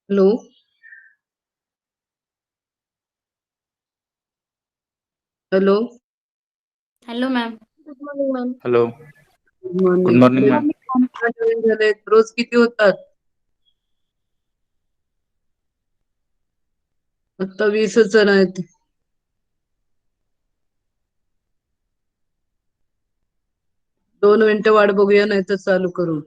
Hello. Hello. Hello ma'am. Good morning ma'am. Hello. Good good morning. Morning ma'am. झाले रोज किती होतात? आता 20च जण आहेत. 2 मिनिटं वाट बघूया, नाही तर चालू करू.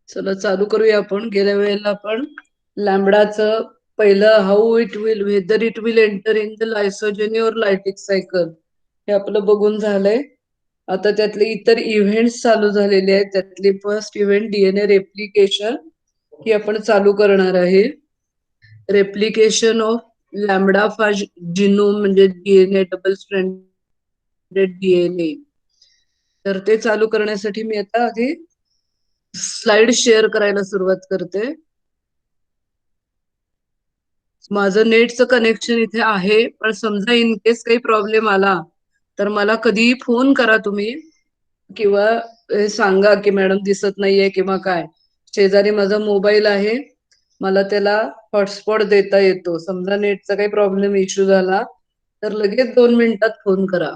चला चालू करूया आपण. गेल्या वेळेला आपण लॅम्बडाचं पहिलं how it will whether it will enter in the lysogeny or lytic cycle हे आपलं बघून झालंय. आता त्यातले इतर इव्हेंट्स चालू झालेले आहेत. त्यातले फर्स्ट इव्हेंट डीएनए रेप्लिकेशन ही आपण चालू करणार आहे. रेप्लिकेशन ऑफ लॅम्बडा फाज जिनोम म्हणजे डीएनए डबल स्ट्रँडेड डीएनए. तर ते चालू करण्यासाठी मी आता आधी स्लाइड शेअर करायला सुरुवात करते. माझं नेटचं कनेक्शन इथे आहे, पण समजा इन केस काही प्रॉब्लेम आला तर मला कधीही फोन करा तुम्ही, किंवा सांगा की मॅडम दिसत नाहीये किंवा काय. शेजारी माझा मोबाईल आहे, मला त्याला हॉटस्पॉट देता येतो. समजा नेटचा काही प्रॉब्लेम इश्यू झाला तर लगेच 2 मिनिटात फोन करा.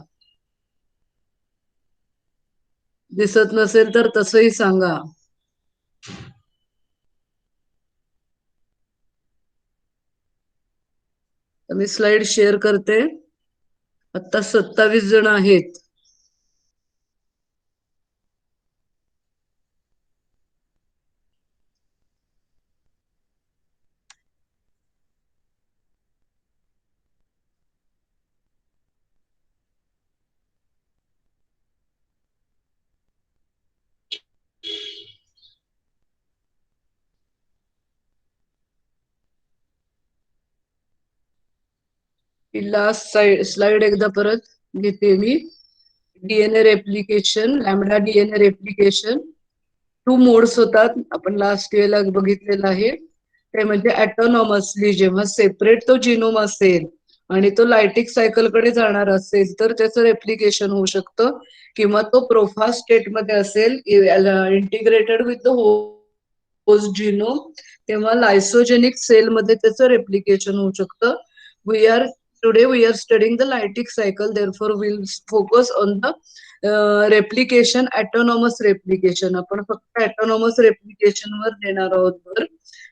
दिसत नसेल तर तसंही सांगा. मी स्लाइड शेअर करते. आता 27 जण आहेत. लास्ट स्लाइड एकदा परत घेते मी. D N A replication, lambda DNA replication 2 modes होतात. आपण लास्ट वेळेला बघितलेलं आहे. ते म्हणजे ऑटोनॉमसली जेव्हा सेपरेट तो जिनोम असेल आणि तो लायटिक सायकल कडे जाणार असेल तर त्याचं रेप्लिकेशन होऊ शकतं, किंवा तो प्रोफाज स्टेट मध्ये असेल integrated with the host genome, तेव्हा लायसोजेनिक सेल मध्ये त्याचं रेप्लिकेशन होऊ शकतं. Today we are studying the lytic cycle, therefore we'll focus on the replication, autonomous replication. आपण फक्त autonomous replication वर देणार आहोत भर.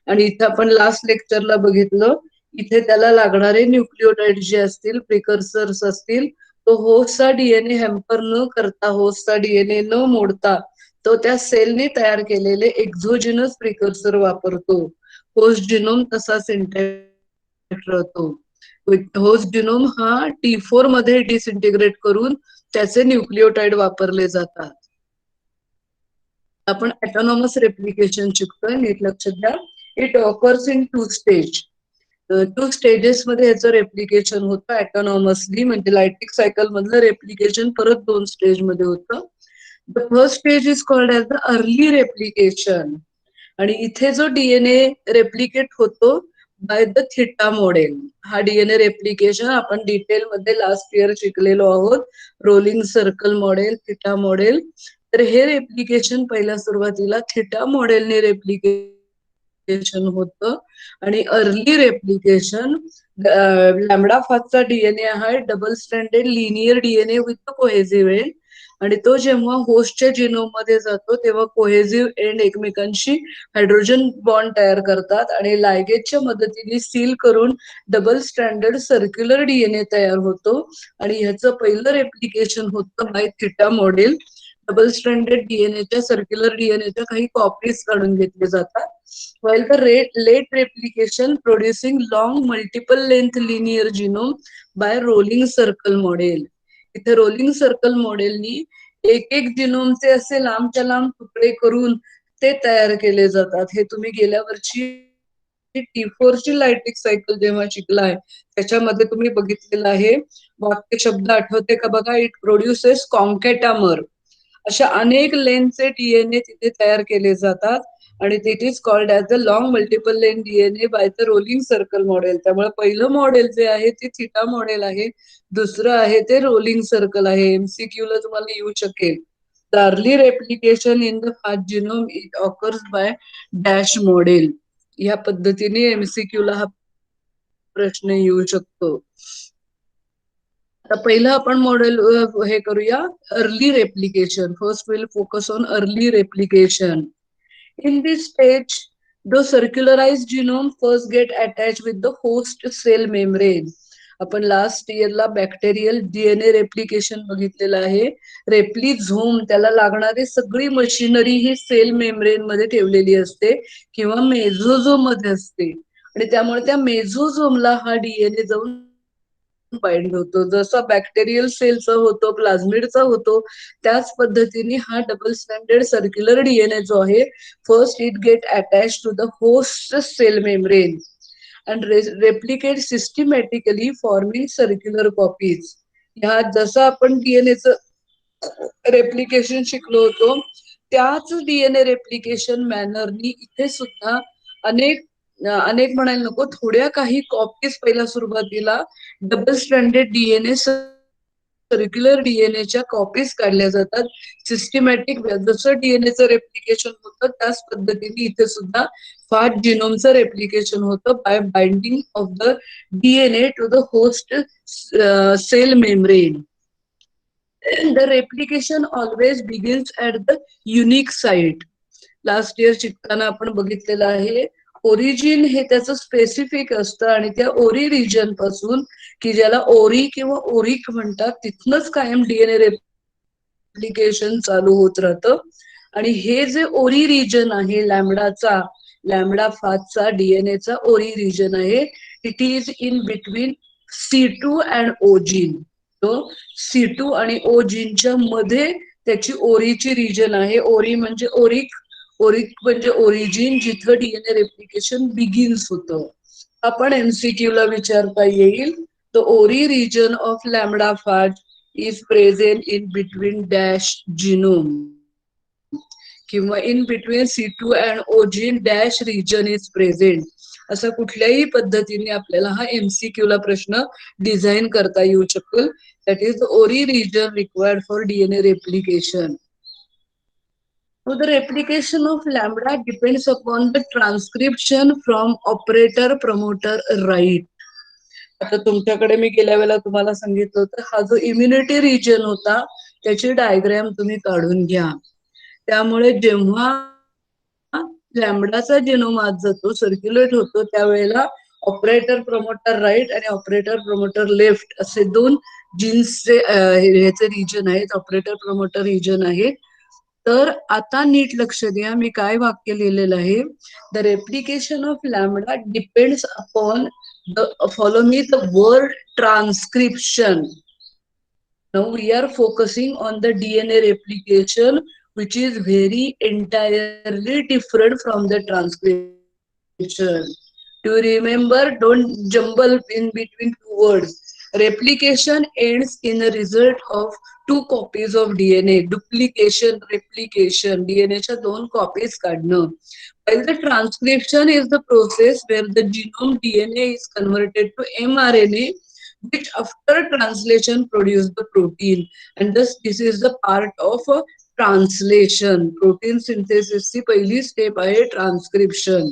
आणि इथे आपण लास्ट लेक्चरला बघितलं, इथे त्याला लागणारे न्यूक्लिओटाइड जे असतील, प्रिकर्सर्स असतील, तो होस्टचा डीएनए हॅम्पर न करता, होस्टचा डीएनए न मोडता तो त्या सेलने तयार केलेले एक्झोजिनस प्रिकर्सर वापरतो. होस्ट जिनोम तसाच इंटॅक्ट राहतो. होस्ट जिनोम हा T4 मध्ये डिसइंटिग्रेट करून त्याचे न्यूक्लिओटाइड वापरले जातात. आपण ऑटोनॉमस रेप्लिकेशन शिकतोय, नीट लक्ष द्या. It occurs in 2 stage. 2 stages मध्ये याचं रेप्लिकेशन होतं ऑटोनॉमसली, म्हणजे लायटिक सायकल मधलं रेप्लिकेशन परत 2 स्टेज मध्ये होतं. The first stage is called as the early replication. आणि इथे जो डीएनए रेप्लिकेट होतो बाय द थिटा मॉडेल. हा डीएनए रेप्लिकेशन आपण डिटेल मध्ये लास्ट इयर शिकलेलो आहोत. Rolling circle model, theta model. तर हे रेप्लिकेशन पहिल्या सुरुवातीला थिटा मॉडेलने रेप्लिकेशन होतं आणि अर्ली रेप्लिकेशन लॅम्बडा फाजचा डीएनए हा double stranded linear DNA with cohesive end, आणि तो जेव्हा होस्टच्या जिनोम मध्ये जातो तेव्हा कोहेसिव्ह एंड एकमेकांशी हायड्रोजन बॉन्ड तयार करतात आणि लायगेजच्या मदतीने सील करून डबल स्टँडर्ड सर्क्युलर डीएनए तयार होतो. आणि ह्याचं पहिलं रेप्लिकेशन होतं by theta model. Double standard डीएनएच्या सर्क्युलर डीएनएच्या काही कॉपीज काढून घेतले जातात. while the late replication producing long multiple length linear genome by rolling circle model. इथे रोलिंग सर्कल मॉडेलनी एक एक जिनोमचे असे लांबच्या लांब तुकडे करून ते तयार केले जातात. हे तुम्ही गेल्या वर्षी T4 ची लायटिक सायकल जेव्हा शिकलाय त्याच्यामध्ये तुम्ही बघितलेलं आहे. वाक्य शब्द आठवते का बघा. It produces concatemer. अशा अनेक लेनचे डीएनए तिथे तयार केले जातात आणि it is called as the long multiple lane DNA by the rolling circle model. त्यामुळे पहिलं मॉडेल जे आहे ते थिटा मॉडेल आहे, दुसरं आहे ते रोलिंग सर्कल आहे. एमसीक्यू ला तुम्हाला येऊ शकेल. The early replication in the fast genome it occurs by dash model. या पद्धतीने एमसीक्यू ला हा प्रश्न येऊ शकतो. आता पहिलं आपण मॉडेल हे करूया early replication. First will focus on early replication. In this stage, the circularized genome first get attached with the host cell membrane. आपण लास्ट इयरला बॅक्टेरियल डीएनए रेप्लिकेशन बघितलेलं आहे. रेप्लिझोम त्याला लागणारी सगळी मशिनरी ही सेल मेम्ब्रेन मध्ये ठेवलेली असते किंवा मेझोझोम मध्ये असते आणि त्यामुळे त्या मेझोझोमला हा डीएनए जाऊन बाइंड होतो. जसा बॅक्टेरियल सेलचा होतो, प्लाझ्मिडचा होतो, त्याच पद्धतीने हा डबल स्टँडर्ड सर्क्युलर डीएनए जो आहे first it get attach to the host cell membrane and replicate systematically forming circular copies. ह्या जसं आपण डीएनएचं रेप्लिकेशन शिकलो होतो त्याच डीएनए रेप्लिकेशन मॅनरनी इथे सुद्धा अनेक अनेक म्हणायला नको, थोड्या काही कॉपीज पहिल्या सुरुवातीला डबल स्टँडर्ड डीएनए सर्क्युलर डीएनएच्या कॉपीज काढल्या जातात. सिस्टमॅटिक जसं डीएनएचं रेप्लिकेशन होतं त्याच पद्धतीने इथे सुद्धा फास्ट जिनोमचं रेप्लिकेशन होतं by binding of the DNA to the host cell membrane. The replication always begins at the unique site. Last year शिकताना आपण बघितलेलं आहे ओरिजिन हे त्याचं स्पेसिफिक असतं आणि त्या ओरी रिजन पासून की ज्याला ओरी किंवा ओरिक म्हणतात तिथनच कायम डीएनए रेप्लिकेशन चालू होत राहतं. आणि हे जे ओरी रिजन आहे लॅम्बडाचा, लॅम्बडा फाजचा डीएनएचा ओरी रिजन आहे. It is in between C2 and O gene. तो C2 आणि O जीनच्या मध्ये त्याची ओरीची रिजन आहे. ओरी म्हणजे ओरिक, ओरिक म्हणजे ओरिजिन जिथं डीएनए रेप्लिकेशन बिगिन्स होतं. आपण एमसीक्यू ला विचारता येईल. The ori region of lambda phage is present in between dash genome किंवा in between C2 and O gene dash region is present. असं कुठल्याही पद्धतीने आपल्याला हा एमसीक्यू ला प्रश्न डिझाईन करता येऊ शकेल. That is the ori region required for DNA replication. So the replication of lambda depends upon the transcription from operator promoter right. आता तुमच्याकडे मी गेल्या वेळेला तुम्हाला सांगितलं होतं हा जो इम्युनिटी रिजन होता त्याची डायग्राम तुम्ही काढून घ्या. त्यामुळे जेव्हा लॅम्बडाचा जेनोम आत जातो, सर्क्युलेट होतो, त्यावेळेला ऑपरेटर प्रोमोटर राईट आणि ऑपरेटर प्रोमोटर लेफ्ट असे दोन जीन्सचे ह्याचे रिजन आहेत, ऑपरेटर प्रोमोटर रिजन आहे. तर आता नीट लक्ष द्या मी काय वाक्य लिहिलेलं आहे. The replication of lambda depends upon the follow me the word transcription. Now we are focusing on the DNA replication, which is very entirely different from the transcription. To remember, don't jumble in between two words. Replication ends in a result of 2 copies of DNA, duplication, replication, DNAच्या 2 copies काढणं. While the transcription is the process where the genome DNA is converted to mRNA, which after translation produce the protein, and thus this is the part of translation. Protein सिंथेसिसची पहिली step आहे transcription.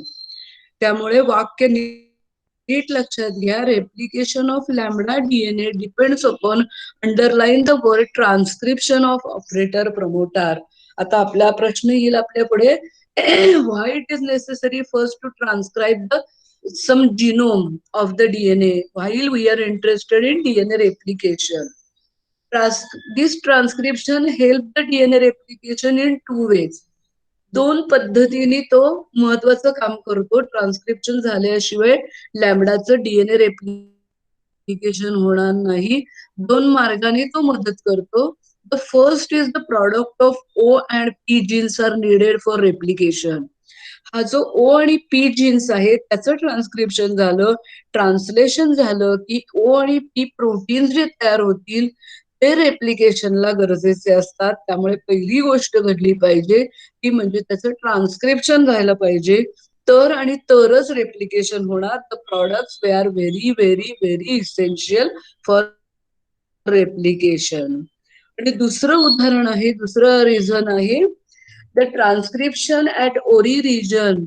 त्यामुळे वाक्य नीट लक्षात घ्या. Replication of lambda DNA depends upon underline the word transcription of operator promoter. आता आपला प्रश्न येईल आपल्या पुढे, why it is necessary first to transcribe the some genome of the DNA while we are interested in DNA replication. This transcription help the DNA replication in 2 ways. 2 पद्धतीने तो महत्वाचं काम करतो. ट्रान्सक्रिप्शन झाल्याशिवाय लॅम्बडाचं डीएनए रेप्लिकेशन होणार नाही. 2 मार्गाने तो मदत करतो. The first is the product of O and P genes are needed for replication. हा जो ओ आणि पी जीन्स आहे त्याचं ट्रान्सक्रिप्शन झालं, ट्रान्सलेशन झालं की ओ आणि पी प्रोटीन्स जे तयार होतील ते रेप्लिकेशनला गरजेचे असतात. त्यामुळे पहिली गोष्ट घडली पाहिजे ती म्हणजे त्याचं ट्रान्सक्रिप्शन झालं पाहिजे, तर आणि तरच रेप्लिकेशन होणार. The products they are very very very essential for replication. आणि दुसरं उदाहरण आहे, दुसरं रिझन आहे, the transcription at ORI region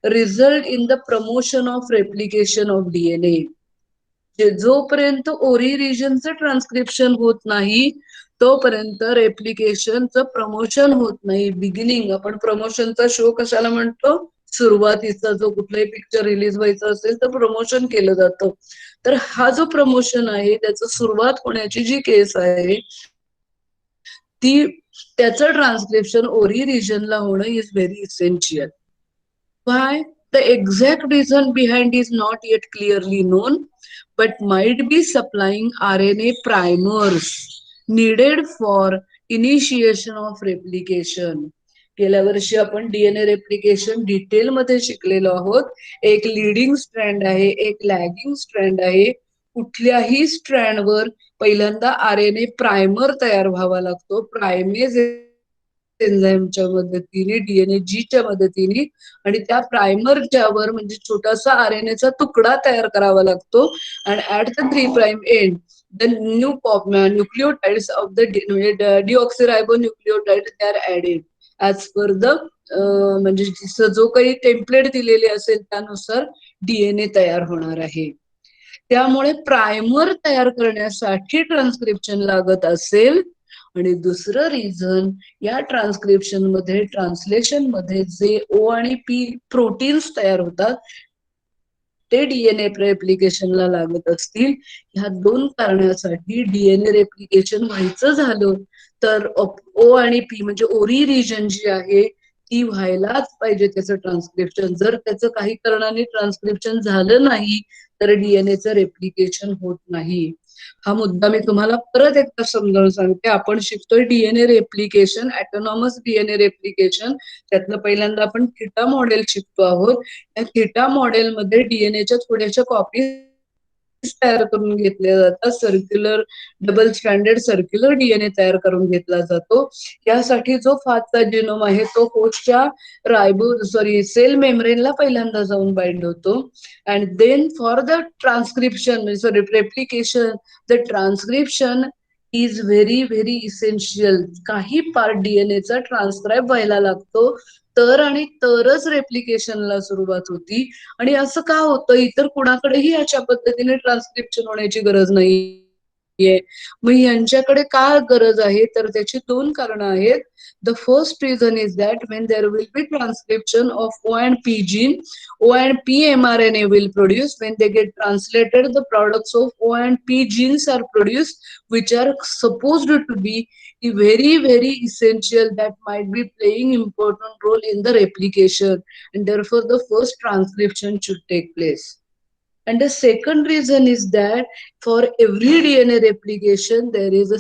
result in the promotion of replication of DNA. जोपर्यंत ओरी रिजनचं ट्रान्सक्रिप्शन होत नाही तोपर्यंत रेप्लिकेशनचं प्रमोशन होत नाही. बिगिनिंग, आपण प्रमोशनचा शो कशाला म्हणतो, सुरुवातीचा जो कुठलाही पिक्चर रिलीज व्हायचं असेल तर प्रमोशन केलं जातं. तर हा जो प्रमोशन आहे त्याचं सुरुवात होण्याची जी केस आहे ती त्याचं ट्रान्सक्रिप्शन ओरी रिजनला होणं is very essential. Why? The exact reason behind is not yet clearly known, but might be supplying RNA primers needed for initiation of replication. गेल्या वर्षी आपण डीएनए रेप्लिकेशन डिटेल मध्ये शिकलेलो आहोत. एक लीडिंग स्ट्रँड आहे, एक लॅगिंग स्ट्रँड आहे. कुठल्याही स्ट्रँडवर पहिल्यांदा आरएनए प्रायमर तयार व्हावा लागतो. प्रायमेज एन्झाईमच्या मदतीने, डीएनए जीच्या मदतीने, आणि त्या प्रायमरच्या वर म्हणजे छोटासा आरएनएचा तुकडा तयार करावा लागतो. आणि at the 3 prime end the nucleotides of the deoxyribonucleotide they are added as per the म्हणजे जो काही टेम्पलेट दिलेले असेल त्यानुसार डीएनए तयार होणार आहे. त्यामुळे प्रायमर तयार करण्यासाठी ट्रान्सक्रिप्शन लागत असेल. आणि दुसरं रिझन, या ट्रान्सक्रिप्शन मध्ये, ट्रान्सलेशन मध्ये जे ओ आणि पी प्रोटीन्स तयार होतात ते डीएनए रेप्लिकेशनला लागत असतील. ह्या 2 कारणासाठी डीएनए रेप्लिकेशन व्हायचं झालं तर ओ आणि पी म्हणजे ओरी रिजन जी आहे ती व्हायलाच पाहिजे त्याचं ट्रान्सक्रिप्शन. जर त्याचं काही कारणाने ट्रान्सक्रिप्शन झालं नाही तर डीएनएचं रेप्लिकेशन होत नाही. हा मुद्दा मी तुम्हाला परत एकदा समजावून सांगते. आपण शिकतोय DNA replication, autonomous DNA replication. त्यातलं पहिल्यांदा आपण थिटा मॉडेल शिकतो आहोत. या थिटा मॉडेलमध्ये डीएनएच्या थोड्याशा कॉपी तयार करून घेतल्या जातात. Circular, double standard circular DNA तयार करून घेतला जातो. यासाठी जो फाचा जिनोम आहे तो होस्टच्या सेल मेम्ब्रेनला पहिल्यांदा जाऊन बाइंड होतो. And then for the transcription replication, the transcription is very very essential. काही पार्ट डीएनएचा ट्रान्सक्राईब व्हायला लागतो तर आणि तरच रेप्लिकेशनला सुरुवात होती. आणि असं का होतं, इतर कुणाकडेही अशा पद्धतीने ट्रान्सक्रिप्शन होण्याची गरज नाहीये. मग यांच्याकडे का गरज आहे तर त्याची 2 कारणं आहेत. The first reason is that when there will be transcription of O and P gene, O and P mRNA will produce. When they get translated, the products of O and P genes are produced, which are supposed to be very very essential, that might be playing important role in the replication, and therefore the first transcription should take place. And the second reason is that for every DNA replication there is a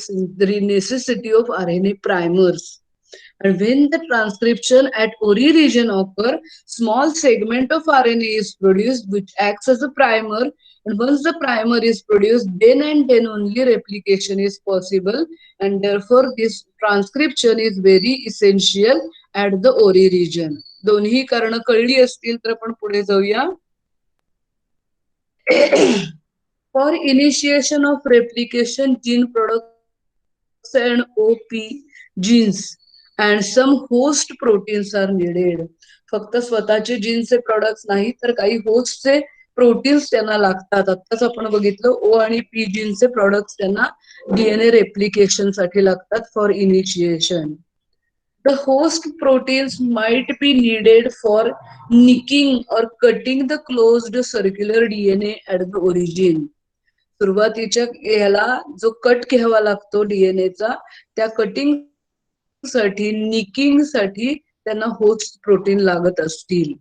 necessity of RNA primers. And when the transcription at ORI region occur, small segment of RNA is produced which acts as a primer. And once the primer is produced, then and then only replication is possible. And therefore, this transcription is very essential at the ORI region. दोन्ही कारण कळली असतील तर आपण पुढे जाऊया. For initiation of replication, gene products and OP genes and some host proteins are needed. फक्त स्वतःचे जीनचे प्रोडक्ट्स नाही तर काही होस्टचे प्रोटीन्स त्यांना लागतात. आताच आपण बघितलं ओ आणि पी जीनचे प्रोडक्ट्स त्यांना डीएनए रेप्लिकेशन साठी लागतात for initiation. The host proteins might be needed for nicking or cutting the closed circular DNA at the origin. सुरुवातीच्या याला जो कट घ्यावा लागतो डीएनएचा, त्या कटिंग साठी निकिंग साठी त्यांना होस्ट प्रोटीन लागत असतील.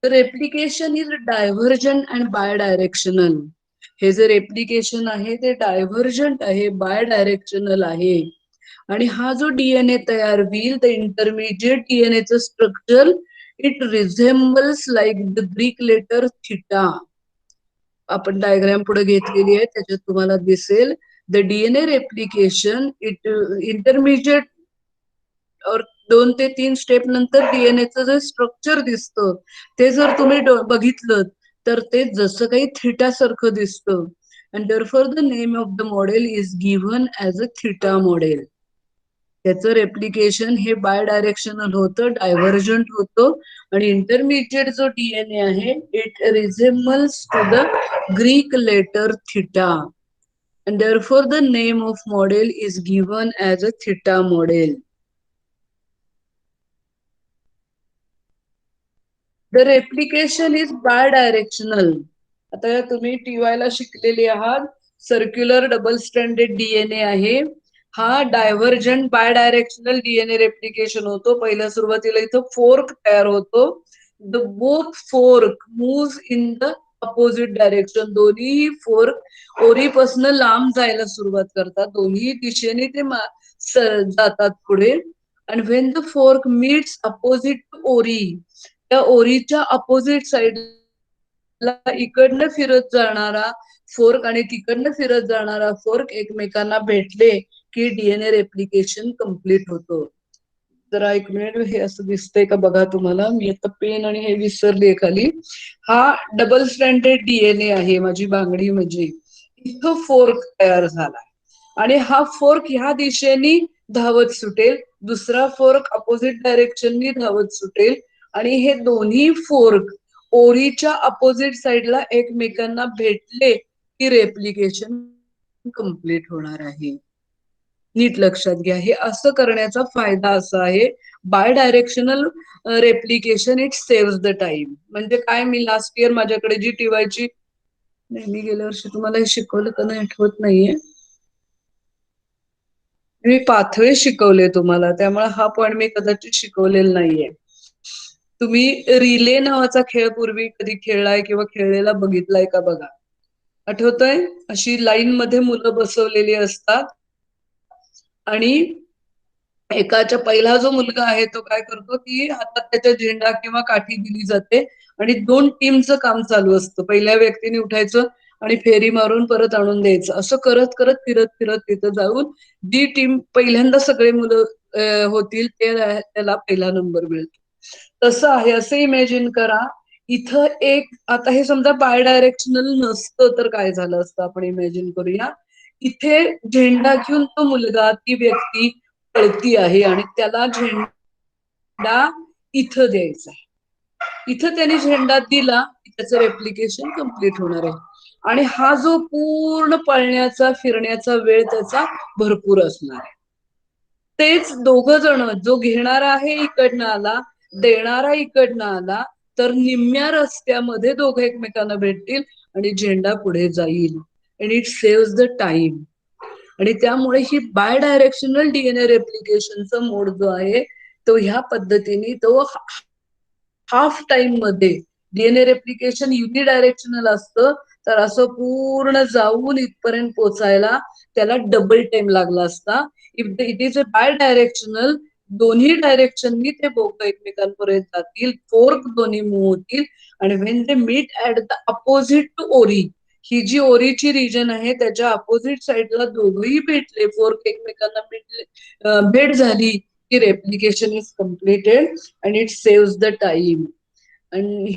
तर replication is divergent and bidirectional. हे जे रेप्लिकेशन आहे ते डायव्हर्जंट आहे, बाय डायरेक्शनल आहे. आणि हा जो डीएनए तयार होईल, द इंटरमिजिएट डीएनएचं structure it resembles like the Greek letter theta. आपण डायग्राम पुढे घेतलेली आहे, त्याच्यात तुम्हाला दिसेल the DNA replication it intermediate or 2 ते 3 स्टेप नंतर डीएनएचं जे स्ट्रक्चर दिसतं ते जर तुम्ही बघितलं तर ते जसं काही थिटा सारखं दिसतं. And therefore the name of the model is given as a theta model. त्याचं रेप्लिकेशन हे बाय डायरेक्शनल होतं, डायव्हर्जंट होतं. आणि इंटरमिजिएट जो डीएनए आहे it resembles to the Greek letter theta. And therefore the name of model is given as a theta model. The replication is bidirectional. आता तुम्ही TY ला शिकलेले आहात. सर्क्युलर डबल स्ट्रँडेड डीएनए आहे. हा डायव्हर्जंट बायडायरेक्शनल डीएनए रेप्लिकेशन होतो. पहिल्या सुरुवातीला इथं फोर्क तयार होतो. The both fork move in the opposite direction. दोन्ही फोर्क ओरीपासून लांब जायला सुरुवात करतात. दोन्ही दिशेने ते जातात पुढे. आणि when the fork meats opposite ओरी, त्या ओरीच्या अपोजिट साइडला इकडनं फिरत जाणारा फोर्क आणि तिकडनं फिरत जाणारा फोर्क एकमेकांना भेटले की डीएनए रेप्लिकेशन कम्प्लीट होतो. जरा एक मिनिट, हे असं दिसतंय का बघा तुम्हाला. मी आता पेन आणि हे विसरले खाली. हा डबल स्ट्रँडेड डीएनए आहे, माझी बांगडी म्हणजे. इथं फोर्क तयार झाला आणि हा फोर्क ह्या दिशेने धावत सुटेल, दुसरा फोर्क अपोजिट डायरेक्शननी धावत सुटेल आणि हे दोन्ही फोर्क ओरीच्या अपोजिट साइडला एकमेकांना भेटले की रेप्लिकेशन कम्प्लीट होणार आहे. नीट लक्षात घ्या. हे असं करण्याचा फायदा असा आहे, bidirectional replication it saves the time. म्हणजे काय, मी लास्ट इयर माझ्याकडे जी टीवायची, मी गेल्या वर्षी तुम्हाला हे शिकवलं का नाही आठवत नाहीये. मी पाथवे शिकवले तुम्हाला, त्यामुळे हा पॉइंट मी कदाचित शिकवलेला नाहीये. तुम्ही रिले नावाचा खेळ पूर्वी कधी खेळलाय किंवा खेळलेला बघितलाय का बघा. आठवतंय? अशी लाईन मध्ये मुलं बसवलेली असतात आणि एकाच्या पहिला जो मुलगा आहे तो काय करतो की हातात त्याच्या झेंडा किंवा काठी दिली जाते आणि 2 टीमचं काम चालू असतं. पहिल्या व्यक्तीने उठायचं आणि फेरी मारून परत आणून द्यायचं. असं करत करत फिरत फिरत तिथं जाऊन जी टीम पहिल्यांदा सगळे मुलं होतील त्याला पहिला नंबर मिळतो. तसं आहे. असं इमॅजिन करा, इथं एक, आता हे समजा बाय डायरेक्शनल नसतं तर काय झालं असतं आपण इमॅजिन करूया. इथे झेंडा घेऊन तो मुलगा, ती व्यक्ती पळती आहे आणि त्याला झेंडा इथं द्यायचा. इथं त्याने झेंडा दिला की त्याचं रेप्लिकेशन कम्प्लीट होणार आहे. आणि हा जो पूर्ण पळण्याचा फिरण्याचा वेळ त्याचा भरपूर असणार आहे. तेच दोघं जण, जो घेणारा आहे इकडनं आला, देणारा इकडनं आला, तर निम्म्या रस्त्यामध्ये दोघं एकमेकांना भेटतील आणि झेंडा पुढे जाईल. And it saves the time. आणि त्यामुळे ही बाय डायरेक्शनल डीएनए रेप्लिकेशनचा मोड जो आहे तो ह्या पद्धतीने तो हाफ टाइम मध्ये, डीएनए रेप्लिकेशन युनिडायरेक्शनल असतं तर असं पूर्ण जाऊन इथपर्यंत पोचायला त्याला डबल टाइम लागला असता. If it is a bidirectional, दोन्ही डायरेक्शननी ते बोट एकमेकांपर्यंत जातील, फोर्क दोन्ही मूव्ह होतील आणि when they meet at the opposite to ori, ही जी ओरीची रिजन आहे त्याच्या अपोजिट साइडला दोघंही भेटले, फोर्क एकमेकांना भेट झाली की replication is completed and it saves the time. आणि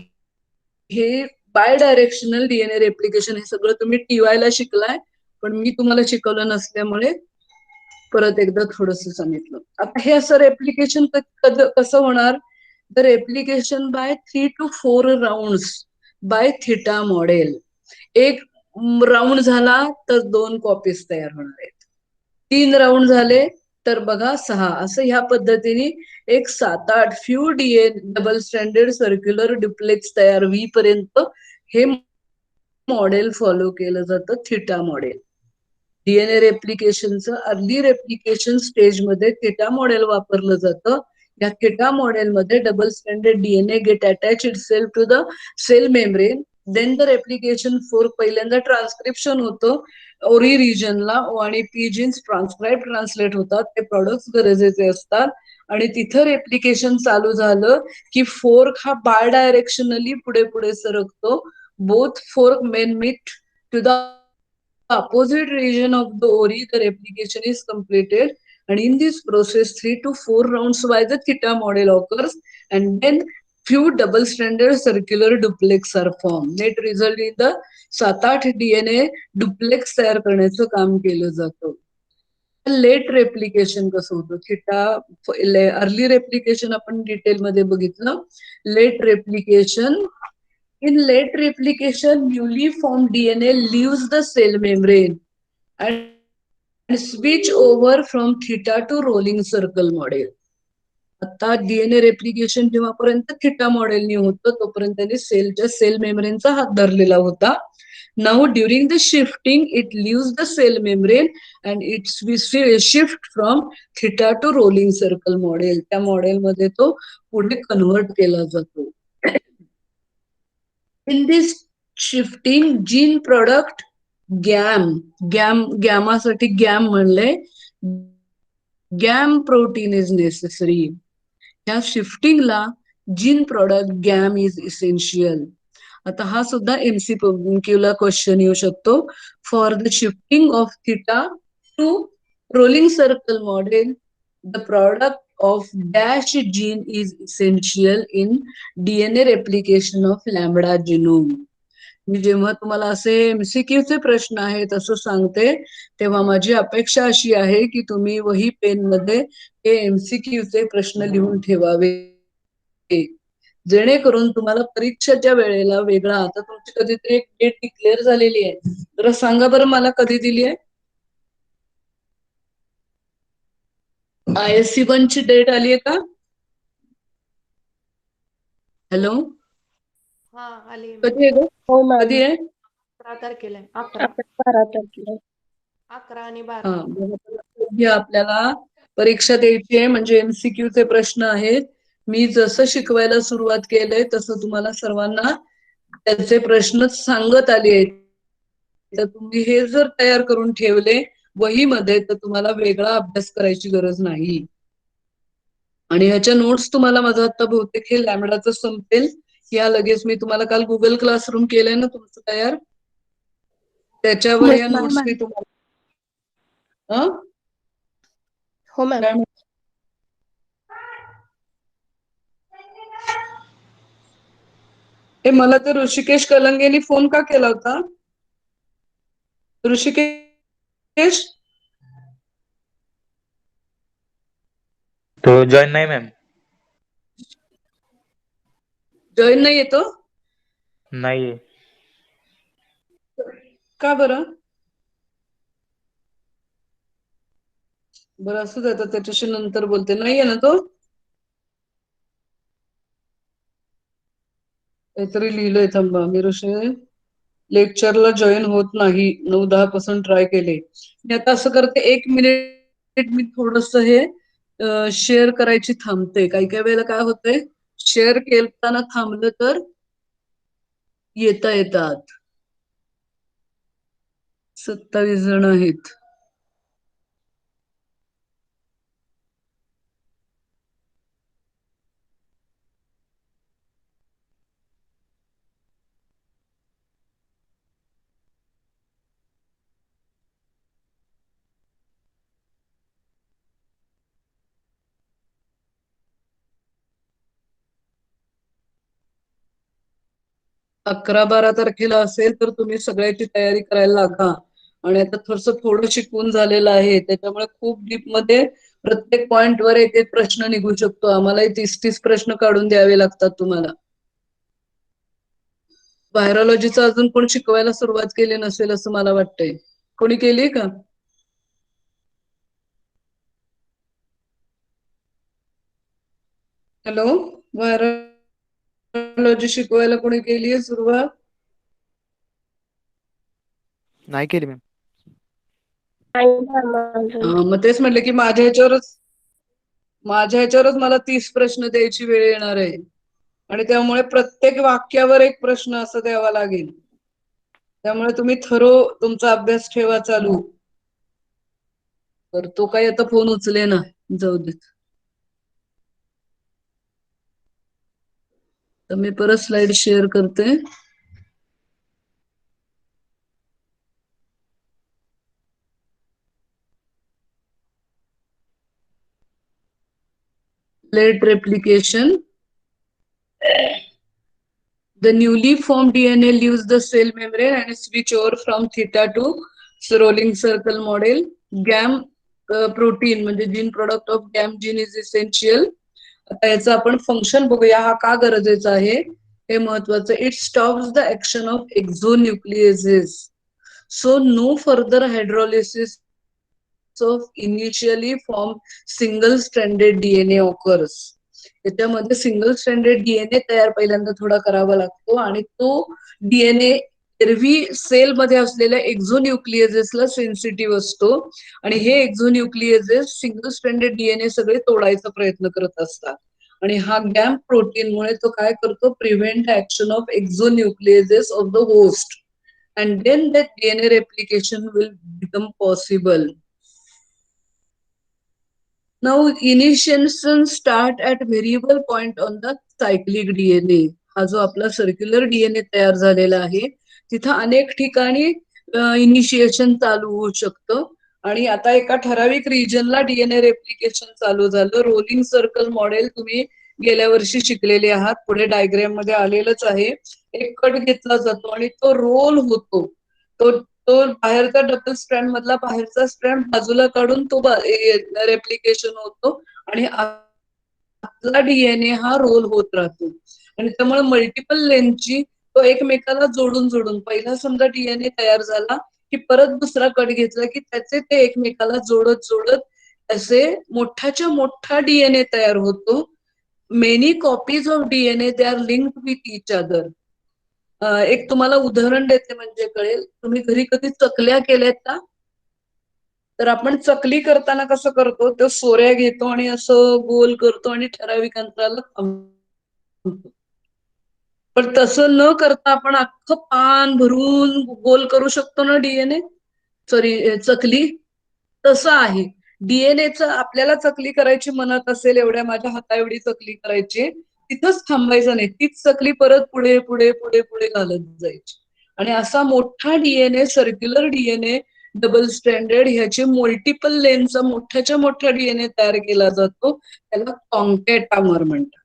हे बाय डायरेक्शनल डीएनए रेप्लिकेशन हे सगळं तुम्ही टीवाय ला शिकलाय, पण मी तुम्हाला शिकवलं नसल्यामुळे परत एकदा थोडस सांगितलं. आता हे असं रेप्लिकेशन कसं होणार? The replication by 3 to 4 round by theta model. एक राऊंड झाला तर 2 कॉपीज तयार होणार आहेत, 3 राऊंड झाले तर बघा 6. असं ह्या पद्धतीने एक 7-8 few double standard circular duplex तयार होईपर्यंत हे मॉडेल फॉलो केलं जातं, थिटा मॉडेल. डीएनए रेप्लिकेशनचं अर्ली रेप्लिकेशन स्टेजमध्ये थिटा मॉडेल वापरलं जातं. या थिटा मॉडेलमध्ये double standard DNA get attach itself to the cell membrane. Then the replication fork पहिल्यांदा ट्रान्सक्रिप्शन होतं ओरी रिजनला, ओ आणि पी जीन्स ट्रान्सलेट होतात, ते प्रोडक्ट्स गरजेचे असतात आणि तिथं रेप्लिकेशन चालू झालं की फोर्क हा बाय डायरेक्शनली पुढे पुढे सरकतो. Both fork men meet to the opposite region of the ori, the replication is completed, and in this process 3 to 4 rounds by the theta model occurs, and then few double stranded circular duplex are formed. Net result in the 7-8 DNA duplex तयार करण्याचं काम केलं जातं. Late replication कसं होतं? Theta early replication आपण detail मध्ये बघितलं. Late replication, in late replication, newly formed DNA leaves the cell membrane and switch over from theta to rolling circle model. आता डीएनए रेप्लिकेशन जेव्हापर्यंत थिटा मॉडेलनी होतं तोपर्यंत त्यांनी सेल मेम्ब्रेनचा हात धरलेला होता. Now during the shifting it leaves the cell membrane and it shift from theta to rolling circle model. त्या मॉडेलमध्ये तो पुढे कन्व्हर्ट केला जातो. In this shifting, gene product गॅमासाठी गॅम म्हणलंय, गॅम प्रोटीन इज नेसेसरी. या शिफ्टिंगला gene product gam is essential. आता हा सुद्धा एमसीक्यू ला क्वेश्चन येऊ शकतो. For the shifting of theta to rolling circle model, the product of dash gene is essential in DNA replication of lambda genome. मी जेव्हा तुम्हाला असे एमसीक्यू चे प्रश्न आहेत असं सांगते तेव्हा माझी अपेक्षा अशी आहे की तुम्ही वही पेन मध्ये हे एमसीक्यू चे प्रश्न लिहून ठेवावे, जेणेकरून तुम्हाला परीक्षेच्या वेळेला वेगळा. आता तुमची कधीतरी एक डेट डिक्लेअर झालेली आहे, जरा सांगा बरं मला कधी दिली आहे? ISC 1 ची डेट आली आहे का? हॅलो, हा आली. कधी आहे? हो मॅम. कधी आहे? 11 तारखेला आहे. 11 12 तारखेला. 11 आणि 12. आपल्याला परीक्षा द्यायची आहे, म्हणजे एमसीक्यू चे प्रश्न आहेत. मी जसं शिकवायला सुरुवात केलंय तसं तुम्हाला सर्वांना त्याचे प्रश्नच सांगत आले आहेत. तर तुम्ही हे जर तयार करून ठेवले वहीमध्ये तर तुम्हाला वेगळा अभ्यास करायची गरज नाही. आणि ह्याच्या नोट्स तुम्हाला माझा आता बहुतेक हे लॅमडाचं संपेल या लगेच. मी तुम्हाला काल गुगल क्लासरूम केलंय ना तुमचं तयार, त्याच्यावर या नोट्स मी तुम्हाला हो मॅम. मला तर ऋषिकेश कलंगेनी फोन का केला होता? ऋषिकेश तो जॉईन नाही मॅम. जॉईन नाही येतो नाही. का बरं? बरं असू दे, त्याच्याशी नंतर बोलते. नाहीये ना तो? काहीतरी लिहिलंय, थांबा. मी लेक्चरला जॉईन होत नाही, 9-10 पासून ट्राय केले. मी आता असं करते, 1 मिनिट मी थोडस हे शेअर करायची थांबते. काही काही वेळेला काय होतंय, शेअर केलताना थांबलं तर येतात. 27 जण आहेत. 11-12 तारखेला असेल तर तुम्ही सगळ्याची तयारी करायला लागा. आणि आता थोडं शिकवून झालेलं आहे, त्याच्यामुळे खूप डीप मध्ये प्रत्येक पॉइंट वर एक एक प्रश्न निघू शकतो. आम्हालाही 30-30 प्रश्न काढून द्यावे लागतात तुम्हाला. व्हायरॉलॉजीचं अजून कोण शिकवायला सुरुवात केली नसेल असं मला वाटतंय. कोणी केली का? हॅलो, व्हायरॉलॉजी शिकवायला कोणी केली आहे सुरुवात? नाही केली मॅम. नाही मॅम अजून. मग तेच म्हटलं की माझ्या ह्याच्यावरच मला 30 प्रश्न द्यायची वेळ येणार आहे. आणि त्यामुळे प्रत्येक वाक्यावर एक प्रश्न असं द्यावा लागेल. त्यामुळे तुम्ही तुमचा अभ्यास ठेवा चालू. तर तो काही आता फोन उचले ना, जाऊ देत. तर मी परत स्लाइड शेअर करते. Late replication. The newly formed DNA leaves the cell membrane and switch over from theta to rolling circle model. GAM protein म्हणजे gene product of game gene is essential. आता याचं आपण फंक्शन बघूया, हा का गरजेचा आहे हे महत्वाचं. It stops the action of exonucleases. So no further hydrolysis of initially form single stranded DNA occurs. त्याच्यामध्ये सिंगल स्ट्रँडेड डीएनए तयार पहिल्यांदा थोडा करावा लागतो आणि तो डीएनए एरवी सेल मध्ये असलेल्या एक्झोन्यूक्लिएजेसला सेन्सिटिव्ह असतो आणि हे एक्झोन्यूक्लिएजेस सिंगल स्ट्रँडेड डीएनए सगळे तोडायचा प्रयत्न करत असतात. आणि हा गॅम प्रोटीनमुळे तो काय करतो, prevent action of exonucleases of the host and then that DNA replication will become possible. Now initiation start at variable point on the cyclic DNA. हा जो आपला सर्क्युलर डीएनए तयार झालेला आहे तिथं अनेक ठिकाणी इनिशिएशन चालू होऊ शकतं. आणि आता एका ठराविक रिजनला डीएनए रेप्लिकेशन चालू झालं. रोलिंग सर्कल मॉडेल तुम्ही गेल्या वर्षी शिकलेले आहात, पुढे डायग्राम मध्ये आलेलंच आहे. एक कट घेतला जातो आणि तो रोल होतो. तो बाहेरचा डबल स्ट्रँड मधला बाहेरचा स्ट्रँड बाजूला काढून तो रेप्लिकेशन होतो आणि आपला डीएनए हा रोल होत राहतो. आणि त्यामुळे मल्टिपल लेंथची तो एकमेकाला जोडून पहिला समजा डीएनए तयार झाला की परत दुसरा कट घेतला की त्याचे ते एकमेकाला जोडत असे मोठ्याच्या मोठा डीएनए तयार होतो. Many copies of DNA they are linked with each other. एक तुम्हाला उदाहरण देते म्हणजे कळेल. तुम्ही घरी कधी चकल्या केल्यात का? तर आपण चकली करताना कसं करतो, तो सोऱ्या घेतो आणि असं गोल करतो आणि ठराविक अंतराला थांबतो. पण तसं न करता आपण अख्खं पान भरून गोल करू शकतो ना डीएनए, चकली. तसं आहे डीएनएचं. आपल्याला चकली करायची मनात असेल, एवढ्या माझ्या हाता एवढी चकली करायची, तिथंच थांबायचं नाही. तीच चकली परत पुढे पुढे पुढे पुढे घालत जायची. आणि असा मोठा DNA, circular DNA, double stranded, ह्याचे मल्टिपल लेनचा मोठ्याच्या मोठा डीएनए तयार केला जातो. त्याला कॉन्कॅटामर म्हणतात.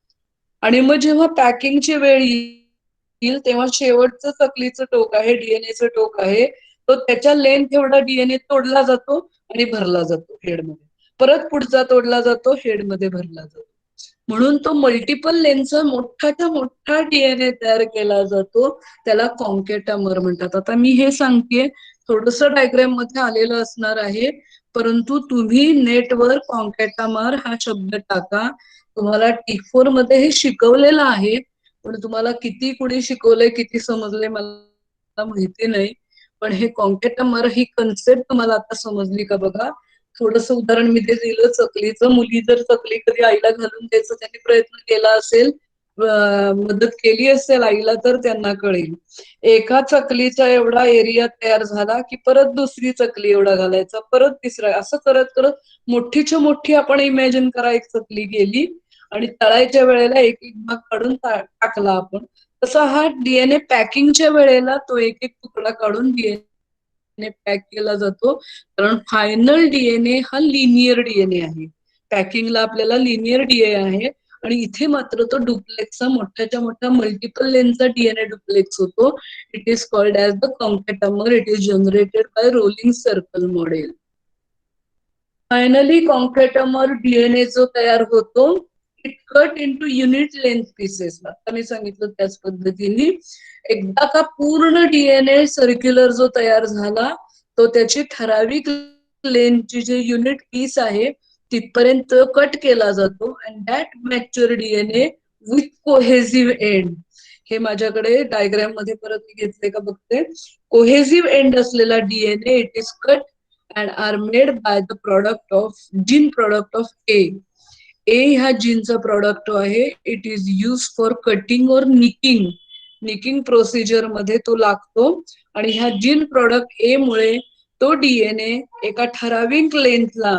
आणि मग जेव्हा पॅकिंगची वेळ येईल तेव्हा शेवटचं चकलीचं टोक आहे, डीएनएचं टोक आहे, तो त्याच्या लेंथ एवढा डीएनए तोडला जातो आणि भरला जातो हेडमध्ये. परत पुढचा तोडला जातो, हेडमध्ये भरला जातो. म्हणून तो मल्टिपल लेनचा मोठाच्या मोठा डीएनए तयार केला जातो. त्याला कॉन्कॅटामर म्हणतात. आता मी हे सांगतेय, थोडस डायग्राम मध्ये आलेलं असणार आहे, परंतु तुम्ही नेटवर कॉन्कॅटामर हा शब्द टाका. तुम्हाला T4 मध्ये हे शिकवलेलं आहे, पण तुम्हाला किती कुणी शिकवलंय, किती समजले मला माहिती नाही. पण हे कॉन्कॅटामर ही कन्सेप्ट तुम्हाला आता समजली का बघा. थोडस उदाहरण मी ते दिलं चकलीचं. मुली जर चकली कधी आईला घालून द्यायचा त्यांनी प्रयत्न केला असेल, मदत केली असेल आईला, तर त्यांना कळेल. एका चकलीचा एवढा एरिया तयार झाला की परत दुसरी चकली एवढा घालायचा, परत तिसरा, असं करत करत मोठीच्या मोठी आपण इमॅजिन करा एक चकली गेली आणि तळायच्या वेळेला एक एक भाग काढून टाकला आपण. तसा हा डीएनए पॅकिंगच्या वेळेला तो एक एक तुकडा काढून डीएनए पॅक केला जातो. कारण फायनल डीएनए हा लिनियर डीएनए आहे. पॅकिंगला आपल्याला लिनियर डीएनए आहे आणि इथे मात्र तो डुप्लेक्सचा मोठ्याच्या मोठा मल्टिपल लेनचा डीएनए डुप्लेक्स होतो. It is called as the concatemer. It is generated by rolling circle model. Finally concatemer DNA जो तयार होतो, it cut into unit length pieces. आता मी सांगितलं त्याच पद्धतीने एकदा का पूर्ण डीएनए सर्क्युलर जो तयार झाला तो त्याची ठराविक लेंथची जे युनिट पीस आहे तिथपर्यंत कट केला जातो. And that mature DNA with cohesive end. हे माझ्याकडे डायग्राम मध्ये परत मी घेतले का बघते. कोहेसिव्ह एंड असलेला DNA it is cut and are made by the product of gene product of A. A ह्या जीनचा प्रोडक्ट आहे. It is use for cutting or nicking. Nicking procedure मध्ये तो लागतो आणि ह्या जीन प्रोडक्ट ए मुळे तो डीएनए एका ठराविक लेंथला,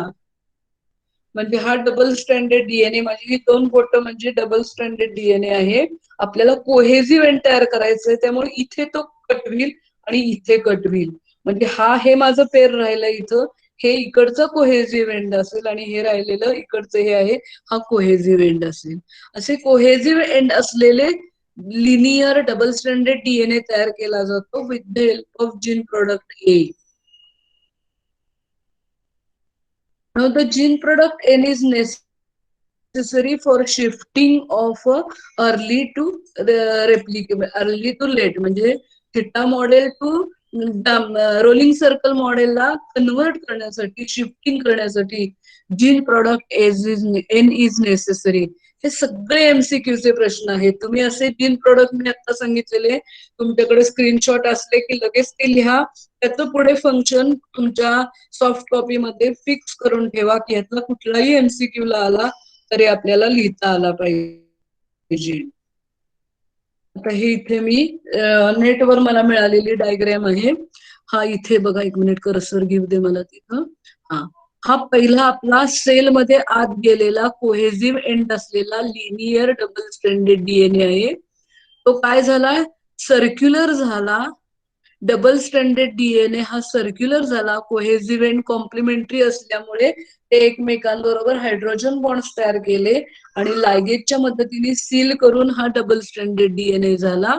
म्हणजे हा डबल स्ट्रँडेड डीएनए, माझी ही 2 बोटं म्हणजे डबल स्ट्रँडेड डीएनए आहे. आपल्याला कोहेसिव्ह एंड तयार करायचंय त्यामुळे इथे तो कट होईल आणि इथे कट होईल. म्हणजे हे माझं पेर राहिलं इथं, हे इकडचं कोहेसिव्ह एंड असेल आणि हे राहिलेलं इकडचं हे आहे, हा कोहेसिव्ह एंड असेल. असे कोहेसिव्ह एंड असलेले लिनियर डबल स्ट्रँडेड डीएनए तयार केला जातो with the help of gene product A. Now the gene product N is necessary for shifting of early to early to late. म्हणजे theta model to rolling circle मॉडेलला convert करण्यासाठी, shifting करण्यासाठी gene product N is necessary. हे सगळे एमसीक्यूचे प्रश्न आहेत. तुम्ही असे जीन प्रोडक्ट मी आता सांगितलेले तुमच्याकडे स्क्रीनशॉट असले की लगेच ते लिहा. त्याचं पुढे फंक्शन तुमच्या सॉफ्ट कॉपी मध्ये फिक्स करून ठेवा की यातला कुठलाही एमसीक्यू ला आला तरी आपल्याला लिहिता आला पाहिजे. आता हे इथे मी नेटवर मला मिळालेली डायग्राम आहे. हा इथे बघा, 1 मिनिट कर्सर घेऊ दे मला तिथं. हा पहिला आपला सेल मध्ये आत गेलेला कोहेसिव्ह एंड असलेला लिनियर डबल स्ट्रँडेड डीएनए आहे. तो काय झाला, सर्क्युलर झाला. डबल स्ट्रँडेड डीएनए हा सर्क्युलर झाला. कोहेसिव्ह एंड कॉम्प्लिमेंटरी असल्यामुळे ते एकमेकांबरोबर हायड्रोजन बॉन्ड्स तयार केले आणि लायगेजच्या मदतीने सील करून हा डबल स्ट्रँडेड डीएनए झाला.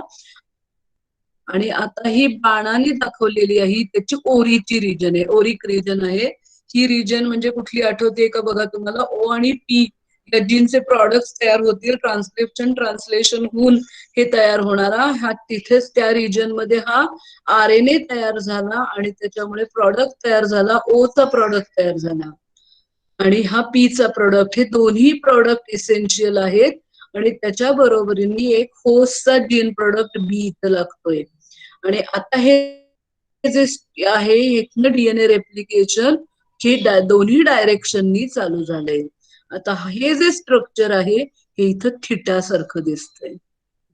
आणि आता ही बाणाने दाखवलेली आहे त्याची ओरीची रिजन आहे, ओरिक रिजन आहे. ही रिजन म्हणजे कुठली आठवते का बघा तुम्हाला. ओ आणि पी या जीनचे प्रॉडक्ट्स तयार होतील. ट्रान्सक्रिप्शन ट्रान्सलेशन होऊन हे तयार होणारा हा तिथेच त्या रिजन मध्ये हा आरएनए तयार झाला आणि त्याच्यामुळे प्रॉडक्ट तयार झाला. ओ चा प्रॉडक्ट तयार झाला आणि हा पी चा प्रॉडक्ट. हे दोन्ही प्रॉडक्ट इसेन्शियल आहेत आणि त्याच्या बरोबरीने एक होस्टचा जीन प्रोडक्ट बी इथं लागतोय. आणि आता हे जे आहे इथनं डीएनए रेप्लिकेशन हे दोन्ही डायरेक्शननी चालू झालंय. आता हे जे स्ट्रक्चर आहे हे इथं थिटा सारखं दिसतंय.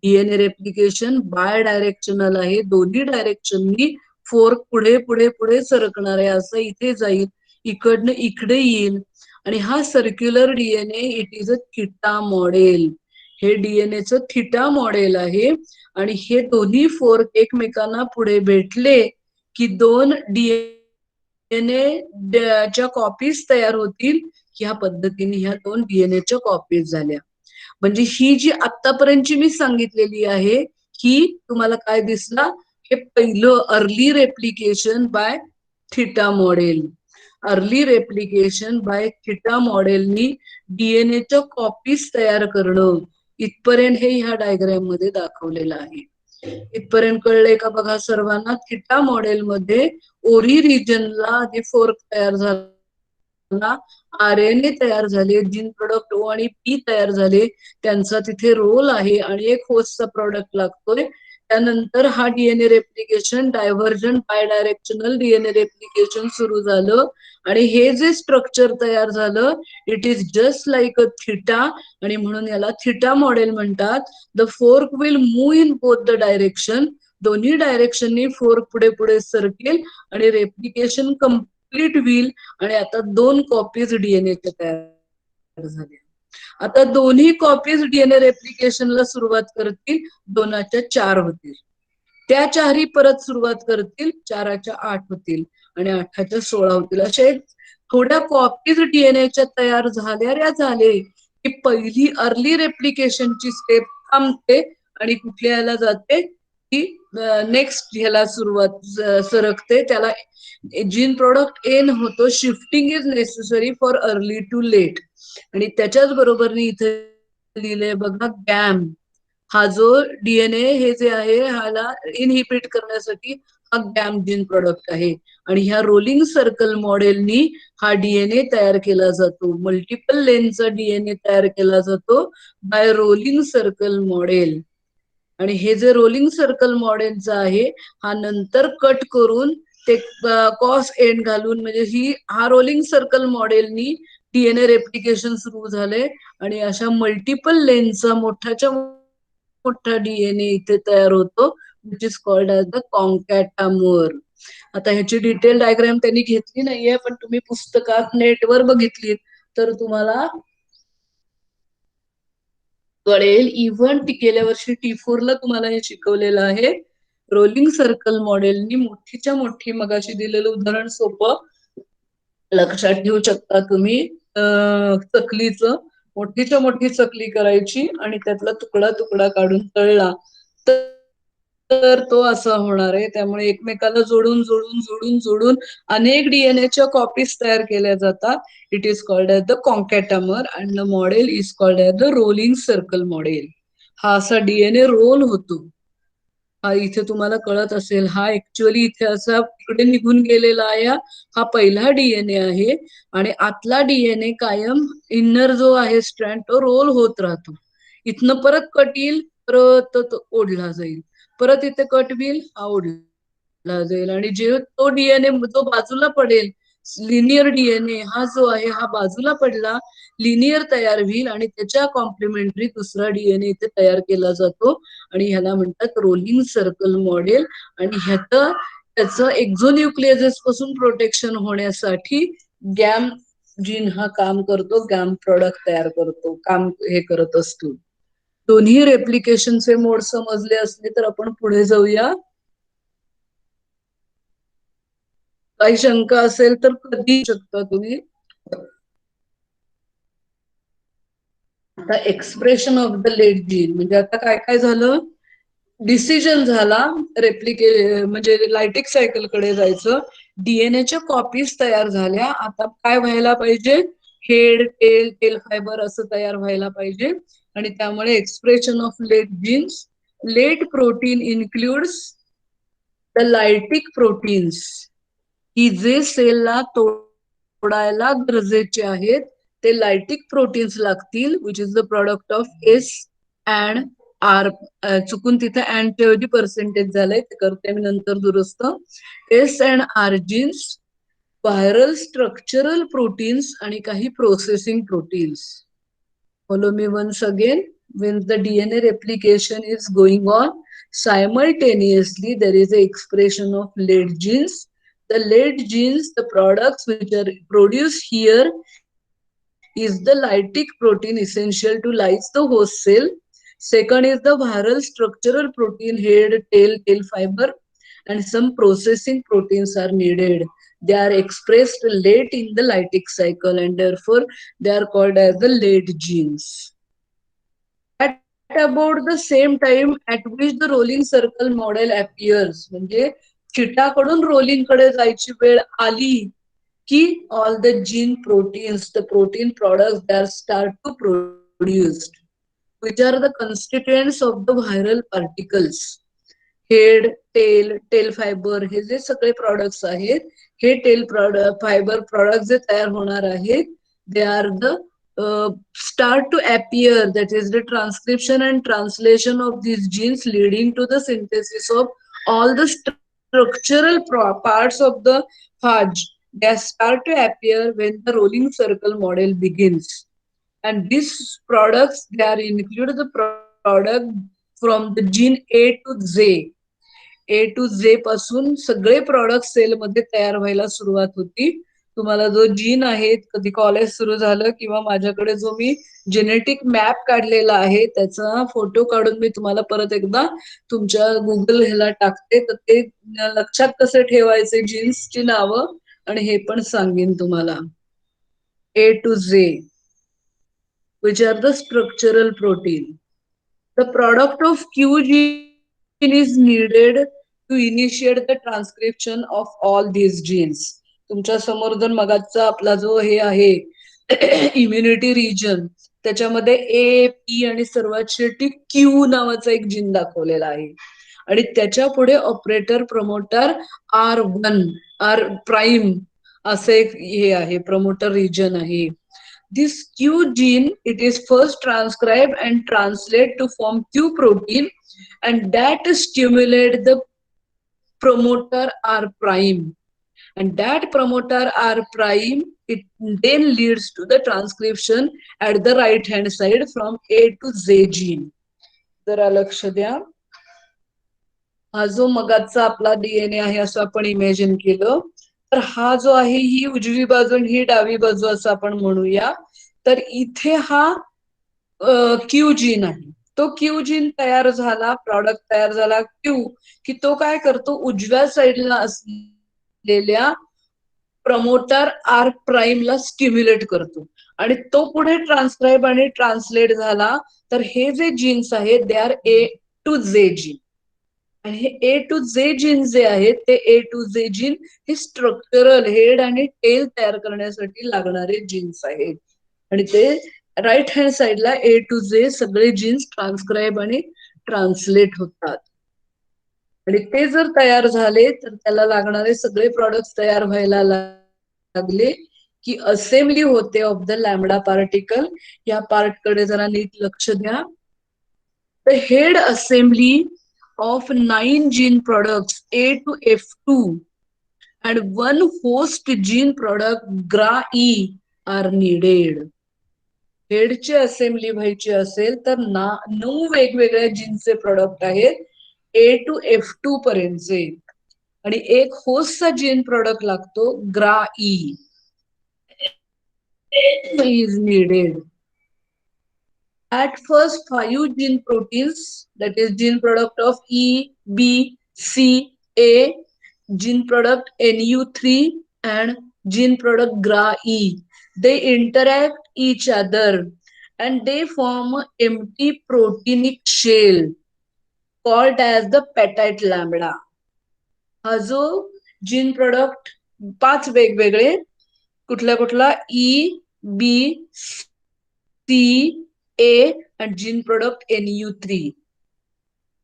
डीएनए रेप्लिकेशन बाय डायरेक्शनल आहे. दोन्ही डायरेक्शननी फोर्क पुढे पुढे पुढे सरकणार आहे. असं इथे जाईल, इकडनं इकडे येईल. आणि हा circular DNA it is a theta model. हे डीएनएचं थिटा मॉडेल आहे आणि हे दोन्ही फोर्क एकमेकांना पुढे भेटले की 2 डीएनए च्या कॉपीज तयार होतील. ह्या पद्धतीने ह्या 2 डीएनएच्या कॉपीज झाल्या. म्हणजे ही जी आतापर्यंतची मी सांगितलेली आहे ही तुम्हाला काय दिसला, हे पहिलं early replication by theta model. Early replication by theta मॉडेलनी डीएनएच्या कॉपीज तयार करणं, इथपर्यंत हे ह्या डायग्राम मध्ये दाखवलेलं आहे. इथपर्यंत कळलंय का बघा सर्वांना. थिटा मॉडेल मध्ये ओरी रिजनला आधी फोर्क तयार झाला, आरएनए तयार झाले, जीन प्रोडक्ट ओ आणि पी तयार झाले, त्यांचा तिथे रोल आहे आणि एक होस्टचा प्रोडक्ट लागतोय. त्यानंतर हा DNA replication divergent bidirectional DNA replication सुरू झालं आणि हे जे स्ट्रक्चर तयार झालं it is just like a theta आणि म्हणून याला थिटा मॉडेल म्हणतात. The fork will move in both the direction. दोन्ही डायरेक्शननी फोर्क पुढे पुढे सरकेल आणि रेप्लिकेशन कम्प्लीट होईल आणि आता 2 कॉपीज डीएनएच्या तयार झाल्या. आता दोन्ही कॉपीज डीएनए रेप्लिकेशनला सुरुवात करतील. 2च्या 4 होतील, त्या 4ही परत सुरुवात करतील, 4च्या 8 होतील आणि 8च्या 16 होतील. असे थोड्या कॉपीज डीएनएच्या तयार झाल्या झाले की पहिली अर्ली रेप्लिकेशनची स्टेप थांबते आणि कुठल्या ह्याला जाते की नेक्स्ट ह्याला सरकते, त्याला जीन प्रोडक्ट एन होतो. Shifting is necessary for early to late. आणि त्याच्याच बरोबरने इथे लिहिलंय बघा गॅम. हा जो डीएनए हे जे आहे ह्याला इनहिबिट करण्यासाठी हा गॅम जीन प्रोडक्ट आहे. आणि ह्या रोलिंग सर्कल मॉडेलनी हा डीएनए तयार केला जातो. मल्टिपल लेनचा डीएनए तयार केला जातो बाय रोलिंग सर्कल मॉडेल. आणि हे जे रोलिंग सर्कल मॉडेलचं आहे हा नंतर कट करून ते कॉस एंड घालून, म्हणजे हा रोलिंग सर्कल मॉडेलनी डीएनए रेप्लिकेशन सुरू झाले आणि अशा मल्टिपल लेनचा मोठाच्या मोठा डीएनए इथे तयार होतो, which is called as the concatemer. आता ह्याची डिटेल डायग्राम त्यांनी घेतली नाहीये, पण तुम्ही पुस्तकात नेटवर बघितली तर तुम्हाला कळेल. इव्हन गेल्या वर्षी T4 ला तुम्हाला हे शिकवलेलं आहे. रोलिंग सर्कल मॉडेलनी मोठीच्या मोठी, मगाशी दिलेलं उदाहरण सोपं लक्षात ठेवू शकता तुम्ही. चकलीचं मोठीच्या मोठी चकली करायची आणि त्यातला तुकडा तुकडा काढून तळला तर तो असा होणार आहे. त्यामुळे एकमेकाला जोडून जोडून जोडून जोडून अनेक डीएनएच्या कॉपीज तयार केल्या जातात. It is called as the concatemer and the model is called as the rolling circle model. हा असा डीएनए रोल होतो. हा इथे तुम्हाला कळत असेल, हा ऍक्च्युअली इथे असा इकडे निघून गेलेला आहे. हा पहिला डीएनए आहे आणि आतला डीएनए कायम इन्नर जो आहे स्ट्रँड तो रोल होत राहतो. इथनं परत कट येईल, परत तो ओढला जाईल, परत इथे कट होईल, हा ओढला जाईल. आणि जे तो डीएनए जो बाजूला पडेल, लिनियर डीएनए हा जो आहे हा बाजूला पडला, लिनियर तयार होईल आणि त्याच्या कॉम्प्लिमेंटरी दुसरा डीएनए इथे तयार केला जातो आणि ह्याला म्हणतात रोलिंग सर्कल मॉडेल. आणि त्याचं एक्झोन्यूक्लियस पासून प्रोटेक्शन होण्यासाठी गॅम जीन हा काम करतो, गॅम प्रोडक्ट तयार करतो, काम हे करत असतो. दोन्ही रेप्लिकेशनचे मोड समजले असले तर आपण पुढे जाऊया. काही शंका असेल तर कधी शकता तुम्ही. आता expression of the late gene म्हणजे आता काय काय झालं, डिसिजन झाला म्हणजे लायटिक सायकल कडे जायचं. डीएनएच्या कॉपीज तयार झाल्या. आता काय व्हायला पाहिजे, हेड टेल टेल फायबर असं तयार व्हायला पाहिजे. आणि त्यामुळे expression of late genes, late protein includes the lytic proteins की जे सेलला तोडायला गरजेचे आहेत, ते लायटिक प्रोटीन्स लागतील, which is the product of S and R. चुकून तिथे अँड ऐवजी पर्सेंटेज झालंय, ते करते मी नंतर दुरुस्त. S and R genes, viral structural proteins आणि काही processing proteins. Follow me once again. when the DNA replication is going on, simultaneously there is a expression of late genes. The late genes, the products which are produced here is the lytic protein essential to lyse the host cell. Second is the viral structural protein, head, tail fiber, and some processing proteins are needed. They are expressed late in the lytic cycle and therefore they are called as the late genes. At about the same time at which the rolling circle model appears, म्हणजे चिटाकडून rolling कडे जायची वेळ आली की all the gene proteins, the protein products that start to produced, which are the constituents of the viral particles. Head tail fibre हे जे सगळे products आहेत, हे टेल फायबर प्रोडक्ट जे तयार होणार आहेत, they are the start to appear, that is the transcription and translation of these genes leading to the synthesis of all the structural parts of the phage. They start to appear when the rolling circle model begins, and these products, they are included the product from the gene A to Z. A to Z पासून सगळे product sale मध्ये तयार व्हायला सुरुवात होती. तुम्हाला जो gene आहे, कधी कॉलेज सुरू झालं किंवा माझ्याकडे जो मी जेनेटिक मॅप काढलेला आहे त्याचा फोटो काढून मी तुम्हाला परत एकदा तुमच्या गुगल ह्याला टाकते, तर ते लक्षात कसे ठेवायचे जीन्सची नावं आणि हे पण सांगेन तुम्हाला. A to Z, which are the structural protein. The product of Q gene is needed to initiate the transcription of all these genes. तुमच्या समोर जर मगाचा आपला जो हे आहे इम्युनिटी रिजन, त्याच्यामध्ये ए, पी आणि सर्वात शेवटी क्यू नावाचा एक जीन दाखवलेला आहे. आणि त्याच्या पुढे operator promoter R1 R prime असे एक हे आहे, प्रमोटर रिजन आहे. This Q gene, it is first transcribed and translated to form Q protein, and that stimulate the promoter R prime, and that promoter R prime, it then leads to the transcription at the right hand side from A to Z gene. जरा लक्ष द्या. हा जो मगाचा आपला DNA आहे असं आपण imagine केलं, तर हा जो आहे ही उजवी बाजू आणि ही डावी बाजू असं आपण म्हणूया. तर इथे हा क्यू जीन आहे. तो क्यू जीन तयार झाला, प्रॉडक्ट तयार झाला क्यू, की तो काय करतो, उजव्या साईडला असलेल्या प्रमोटर आर प्राईमला स्टिम्युलेट करतो आणि तो पुढे ट्रान्सक्राईब आणि ट्रान्सलेट झाला. तर हे जे जीन्स आहेत दे आर ए टू झे जीन. आणि हे ए टू झे जीन जे आहेत ते ए टू झे जीन हे स्ट्रक्चरल हेड आणि टेल तयार करण्यासाठी लागणारे जीन्स आहेत. आणि ते राईट हँड साइडला ए टू झे सगळे जीन्स ट्रान्सक्राईब आणि ट्रान्सलेट होतात. आणि ते जर तयार झाले तर त्याला लागणारे सगळे प्रॉडक्ट तयार व्हायला लागले की असेंब्ली होते ऑफ द लॅम्बडा पार्टिकल. या पार्ट कडे जरा नीट लक्ष द्या. The head assembly of 9 gene products A to F2 and 1 host gene product GRA-E are needed. हेडची असेंब्ली व्हायची असेल तर 9 वेगवेगळ्या जीनचे प्रोडक्ट आहेत A to F2 पर्यंतचे, आणि एक होस्टचा जीन प्रोडक्ट लागतो GRA-E is needed. At first, 5 gene proteins, that is gene product of E, B, C, A, gene product NU3 and gene product GRA-E, they interact each other and they form an empty proteinic shell called as the peptide lambda. हा जो gene product 5 वेगवेगळे कुठला E, B, C, A and gene product NU3,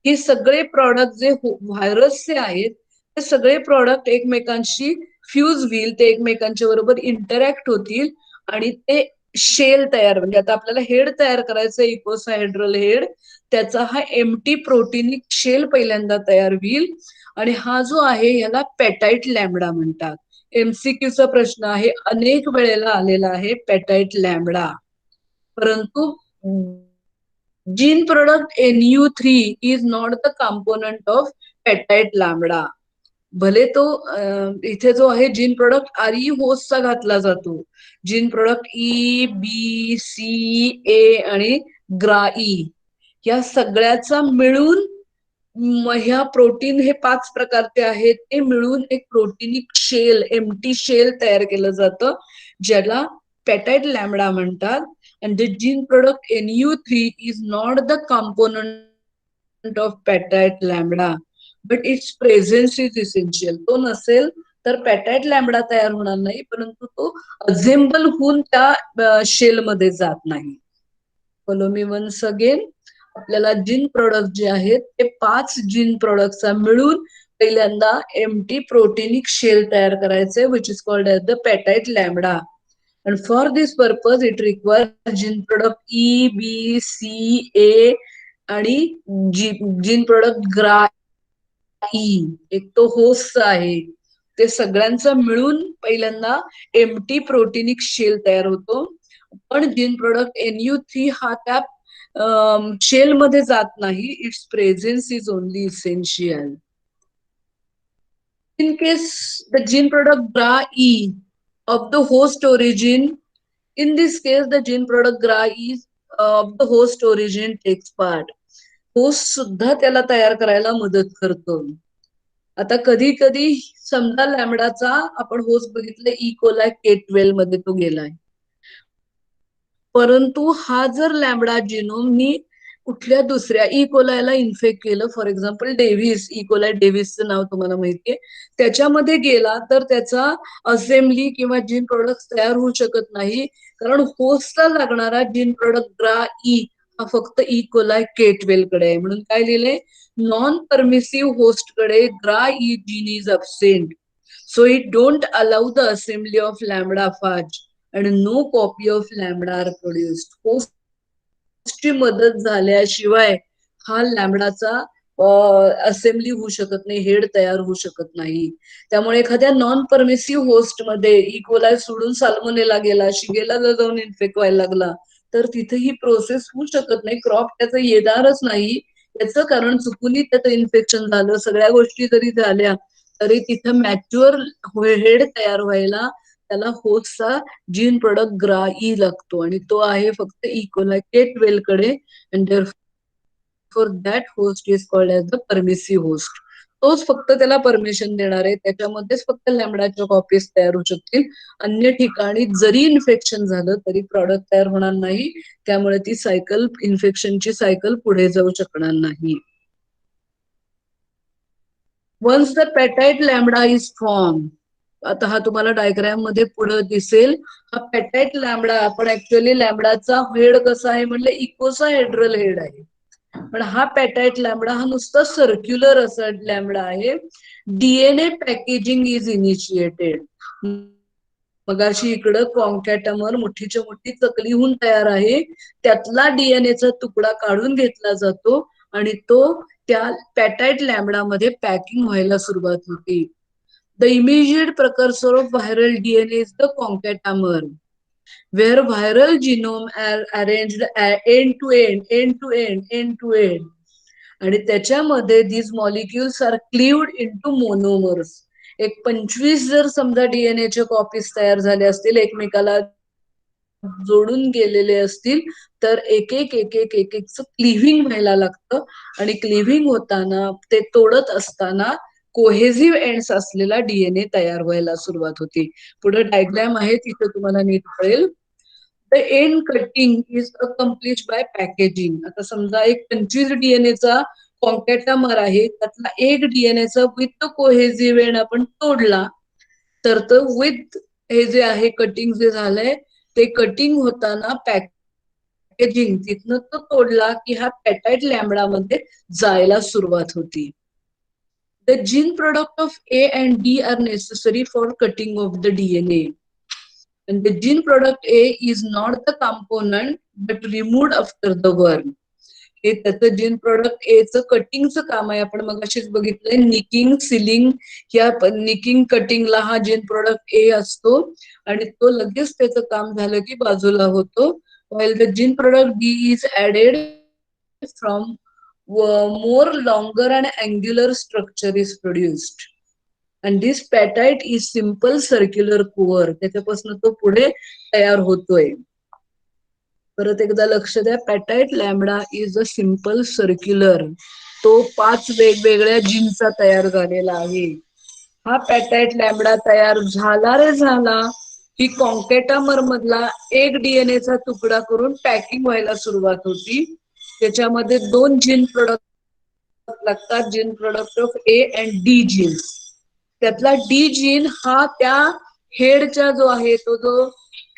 हे सगळे product जे व्हायरसचे आहेत ते सगळे प्रॉडक्ट एकमेकांशी फ्यूज होईल, ते एकमेकांच्या बरोबर इंटरॅक्ट होतील आणि ते शेल तयार, म्हणजे आता आपल्याला हेड तयार करायचं इकोसाहेड्रल हेड, त्याचा हा एम्प्टी प्रोटीनिक शेल पहिल्यांदा तयार होईल. आणि हा जो आहे याला पेटाइट लॅम्बडा म्हणतात. MCQ प्रश्न आहे, अनेक वेळेला आलेला आहे पेटाइट लॅम्बडा. परंतु gene product NU3 is not the component of peptide lambda. भले तो इथे जो आहे जीन प्रोडक्ट RE होस्टचा घातला जातो, gene product E, B, C, A आणि GRA-E या सगळ्याचा मिळून ह्या प्रोटीन हे 5 प्रकारचे आहेत, ते मिळून एक प्रोटीनिक शेल, एम्प्टी शेल तयार केलं जातं ज्याला पेटाइट लॅम्बडा म्हणतात. And the gene product NU3 is not the component of peptide lambda, but its presence is essential. तो नसेल तर पेटाइट लॅम्बडा तयार होणार नाही, परंतु तो असेंबल होऊन त्या शेल मध्ये जात नाही. Follow me once again. आपल्याला जीन प्रोडक्ट जे आहेत ते 5 जीन प्रोडक्टचा मिळून पहिल्यांदा एम्प्टी प्रोटीनिक शेल तयार करायचे, which is called as the peptide lambda. And for this purpose, it requires gene product E, B, C, A आणि gene product GRA-E. एक तो होस्ट आहे, ते सगळ्यांचा मिळून पहिल्यांदा एम्प्टी प्रोटीनिक शेल तयार होतो. पण जीन प्रोडक्ट NU3 हा त्या शेल मध्ये जात नाही. It's presence is only essential. In case the gene product GRA-E of the host origin, in this case the gene product GRA-E of the host origin takes part. Host सुद्धा त्याला तयार करायला मदत करतो. आता कधी कधी समजा लॅम्बडाचा आपण होस्ट बघितलं, E. coli K12 मध्ये तो गेलाय, परंतु हा जर लॅम्बडा जिनोम मी कुठल्या दुसऱ्या इकोलायला इन्फेक्ट केलं, फॉर एक्झाम्पल डेव्हिस, इकोलाय डेव्हिसचं नाव तुम्हाला माहितीये, त्याच्यामध्ये गेला तर त्याचा असेंब्ली किंवा जीन प्रोडक्ट तयार होऊ शकत नाही, कारण होस्टला लागणारा जीन प्रोडक्ट ग्रा ई हा फक्त इकोलाय K12 कडे आहे. म्हणून काय लिहिलंय, नॉन परमिसिव्ह होस्ट कडे gro E gene is absent, so it don't allow the assembly of lambda phage and no copy of lambda are produced. होस्टची मदत झाल्याशिवाय हा लॅम्बडाचा असेंब्ली होऊ शकत नाही, हेड तयार होऊ शकत नाही. त्यामुळे एखाद्या नॉन परमिसिव्ह होस्ट मध्ये इकोलाय सोडून साल्मोनेला गेला, शिगेला जर जाऊन इन्फेक्ट व्हायला लागला तर तिथे ही प्रोसेस होऊ शकत नाही, क्रॉप त्याचं येणारच नाही. याचं कारण चुकूनही त्याचं इन्फेक्शन झालं, सगळ्या गोष्टी जरी झाल्या तरी तिथं मॅच्युअर हेड तयार व्हायला त्याला होस्टचा जीन प्रोडक्ट ग्रा ई लागतो, आणि तो आहे फक्त इकोलाय K12 कडे, and therefore that host is called as the permissive host. तोच फक्त त्याला परमिशन देणार आहे, त्याच्यामध्येच फक्त लॅम्बडाच्या कॉपीज तयार होऊ शकतील. अन्य ठिकाणी जरी इन्फेक्शन झालं तरी प्रॉडक्ट तयार होणार नाही, त्यामुळे ती सायकल, इन्फेक्शनची सायकल पुढे जाऊ शकणार नाही. Once the petite lambda is form, आता हा तुम्हाला डायग्राम मध्ये पुढे दिसेल, हा पेटाइट लॅम्बडा, आपण ऍक्च्युअली लॅम्बडाचा हेड कसा आहे म्हणलं, इकोसाहेड्रल हेड आहे, पण हा पेटाइट लॅम्बडा हा नुसता सर्क्युलर असा लॅम्बडा आहे. डीएनए पॅकेजिंग इज इनिशिएटेड, मगाशी इकडं कॉन्कॅटमर मोठीच्या मोठी चकलीहून तयार आहे, त्यातला डीएनएचा तुकडा काढून घेतला जातो आणि तो त्या पेटाइट लॅम्बडा मध्ये पॅकिंग व्हायला सुरुवात होती. The immediate precursor of viral DNA is the concatemer, where viral genome are arranged end to end. आणि त्याच्यामध्ये these molecules are cleaved into monomers. एक 25 जर समजा डीएनएच्या कॉपीज तयार झाल्या असतील, एकमेकाला जोडून गेलेले असतील, तर एक क्लिव्हिंग व्हायला लागतं, आणि क्लिव्हिंग होताना ते तोडत असताना कोहेसिव्ह एंड्स असलेला डीएनए तयार व्हायला सुरुवात होती. पुढे डायग्राम आहे, तिथे तुम्हाला नीट कळेल. The end cutting is accomplish by packaging. आता समजा एक 25 डीएनएचा कॉन्कॅटमर आहे, त्यातला एक डीएनएचा विथ कोहेसिव्ह एंड आपण तोडला, तर तो विथ हे जे आहे कटिंग जे झालंय, ते कटिंग होताना पॅकेजिंग तिथनं तो तोडला की हा पेटाइट लॅम्बडा मध्ये जायला सुरुवात होती. The gene product of A and D are necessary for cutting of the DNA. And the gene product A is not the component but removed after the worm. हे त्याचं जीन प्रोडक्ट ए चं कटिंगचं काम आहे. आपण मगाशीच बघितलंय, निकिंग, सिलिंग, या nicking कटिंगला हा जीन प्रोडक्ट ए असतो, आणि तो लगेच त्याचं काम झालं की बाजूला होतो. while the gene product B is added from more longer and angular structure is produced. And this petite is simple circular core. त्याच्यापासून तो पुढे तयार होतोय. परत एकदा लक्ष द्या, petite lambda is a simple circular, तो 5 वेगवेगळ्या जीनचा तयार झालेला आहे. हा पेटाइट लॅम्बडा तयार झाला रे झाला की कॉन्कॅटमर मधला एक डीएनएचा तुकडा करून पॅकिंग व्हायला सुरुवात होती. त्याच्यामध्ये 2 जीन प्रोडक्ट लागतात, gene product of A and D genes. त्यातला डी जीन हा त्या हेडचा जो आहे, तो जो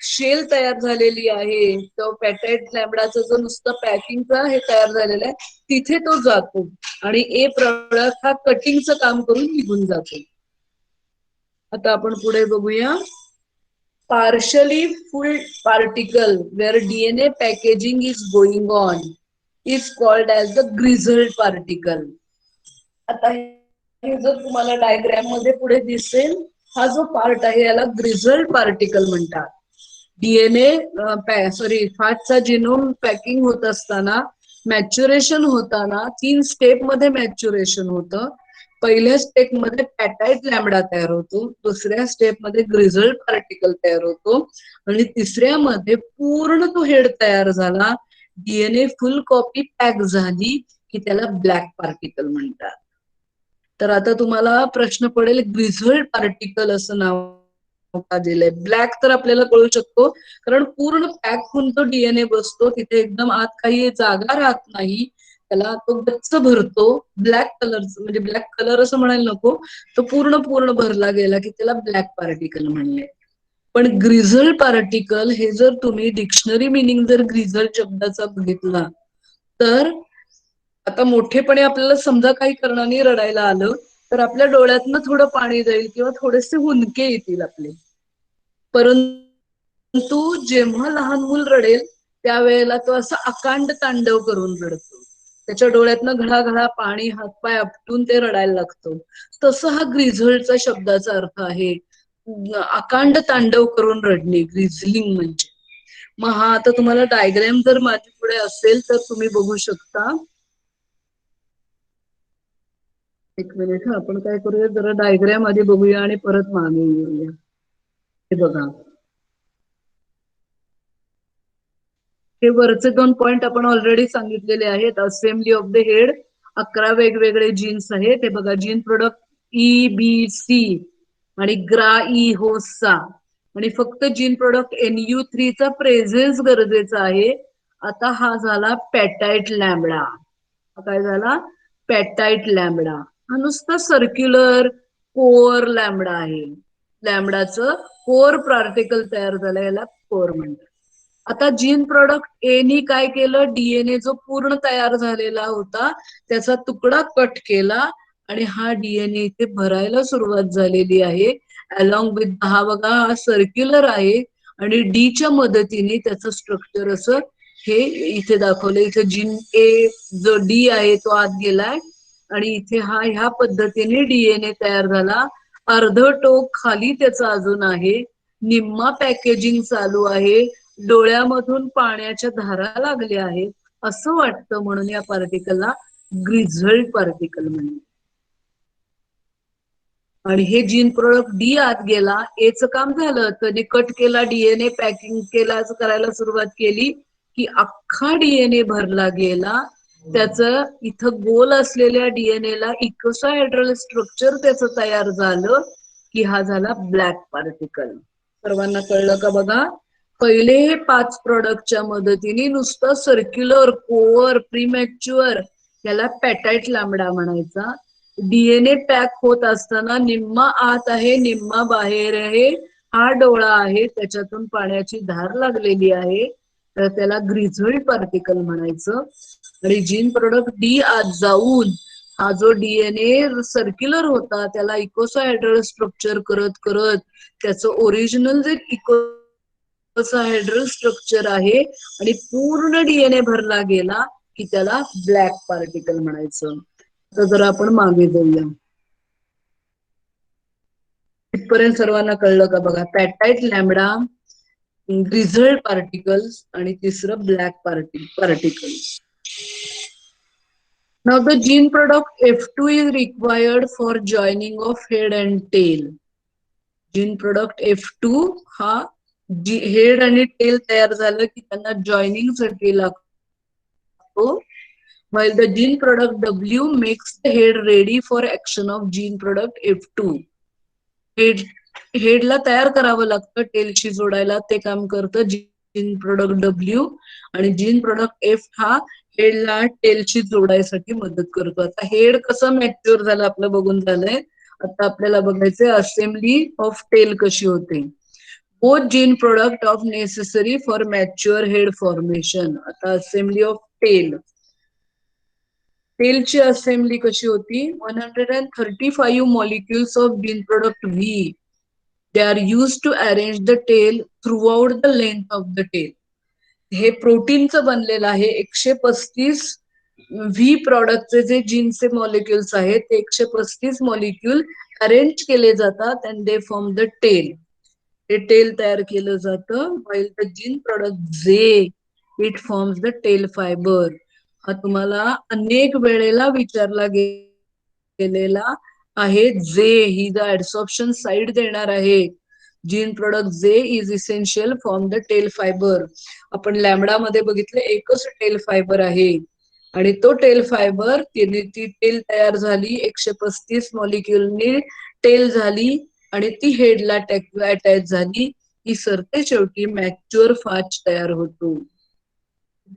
शेल तयार झालेली आहे, तो पेटाइट लॅम्बडाचा जो नुसतं पॅकिंगचा हे तयार झालेला आहे, तिथे तो जातो, आणि ए प्रोडक्ट हा कटिंगचं काम करून निघून जातो. आता आपण पुढे बघूया. Partially full particle where DNA packaging is going on is called as the grizzled particle. आता हे जर तुम्हाला डायग्राम मध्ये पुढे दिसेल, हा जो पार्ट आहे याला ग्रिझल्ड पार्टिकल म्हणतात. डीएनए फाजचा जिनोम पॅकिंग होत असताना, मॅच्युरेशन होताना 3 स्टेप मध्ये मॅच्युरेशन होतं. पहिल्या स्टेप मध्ये पेटाइट लॅम्बडा तयार होतो, दुसऱ्या स्टेप मध्ये ग्रिझल्ड पार्टिकल तयार होतो, आणि तिसऱ्या मध्ये पूर्ण तो हेड तयार झाला, डीएनए फुल कॉपी पॅक झाली की त्याला ब्लॅक पार्टिकल म्हणतात. तर आता तुम्हाला प्रश्न पडेल, ग्रिझल्ड पार्टिकल असं नाव का दिलाय. ब्लॅक तर आपल्याला कळू शकतो कारण पूर्ण पॅक होऊन तो डीएनए बसतो, तिथे एकदम आत काही जागा राहत नाही, त्याला तो गच्च भरतो. ब्लॅक कलर म्हणजे ब्लॅक कलर असं म्हणायला नको, तो पूर्ण पूर्ण भरला गेला की त्याला ब्लॅक पार्टिकल म्हणले. पण ग्रिझल पार्टिकल हे जर तुम्ही डिक्शनरी मिनिंग जर ग्रिझल शब्दाचा बघितला तर आता मोठेपणे आपल्याला समजा काही कारणाने रडायला आलं तर आपल्या डोळ्यातनं थोडं पाणी जाईल किंवा थोडेसे हुंदके येतील आपले. परंतु जेव्हा लहान मूल रडेल त्यावेळेला तो असं अकांड तांडव करून रडतो, त्याच्या डोळ्यातनं घळाघळा पाणी हातपाय आपटून ते रडायला लागतो. तसं हा ग्रिझलचा शब्दाचा अर्थ आहे, अकांड तांडव करून रडणे, ग्रिझलिंग म्हणजे. मग हा आता तुम्हाला डायग्रॅम जर माझ्या पुढे असेल तर तुम्ही बघू शकता. एक मिनिट, आपण काय करूया, जरा डायग्रॅम आधी बघूया आणि परत मागे येऊया. हे बघा, हे वरचे 2 पॉइंट आपण ऑलरेडी सांगितलेले आहेत. असेंब्ली ऑफ द हेड, 11 वेगवेगळे जीन्स आहेत. हे बघा, जीन प्रोडक्ट EBC आणि ग्राइहोसा आणि फक्त जीन प्रोडक्ट NU3 चा प्रेझेन्स गरजेचा आहे. आता हा झाला पॅटाइट लॅम्बडा. काय झाला? पॅटाइट लॅम्बडा. हा नुसता सर्क्युलर कोअर लॅम्बडा आहे. लॅम्बडाचं कोअर पार्टिकल तयार झालं, याला कोअर म्हणतात. आता जीन प्रोडक्ट एनी काय केलं, डीएनए जो पूर्ण तयार झालेला होता त्याचा तुकडा कट केला आणि हा डीएनए इथे भरायला सुरुवात झालेली आहे. अलॉंग विथ, हा बघा, हा सर्क्युलर आहे आणि डीच्या मदतीने त्याचं स्ट्रक्चर असं हे इथे दाखवलं. इथे जीन ए जो डी आहे तो आत गेलाय आणि इथे हा ह्या पद्धतीने डीएनए तयार झाला. अर्ध टोक खाली त्याचं अजून आहे, निम्मा पॅकेजिंग चालू आहे, डोळ्यामधून पाण्याच्या धारा लागल्या आहेत असं वाटतं, म्हणून या पार्टिकलला ग्रिझल्ड पार्टिकल म्हणतात. आणि हे जीन प्रोडक्ट डी आत गेला, एचं काम झालं, त्याने कट केला डीएनए, पॅकिंग केला, असं करायला सुरुवात केली की अख्खा डीएनए भरला गेला. त्याचं इथं गोल असलेल्या डीएनए ला इकोसाहेड्रल स्ट्रक्चर त्याचं तयार झालं की हा झाला ब्लॅक पार्टिकल. सर्वांना कळलं का बघा? पहिले हे 5 प्रोडक्टच्या मदतीने नुसतं सर्क्युलर कोअर प्रीमॅच्युअर याला पॅटाइट लॅम्बडा म्हणायचा. डीएनए पॅक होत असताना निम्मा आत आहे निम्मा बाहेर आहे, हा डोळा आहे त्याच्यातून पाण्याची धार लागलेली आहे, तर त्याला ग्रिझल्ड पार्टिकल म्हणायचं. आणि जीन प्रोडक्ट डी आत जाऊन हा जो डीएनए सर्क्युलर होता त्याला इकोसाहेड्रल स्ट्रक्चर करत करत त्याचं ओरिजिनल जे इकोसाहेड्रल स्ट्रक्चर आहे आणि पूर्ण डीएनए भरला गेला की त्याला ब्लॅक पार्टिकल म्हणायचं. तर जरा आपण मागे जाऊया. इथपर्यंत सर्वांना कळलं का बघा? पॅटाइट लॅम्बडा, ग्रिझल्ड पार्टिकल्स आणि तिसरं black particles. Now the gene product F2 is required for joining of head and tail. Gene product F2 हा हेड आणि टेल तयार झालं की त्यांना जॉईनिंग साठी लागतो. While the gene product W makes the head ready for action of gene product F2. हेडला तयार करावं लागतं टेलशी जोडायला, ते काम करतं जीन प्रोडक्ट डब्ल्यू. आणि जीन प्रोडक्ट एफ हा हेडला टेलशी जोडायसाठी मदत करतो. आता हेड कसं मॅच्युअर झालं आपलं बघून झालंय, आता आपल्याला बघायचंय असेंब्ली ऑफ टेल कशी होते. Both gene product of necessary for mature head formation. आता असेंब्ली ऑफ टेल, टेलची असेंब्ली कशी होती? 135 molecules of gene product V. They are used to arrange the tail throughout the length of the tail. हे प्रोटीनचं बनलेलं आहे. 135 V प्रॉडक्टचे जे जीनचे molecules आहेत ते 135 मॉलिक्युल अरेंज केले जातात and they form the tail. हे टेल तयार केलं जातं. while the gene product J it forms the tail fiber. हा तुम्हाला अनेक वेळेला विचारला गेलेला आहे. जे ही द ऍडसॉर्प्शन साइड देणार आहे. जीन प्रोडक्ट जे is essential form the tail fibre. आपण लॅम्बडा मध्ये बघितलं एकच टेल फायबर आहे आणि तो टेल फायबर ती टेल तयार झाली 135 मॉलिक्युलनी टेल झाली आणि ती हेडला अटॅच झाली की सरते शेवटी मॅच्युअर फाच तयार होतो.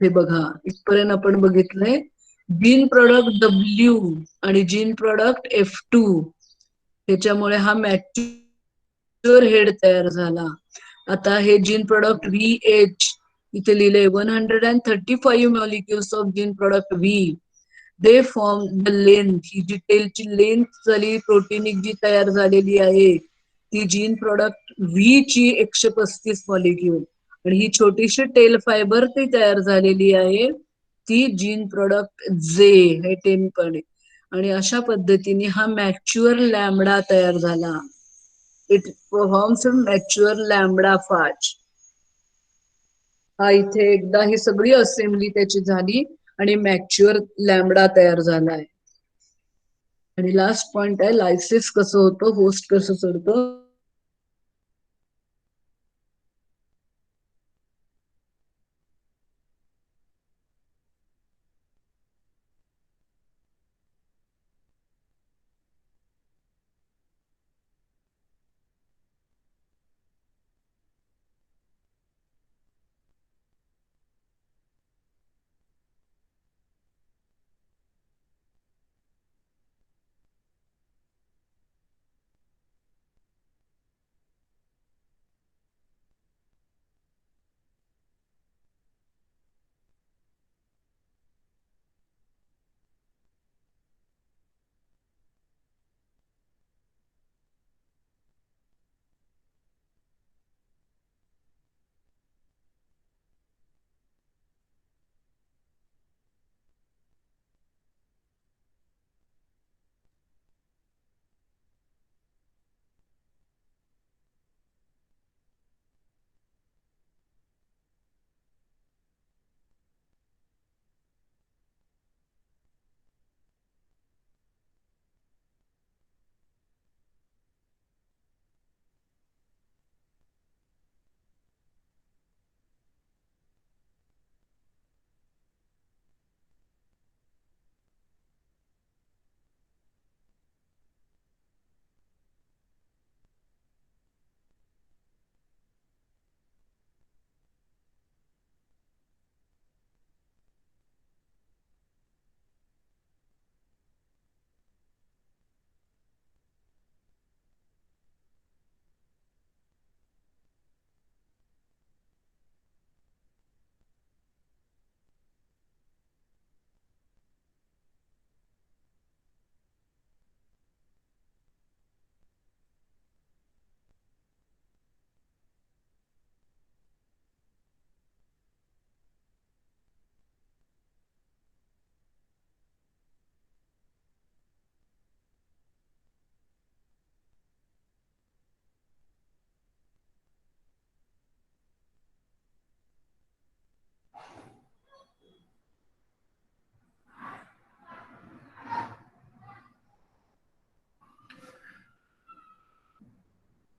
हे बघा इथपर्यंत आपण बघितलंय जीन प्रोडक्ट W आणि जीन प्रोडक्ट F2 त्याच्यामुळे हा मॅच्युअर हेड तयार झाला. आता हे जीन प्रोडक्ट VH इथे लिहिले 135 molecules of gene product V they form the length, ही जी टेलची लेंथ झाली प्रोटीनिक जी तयार झालेली आहे ती जीन प्रोडक्ट व्ही ची 135 मॉलिक्युल आणि ही छोटीशी टेल फायबर ती तयार झालेली आहे ती जीन प्रोडक्ट जे हे 10 पण आणि अशा पद्धतीने हा मॅच्युअर लॅम्बडा तयार झाला. It performs mature lambda phage. हा इथे एकदा ही सगळी असेंब्ली त्याची झाली आणि मॅच्युअर लॅम्बडा तयार झालाय. आणि लास्ट पॉइंट आहे लायसिस कसं होतं, होस्ट कसं चढतं.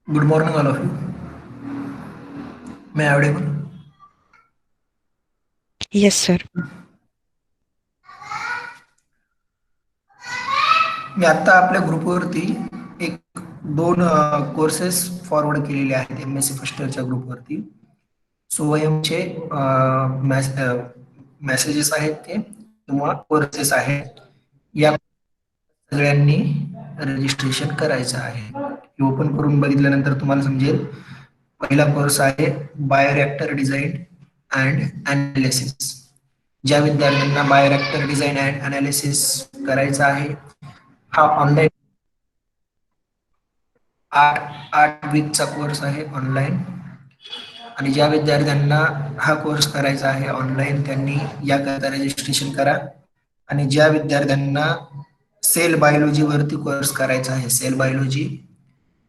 Good morning, all of you. May I audible? Yes, sir. मी आता आपल्या ग्रुपवरती एक दोन कोर्सेस फॉरवर्ड केलेले आहेत MSc फर्स्ट इयरच्या ग्रुपवरती. स्वयंचे मेसेजेस आहेत ते किंवा कोर्सेस आहेत या सगळ्यांनी रजिस्ट्रेशन करायचं आहे. ओपन करून बघितल्यानंतर तुम्हाला समजेल पहिला कोर्स आहे बायोरिएक्टर डिझाईन अँड अनालिसिस. ज्या विद्यार्थ्यांना बायोरिएक्टर डिझाईन अँड अनालिसिस करायचा आहे हा ऑनलाईन 8 वीकचा कोर्स आहे ऑनलाईन. आणि ज्या विद्यार्थ्यांना हा कोर्स करायचा आहे ऑनलाईन त्यांनी याकरता रजिस्ट्रेशन करा. आणि ज्या विद्यार्थ्यांना सेल बायोलॉजी वरती कोर्स करायचा आहे cell biology,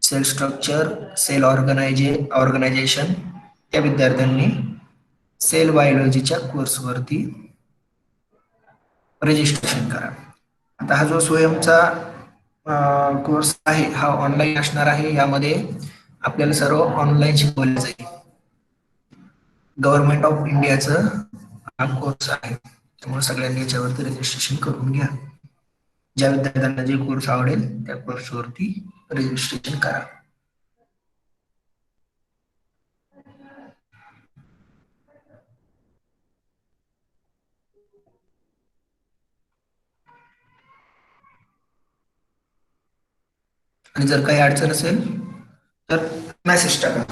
cell structure, cell organisation त्या विद्यार्थ्यांनी सेल बायोलॉजीच्या कोर्सवरती रजिस्ट्रेशन करा. आता हा जो स्वयंचा कोर्स आहे हा ऑनलाईन असणार आहे. यामध्ये आपल्याला सर्व ऑनलाईन शिकवले जाईल. गव्हर्नमेंट ऑफ इंडियाचं हा कोर्स आहे त्यामुळे सगळ्यांनी याच्यावरती रजिस्ट्रेशन करून घ्या. ज्या विद्यार्थ्यांना जे कोर्स आवडेल त्या कोर्सवरती रजिस्ट्रेशन करा. आणि जर काही अडचण असेल तर मेसेज टाका.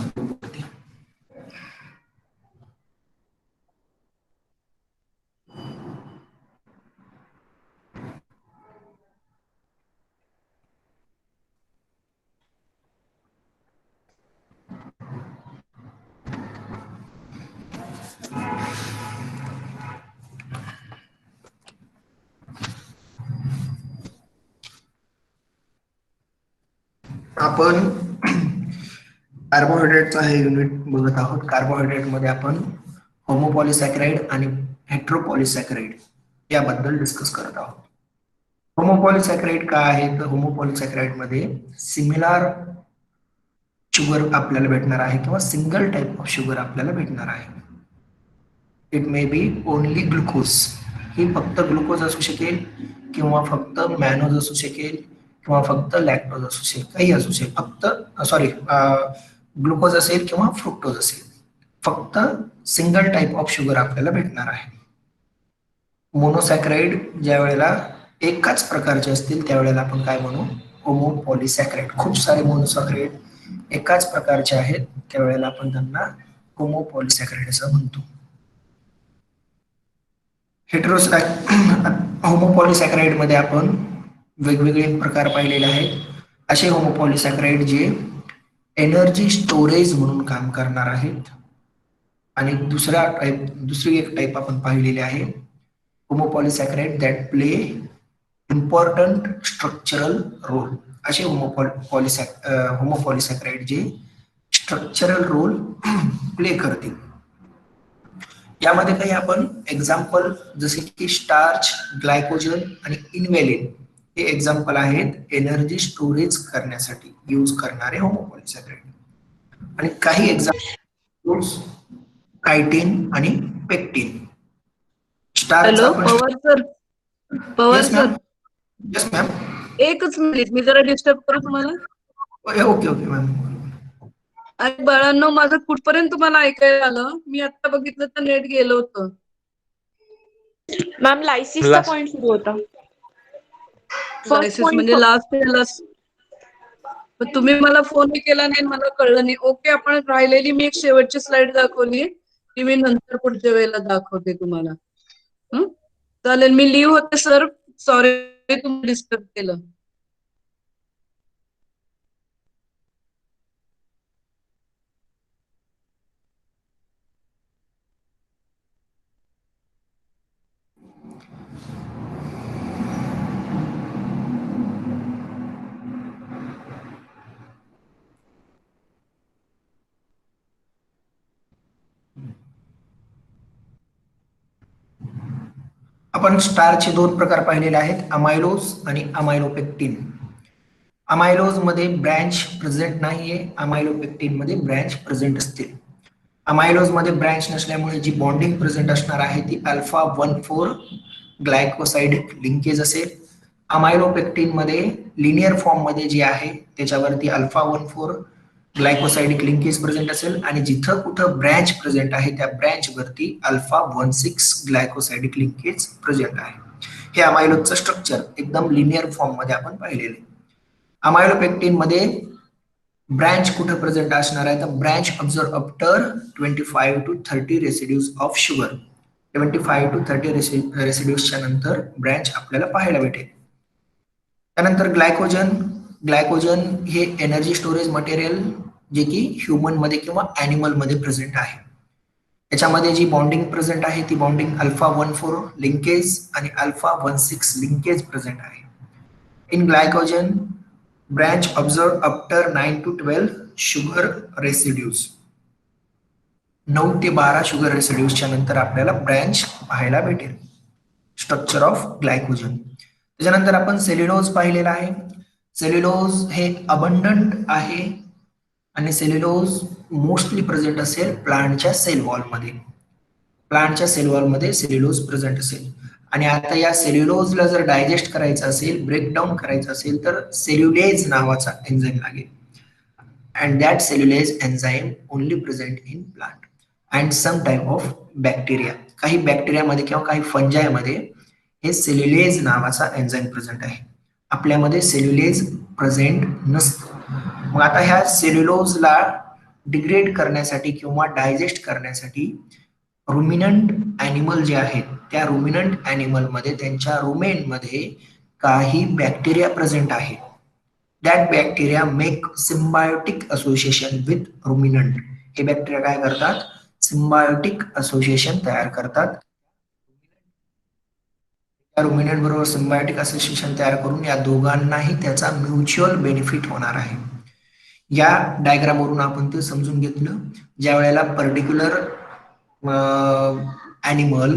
आपण कार्बोहायड्रेटचा हे युनिट बघत आहोत. कार्बोहायड्रेट मध्ये आपण होमोपॉलिसॅकराइड आणि हेट्रोपॉलिसॅकराइड याबद्दल डिस्कस करत आहोत. होमोपॉलिसॅकराइड काय आहे तर होमोपॉलिसॅकराइड मध्ये सिमिलर शुगर आपल्याला भेटणार आहे किंवा सिंगल टाइप ऑफ शुगर आपल्याला भेटणार आहे. It may be only glucose, ही फक्त ग्लुकोज असू शकेल किंवा फक्त मॅनोज असू शकेल किंवा फक्त लॅक्टोज असू शकेल, काही असू शकेल. फक्त सॉरी ग्लुकोज असेल किंवा फ्रुक्टोज असेल, फक्त सिंगल टाइप ऑफ शुगर आपल्याला भेटणार आहे. मोनोसॅकराइड ज्या वेळेला एकाच प्रकारचे असतील त्यावेळेला आपण काय म्हणू, होमोपॉलिसॅकराइड. खूप सारे मोनोसॅकराइड एकाच प्रकारचे आहेत त्यावेळेला आपण त्यांना होमोपॉलिसॅकराइड असं म्हणतो. होमोपॉलिसॅकराइड मध्ये आपण वेगवेगळे प्रकार पाहिलेले आहेत. असे होमोपॉलिसॅकराइड जे एनर्जी स्टोरेज म्हणून काम करणार आहेत. आणि दुसरी एक टाईप आपण पाहिलेली आहे, homopolysaccharide that play important structural role. असे होमोपॉलिसॅकराइड जे स्ट्रक्चरल रोल प्ले करतील. यामध्ये काही आपण एक्झाम्पल जसे की स्टार्च, ग्लायकोजन आणि इन्व्हॅलिन हे एक्झाम्पल आहेत एनर्जी स्टोरेज करण्यासाठी यूज करणारे होमोपॉलिसॅकराइड. आणि काही एक्झाम्पल कायटिन आणि pectin. Starch hello Pawar sir yes ma'am. एकच मिनिट, मी जरा डिस्टर्ब करू तुम्हाला? Okay okay ma'am. अरे बाळांनो, माझं कुठपर्यंत तुम्हाला ऐकायला आलं? मी आता बघितलं तर नेट गेलं होतं. मॅम लायसिसचा Last- पॉइंट सुरू होता. लायसिस म्हणजे लास्ट. तुम्ही मला फोन केला नाही, मला कळलं नाही. ओके, आपण राहिलेली मी एक शेवटची स्लाइड दाखवली, ती मी नंतर पुढच्या वेळेला दाखवते तुम्हाला. चालेल, मी लिव्ह होते सर, सॉरी तुम्ही डिस्टर्ब केलं. आपण स्टारचे दोन प्रकार पाहिलेले आहेत, अमायलोज आणि अमायलोपेक्टिन. अमायलोज मध्ये ब्रँच प्रेझेंट नाहीये, अमायलोपेक्टिन मध्ये ब्रँच प्रेझेंट असतील. अमायलोज मध्ये ब्रँच नसल्यामुळे जी बॉन्डिंग प्रेझेंट असणार आहे ती अल्फा 1,4 ग्लायकोसाइडिक लिंकेज असेल. अमायलोपेक्टिन मध्ये लिनियर फॉर्म मध्ये जे आहे त्याच्यावरती अल्फा 1,4 ग्लायकोसाइडिक लिंकेज प्रेझेंट असेल आणि जिथं कुठं ब्रँच प्रेझेंट आहे त्या ब्रँच वरती अल्फा 1,6 ग्लायकोसाइडिक लिंकेज प्रेझेंट आहे. हे अमायलोजचं स्ट्रक्चर एकदम लिनियर फॉर्म मध्ये आपण पाहिलेले. अमायलोपेक्टिन मध्ये ब्रँच कुठं प्रेझेंट असणार आहे तर branch observe after 25 to 30 residues of sugar. 25 to 30 रेसिड्यूजच्या नंतर ब्रँच आपल्याला पाहायला भेटेल. त्यानंतर ग्लायकोजन हे एनर्जी स्टोरेज मटेरियल जे की ह्युमन मध्ये किंवा ॲनिमल मध्ये प्रेझेंट आहे. याच्यामध्ये जी बॉन्डिंग प्रेझेंट आहे ती बॉन्डिंग अल्फा 1,4 लिंकेज आणि अल्फा 1,6 लिंकेज प्रेझेंट आहे. In glycogen branch observe after 9 to 12 sugar residues. 9 ते 12 शुगर रेसिड्यूजच्या नंतर आपल्याला ब्रँच पाहायला भेटेल. Structure of glycogen. त्याच्यानंतर आपण सेल्युलोज पाहिलेला आहे. सेल्युलोज हे अबंडंट आहे आणि सेल्युलोज मोस्टली प्रेझेंट असेल प्लांटच्या सेल वॉलमध्ये. प्लांटच्या सेल वॉलमध्ये सेल्युलोज प्रेझेंट असेल. आणि आता या सेल्युलोजला जर डायजेस्ट करायचं असेल, ब्रेकडाऊन करायचं असेल तर सेल्युलेज नावाचा एन्झाईम लागेल. And that cellulase enzyme only present in plant and some type of bacteria. काही बॅक्टेरियामध्ये किंवा काही फंजायमध्ये हे सेल्युलेज नावाचा एन्झाईम प्रेझेंट आहे. आपल्यामध्ये सेल्युलेज प्रेझेंट नसतं. मग आता ह्या सेल्युलोजला डिग्रेड करण्यासाठी किंवा डायजेस्ट करण्यासाठी रुमिनंट ॲनिमल जे आहेत त्या रुमिनंट ॲनिमलमध्ये त्यांच्या रुमेनमध्ये काही बॅक्टेरिया प्रेझेंट आहे. That bacteria make symbiotic association with ruminant. हे बॅक्टेरिया काय करतात? सिम्बायोटिक असोसिएशन तयार करतात. रुमिनंट बरोबर सिम्बायोटिक असोसिएशन तयार करून या दोघांनाही त्याचा म्युच्युअल बेनिफिट होणार आहे. या डायग्राम वरून आपण ते समजून घेतलं. ज्या वेळेला पर्टिक्युलर ॲनिमल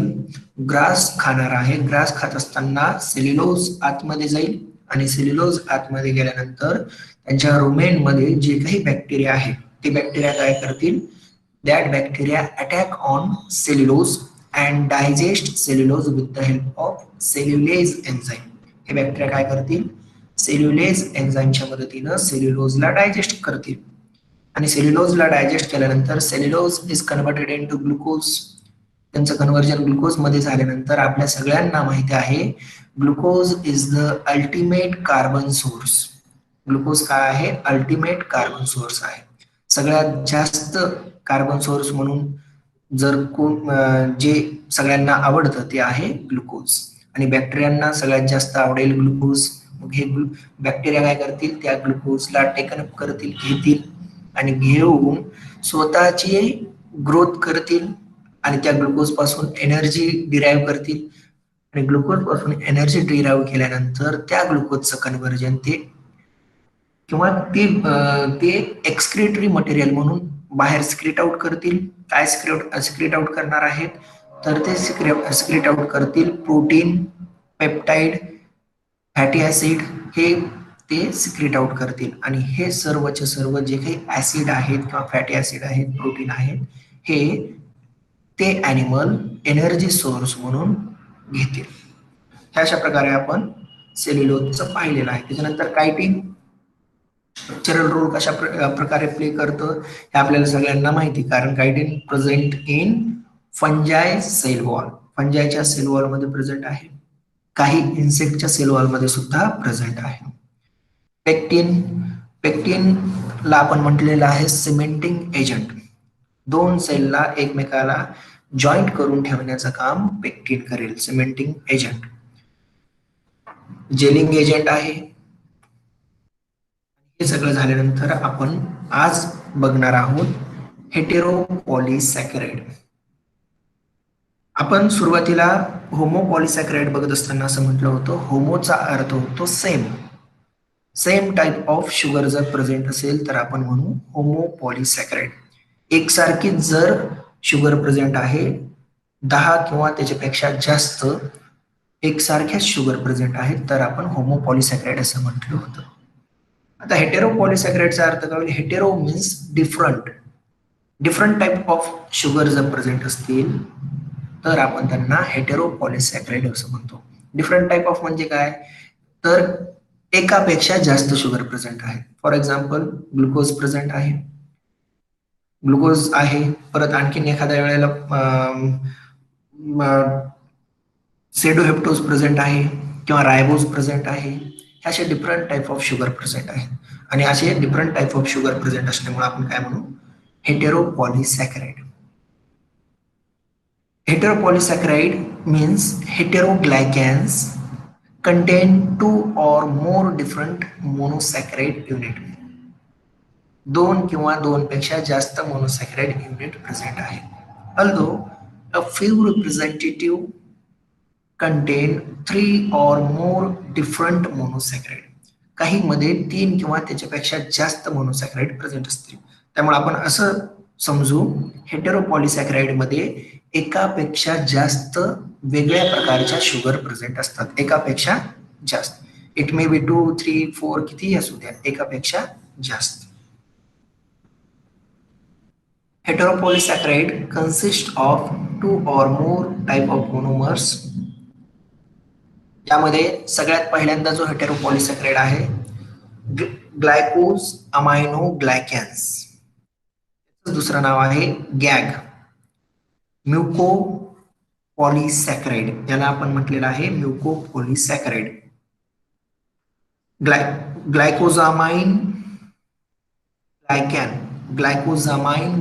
ग्रास खाणार आहे, ग्रास खात असताना सेल्युलोज आतमध्ये जाईल आणि सेल्युलोज आतमध्ये गेल्यानंतर त्यांच्या रुमेनमध्ये जे काही बॅक्टेरिया आहे ते बॅक्टेरिया काय करतील? That bacteria attack on cellulose and digest cellulose with the help of cellulase enzyme. हे बॅक्टेरिया काय करतील? सेल्युलेज एन्झाईमच्या मदतीनं सेल्युलोजला डायजेस्ट करतील आणि सेल्युलोजला डायजेस्ट केल्यानंतर cellulose is converted into glucose. त्यांचं कन्व्हर्जन ग्लुकोज मध्ये झाल्यानंतर आपल्या सगळ्यांना माहिती आहे glucose is the ultimate carbon source. Glucose काय आहे? अल्टिमेट कार्बन सोर्स आहे. सगळ्यात जास्त कार्बन सोर्स म्हणून जर कोण जे सगळ्यांना आवडतं ते आहे ग्लुकोज आणि बॅक्टेरियांना सगळ्यात जास्त आवडेल ग्लुकोज. मग हे बॅक्टेरिया काय करतील? त्या ग्लुकोजला टेकन करतील, घेतील आणि घेऊन स्वतःची ग्रोथ करतील आणि त्या ग्लुकोज पासून एनर्जी डिराईव्ह करतील आणि ग्लुकोज पासून एनर्जी डिराईव्ह केल्यानंतर त्या ग्लुकोजचं कन्व्हर्जन ते किंवा ते एक्सक्रिटरी मटेरियल म्हणून बाहेर सिक्रेट आउट करतील. काय सिक्रेट आउट करणार आहेत? तर ते सिक्रेट आउट करतील प्रोटीन, पेप्टाइड, फॅटी ऍसिड हे ते सिक्रेट आउट करतील आणि हे सर्वचे सर्व जे काही ऍसिड आहेत किंवा फॅटी ऍसिड आहेत, प्रोटीन आहेत, हे ते ॲनिमल एनर्जी सोर्स म्हणून घेतील. अशा प्रकारे आपण सेल्युलोजचं पाहिलेलं आहे. त्याच्यानंतर कायटिन स्ट्रक्चरल रोल कशा प्रकारे प्ले करतं हे आपल्याला सगळ्यांना माहिती, कारण chitin present in fungi cell wall. फंजायच्या सेल वॉल मध्ये प्रेझेंट आहे, काही इन्सेक्टच्या सेल वॉल मध्ये सुद्धा प्रेझेंट आहे. पेक्टिनला आपण म्हटलेलं आहे सिमेंटिंग एजंट. दोन सेलला एकमेकाला जॉईंट करून ठेवण्याचं काम पेक्टिन करेल. सिमेंटिंग एजंट, जेलिंग एजंट आहे. हे सगळं झाल्यानंतर आपण आज बघणार आहोत हेटेरोपॉलिसॅकराइड. आपण सुरुवातीला होमोपॉलिसॅकराइड बघत असताना असं म्हटलं होतं, होमोचा अर्थ होतो same. Same type of sugar जर प्रेझेंट असेल तर आपण म्हणू होमोपॉलिसॅकराइड. एकसारखीच जर शुगर प्रेझेंट आहे, 10 किंवा त्याच्यापेक्षा जास्त एकसारख्याच शुगर प्रेझेंट आहेत तर आपण होमोपॉलिसॅकराइड असं म्हटलं होतं. आता हेटेरोपॉलिसॅकराइडचा अर्थ काय? Hetero means different. Different type of sugar जर प्रेझेंट असतील तर आपण त्यांना हेटेरोपॉलिसॅकराइड असं म्हणतो. डिफरंट टाईप ऑफ म्हणजे काय? तर एकापेक्षा जास्त शुगर प्रेझेंट आहे. फॉर एक्झाम्पल ग्लुकोज प्रेझेंट आहे, ग्लुकोज आहे, परत आणखीन एखाद्या वेळेला सेडोहेप्टोज प्रेझेंट आहे किंवा रायबोज प्रेझेंट आहे. असे different type of sugar present आहेत आणि असे different type of sugar present असल्यामुळे आपण काय म्हणू? हेटेरोपॉलिसॅकराइड. हेटेरोपॉलिसॅकराइड means heteroglycans contain 2 or more different monosaccharide unit. 2 किंवा 2 पेक्षा जास्त मोनोसॅकराइड युनिट प्रेझेंट आहे. Although a few representative contain 3 or more different monosaccharide. काही मध्ये 3 किंवा त्याच्यापेक्षा जास्त मोनोसॅकराइड प्रेझेंट असतील. त्यामुळे आपण असं समजू हेटेरोपॉलिसॅकराइड मध्ये एकापेक्षा जास्त वेगळ्या प्रकारच्या शुगर प्रेझेंट असतात. एकापेक्षा जास्त, इट मे बी 2, 3, 4 कितीही असू द्या, एकापेक्षा जास्त. Heteropolysaccharide consist of 2 or more type of monomers. यामध्ये सगळ्यात पहिल्यांदा जो हेटेरोपॉलिसॅकराइड आहे ग्लायकोज अमायनो ग्लायकॅन्स. दुसरं नाव आहे गॅग. म्युको पॉलिसॅकराइड, याला आपण म्हटलेलं आहे म्युकोपॉलिसॅकराइड. ग्लायकोझामाइन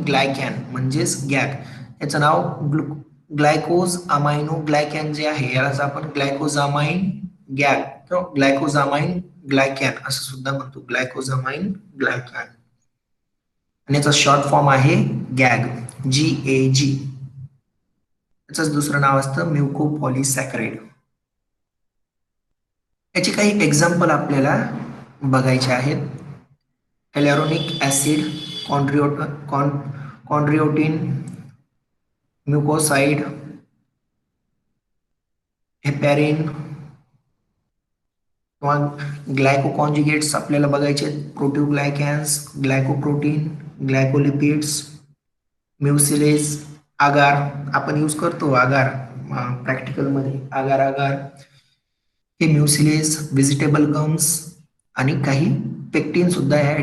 ग्लायकॅन म्हणजेच गॅग, याचं नाव ग्लायकोज अमायनो ग्लायकॅन जे आहे यालाच आपण ग्लायकोझामाइन गॅग किंवा ग्लायकोझामाइन ग्लायकॅन असं सुद्धा म्हणतो, ग्लायकोझामाइन ग्लायकॅन. आणि याचा शॉर्ट फॉर्म आहे गॅग, GAG. याचंच दुसरं नाव असतं म्युकोपॉलिसॅकराइड. याची काही एक्झाम्पल आपल्याला बघायचे आहेत. हेलॅरोनिक ऍसिड, कॉन्ड्रियोटिन, म्युकोसाइड, हेपॅरिन किंवा ग्लायकोकॉन्जुगेट्स आपल्याला बघायचे आहेत. प्रोटीओग्लायकॅन्स, ग्लायकोप्रोटीन, ग्लायकोलिपिड्स, म्युसिलेज, आगार आपण यूज करतो, आगार प्रॅक्टिकल मध्ये आगार हे म्युसिलेज, व्हेजिटेबल गम्स आणि काही पेक्टिन सुद्धा या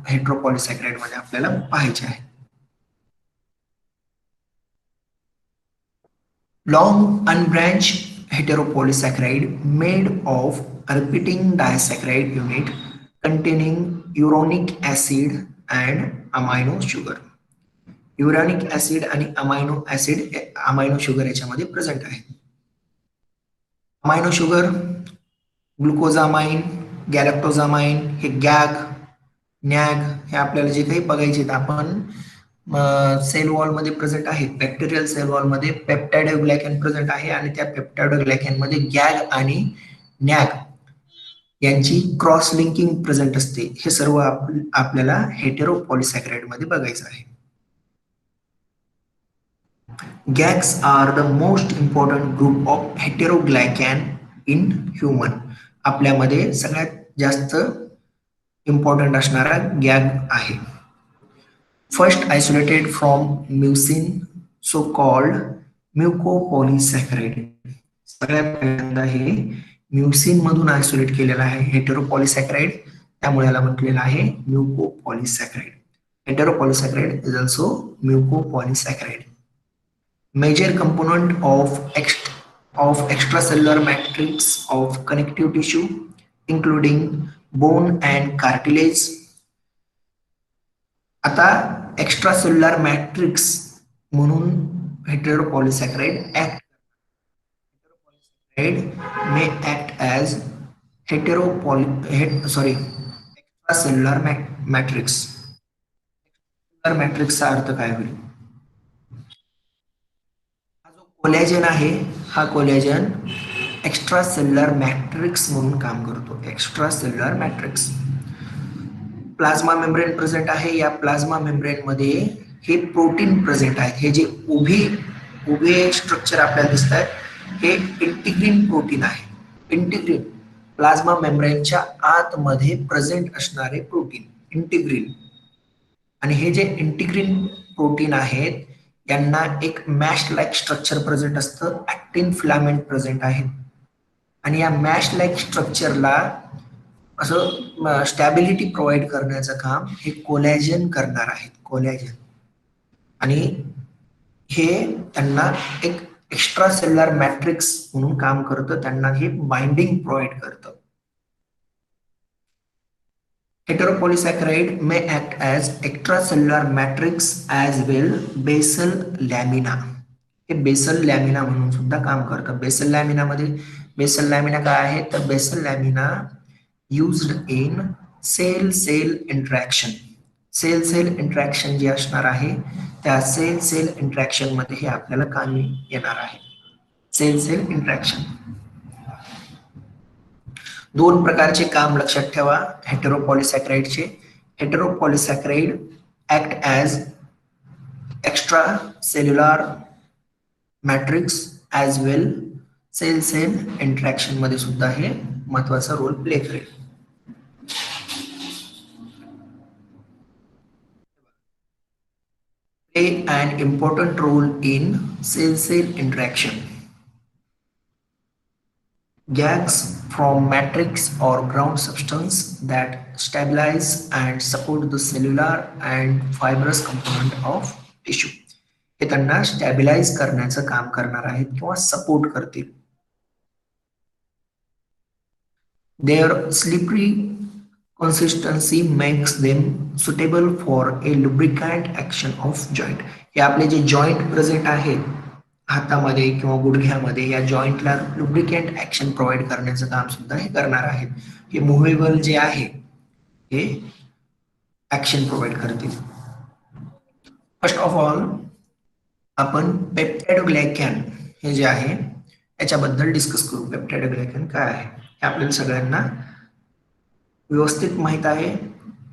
हेटेरोपॉलिसॅकराइड मध्ये आपल्याला पाहायचे आहे. Long unbranched heteropolysaccharide made of repeating disaccharide unit containing uronic acid and amino sugar. Uronic acid आणि अमायनो शुगर याच्यामध्ये प्रेझेंट आहे. अमायनो शुगर ग्लुकोजामाइन, गॅलॅक्टोजामाइन, हे गॅग, नॅग हे आपल्याला जे काही बघायचे आपण सेल वॉल मध्ये प्रेझेंट आहेत. बॅक्टेरियल सेल वॉल मध्ये पेप्टाइडोग्लायकॅन प्रेझेंट आहे आणि त्या पेप्टाइडोग्लायकॅन मध्ये गॅग आणि नॅग यांची क्रॉस लिंकिंग प्रेझेंट असते. हे सर्व आपल्याला हेटेरोपॉलिसॅकराइड मध्ये बघायचं आहे. GAGs are the most important group of heteroglycan in human. आपल्यामध्ये सगळ्यात जास्त इम्पॉर्टंट असणारा गॅग आहे. First isolated from mucin, so called mucopolysaccharide. सगळ्यात पहिल्यांदा हे म्युसिन मधून आयसोलेट केलेला आहे हेटेरोपॉलिसॅकराइड, त्यामुळे याला म्हटलेलं आहे mucopolysaccharide. Heteropolysaccharide is also mucopolysaccharide. Major component of extracellular matrix of connective tissue including bone and cartilage. आता एक्स्ट्रासेल्युलर मॅट्रिक्स म्हणून हेटेरोपॉलिसॅकराइड may act as extracellular matrix. Extracellular मॅट्रिक्सचा अर्थ काय होईल? कोलॅजन आहे, हा कोलॅजन एक्स्ट्रासेल्युलर मॅट्रिक्स म्हणून काम करतो. Extracellular matrix. Plasma membrane present आहे. या प्लाझ्मा मेम्ब्रेन मध्ये हे प्रोटीन प्रेझेंट आहेत. हे जे उभे स्ट्रक्चर आपल्याला दिसत आहेत हे इंटिग्रिन प्रोटीन आहे. इंटिग्रिन प्लाझ्मा मेम्ब्रेनच्या आतमध्ये प्रेझेंट असणारे प्रोटीन इंटिग्रिन. आणि हे जे इंटिग्रिन प्रोटीन आहेत यांना एक मॅश लाईक स्ट्रक्चर प्रेझेंट असतं. ऍक्टिन फिलामेंट प्रेझेंट आहेत आणि या मॅश लाईक स्ट्रक्चरला असं स्टॅबिलिटी प्रोव्हाइड करण्याचं काम हे कोलॅजन करणार आहेत. कोलॅजन आणि हे त्यांना एक एक्स्ट्रासेल्युलर मॅट्रिक्स म्हणून काम करतं. त्यांना हे बाइंडिंग प्रोव्हाइड करतं. Heteropolysaccharide may act as extracellular matrix as well basal lamina. हे बेसल लॅमिना म्हणून सुद्धा काम करतं. बेसल लॅमिना मध्ये बेसल लॅमिना काय आहे तर basal lamina used in cell cell interaction. Cell cell interaction जे असणार आहे त्या सेल सेल इंटरॅक्शन मध्ये हे आपल्याला कामी येणार आहे. Cell cell interaction. दोन प्रकारचे काम लक्षात ठेवा हेटेरोपॉलिसॅकराइडचे. Heteropolysaccharide act as extracellular matrix as well cell cell interaction मध्ये सुद्धा हे महत्वाचा रोल प्ले करेल. Play an important role in cell cell interaction. Gags from matrix or ground substance that stabilize and support the cellular and fibrous component of tissue. हे त्यांना स्टॅबिलाइज करण्याचं काम करणार आहेत किंवा सपोर्ट करतील. Their slippery consistency makes them suitable for a lubricant action of joint. हे आपले जे जॉइंट प्रेझेंट आहेत हातामध्ये किंवा गुडघ्यामध्ये, या जॉइंटला लुब्रिकंट ऍक्शन प्रोव्हाइड करण्याचं काम सुद्धा हे करणार आहेत. हे मुव्हेबल जे आहे हे ऍक्शन प्रोव्हाइड करतील. फर्स्ट ऑफ ऑल आपण पेप्टाइडोग्लायकॅन हे जे आहे याच्याबद्दल डिस्कस करू. पेप्टाइडोग्लायकॅन काय आहे हे आपल्याला सगळ्यांना व्यवस्थित माहित आहे.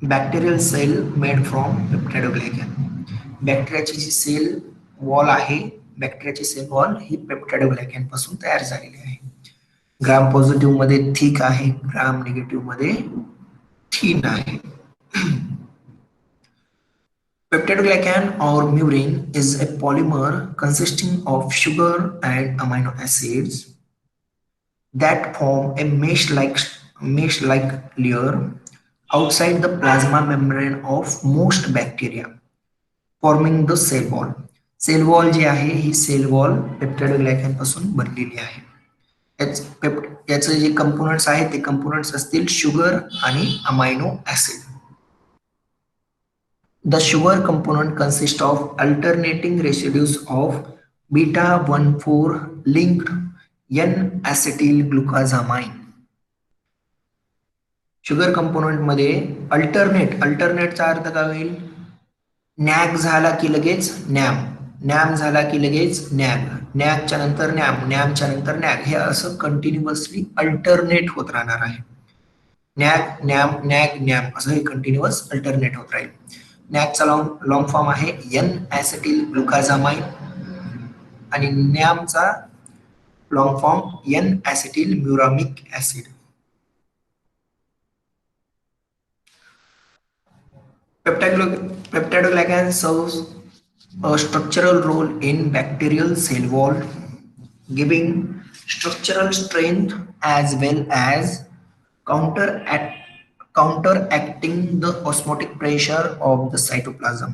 Bacterial cell made from peptidoglycan. बॅक्टेरियाची जी सेल वॉल आहे, बॅक्टेरियाची सेल वॉल ही पेप्टाइडोग्लायकॅन पासून तयार झालेली आहे. ग्राम पॉझिटिव्ह मध्ये थिक आहे, ग्राम निगेटिव्ह मध्ये थीन आहे. Peptidoglycan or murein is a polymer consisting of sugar and amino acids that form a mesh-like layer outside the plasma membrane of most bacteria, forming the cell wall. Cell wall जी आहे ही cell wall पेप्टाइडोग्लायकॅन पासून बनलेली आहे. याचे जे components आहेत ते components असतील sugar आणि amino acid. The sugar component consists of alternating residues of beta-1,4 linked N-acetylglucosamine. Sugar component मध्ये अल्टरनेटचा अर्थ काय होईल? नॅग झाला की लगेच नॅम, नॅम झाला की लगेच नॅग, नॅगच्या नंतर नॅम, नॅमच्या नंतर नॅग, हे असं कंटिन्युअसली अल्टरनेट होत राहणार आहे. नॅग नॅम नॅग नॅम असं हे कंटिन्युअस अल्टरनेट होत राहील. नॅगचा लॉंग फॉर्म आहे एन ऍसिटिल ग्लुकाझामाइन आणि नॅमचा long form N acetyl muramic acid. Peptidoglycan serves a structural role in bacterial cell wall, giving structural strength as well as counteracting the osmotic pressure of the cytoplasm.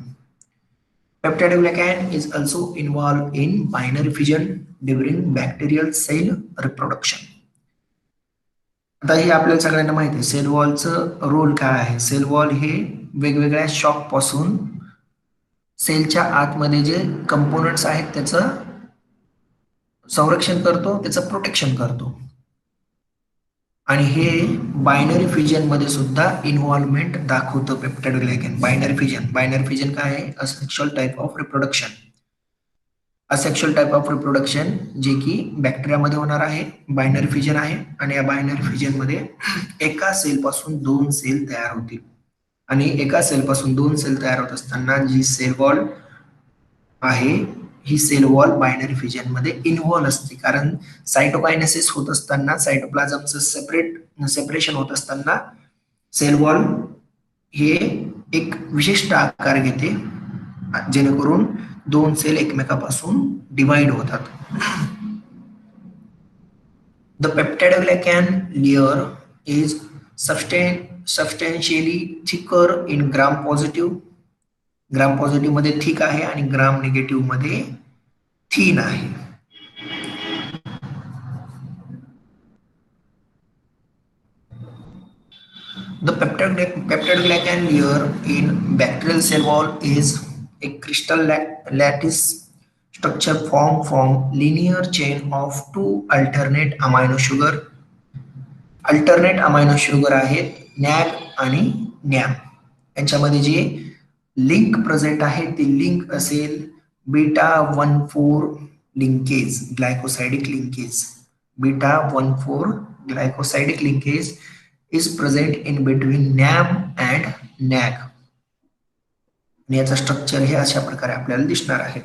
Peptidoglycan is also involved in binary fission during bacterial cell reproduction. आता हे आपल्याला सगळ्यांना माहिती आहे sale वॉलचं role काय आहे. Sale wall हे वेगवेगळ्या शॉक पासून सेलच्या आतमध्ये जे कंपोनेंट्स आहेत त्याचं संरक्षण करतो, त्याचं प्रोटेक्शन करतो. आणि हे बायनरी फिजन मध्ये सुद्धा इन्व्हॉल्वमेंट दाखवतं पेप्टाइडोग्लायकॅन. बायनरी फिजन काय आहे? Asexual type of reproduction. Asexual type of reproduction जे की बॅक्टेरियामध्ये होणार आहे, बायनरी फिजन आहे. आणि या बायनरी फिजन मध्ये एका सेल पासून 2 सेल तयार होतील. आणि एका सेल पासून 2 सेल तयार होत असताना जी सेल वॉल आहे ही सेल वॉल बायनरी फिजन मध्ये इन्व्हॉल्व असते. कारण सायटोकायनेसिस होत असताना, सायटोप्लाझमचं सेपरेशन होत असताना सेल वॉल हे एक विशिष्ट आकार घेते जेणेकरून 2 सेल एकमेकापासून डिवाइड होतात. The peptidoglycan layer is substantially thicker in gram positive. Gram positive मध्ये थिक आहे आणि ग्राम निगेटिव्ह मध्ये थीन आहे. The peptidoglycan layer in bacterial cell wall is a crystal lattice structure formed from linear chain of 2 alternate amino sugar. Alternate amino sugar आहेत नॅग आणि नॅम. यांच्यामध्ये जे link present आहे ती लिंक असेल beta-1,4 linkage, glycosidic linkage. beta-1,4 glycosidic linkage is present in between NAM and NAG. आणि याचा structure हे अशा प्रकारे आपल्याला दिसणार आहे.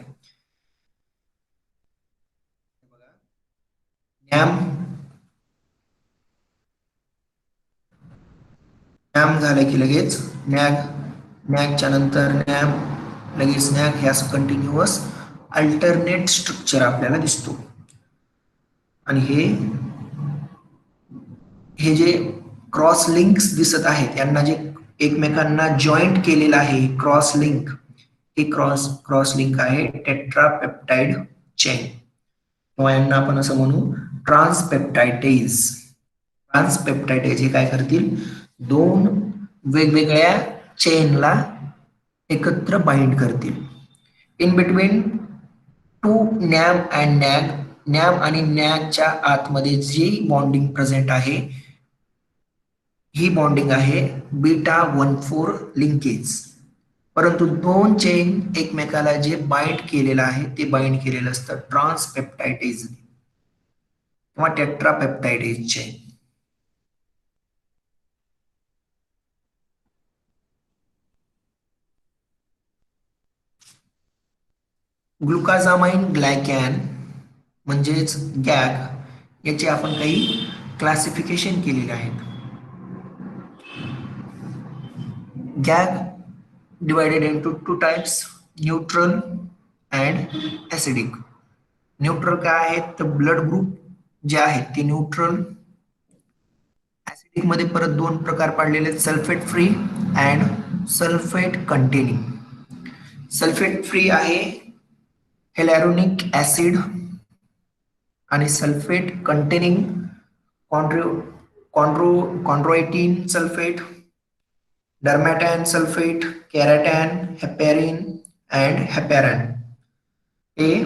नॅम झालं की लगेच नॅग, नॅगच्या नंतर नॅम, लगेच नॅग, हे असं कंटिन्युअस अल्टरनेट स्ट्रक्चर आपल्याला दिसतो. आणि हे जे क्रॉस लिंक्स दिसत आहेत यांना जे एकमेकांना जॉईंट केलेलं आहे क्रॉस लिंक, हे क्रॉस लिंक आहे टेट्रापेप्टाइड चेन किंवा यांना आपण असं म्हणू ट्रान्सपेप्टाइडेज. ट्रान्सपेप्टाइडेज हे काय करतील, दोन वेगवेगळ्या चेनला एकत्र बाइंड करतील. इन बिटवीन टू नॅम अँड नॅग, नॅम आणि नॅगच्या आतमध्ये जी बॉन्डिंग प्रेझेंट आहे ही बॉन्डिंग आहे β14 लिंकेज. परंतु दोन चेन एकमेकाला जे बाइंड केलेलं आहे ते बाइंड केलेलं असतं ट्रान्सपेप्टाइडेज किंवा टेट्रापेप्टाइडेज चेन. ग्लुकाझामाइन ग्लायकॅन म्हणजेच गॅग याचे आपण काही क्लासिफिकेशन केलेले आहेत. Gage divided into two types, neutral and acidic. Neutral काय आहेत तर ब्लड ग्रुप जे आहेत ते न्यूट्रल. ऍसिडिक मध्ये परत दोन प्रकार पाडलेले आहेत, sulphate free and sulphate containing. Sulphate free आहे हेलॅरोनिक ऍसिड आणि sulphate containing chondroitin sulphate, dermatan sulphate, keratan, heparin and heparan हे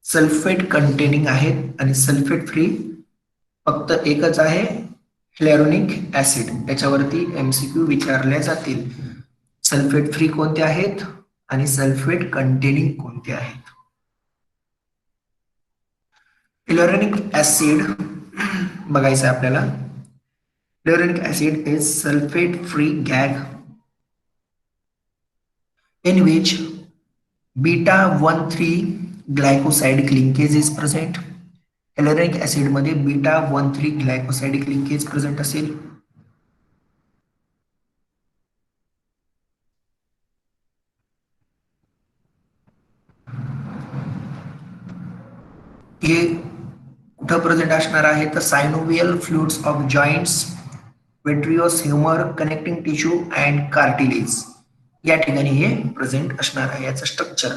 सल्फेट कंटेनिंग आहेत. आणि सल्फेट फ्री फक्त एकच आहे हेलॅरोनिक ऍसिड. त्याच्यावरती MCQ विचारल्या जातील. सल्फेट फ्री कोणते आहेत आणि सल्फेट कंटेनिंग कोणते आहेत. हेलॅरोनिक ऍसिड बघायचं आपल्याला. Hyaluronic acid is sulfate-free gas in which beta-1,3 glycosidic linkage is present. Hyaluronic acid मध्ये beta-1,3 glycosidic linkage present असेल. हे कुठं प्रेझेंट असणार आहे तर synovial fluids of joints, vitreous humour, connecting tissue and cartilage या ठिकाणी हे प्रेझेंट असणार आहे. याचं स्ट्रक्चर,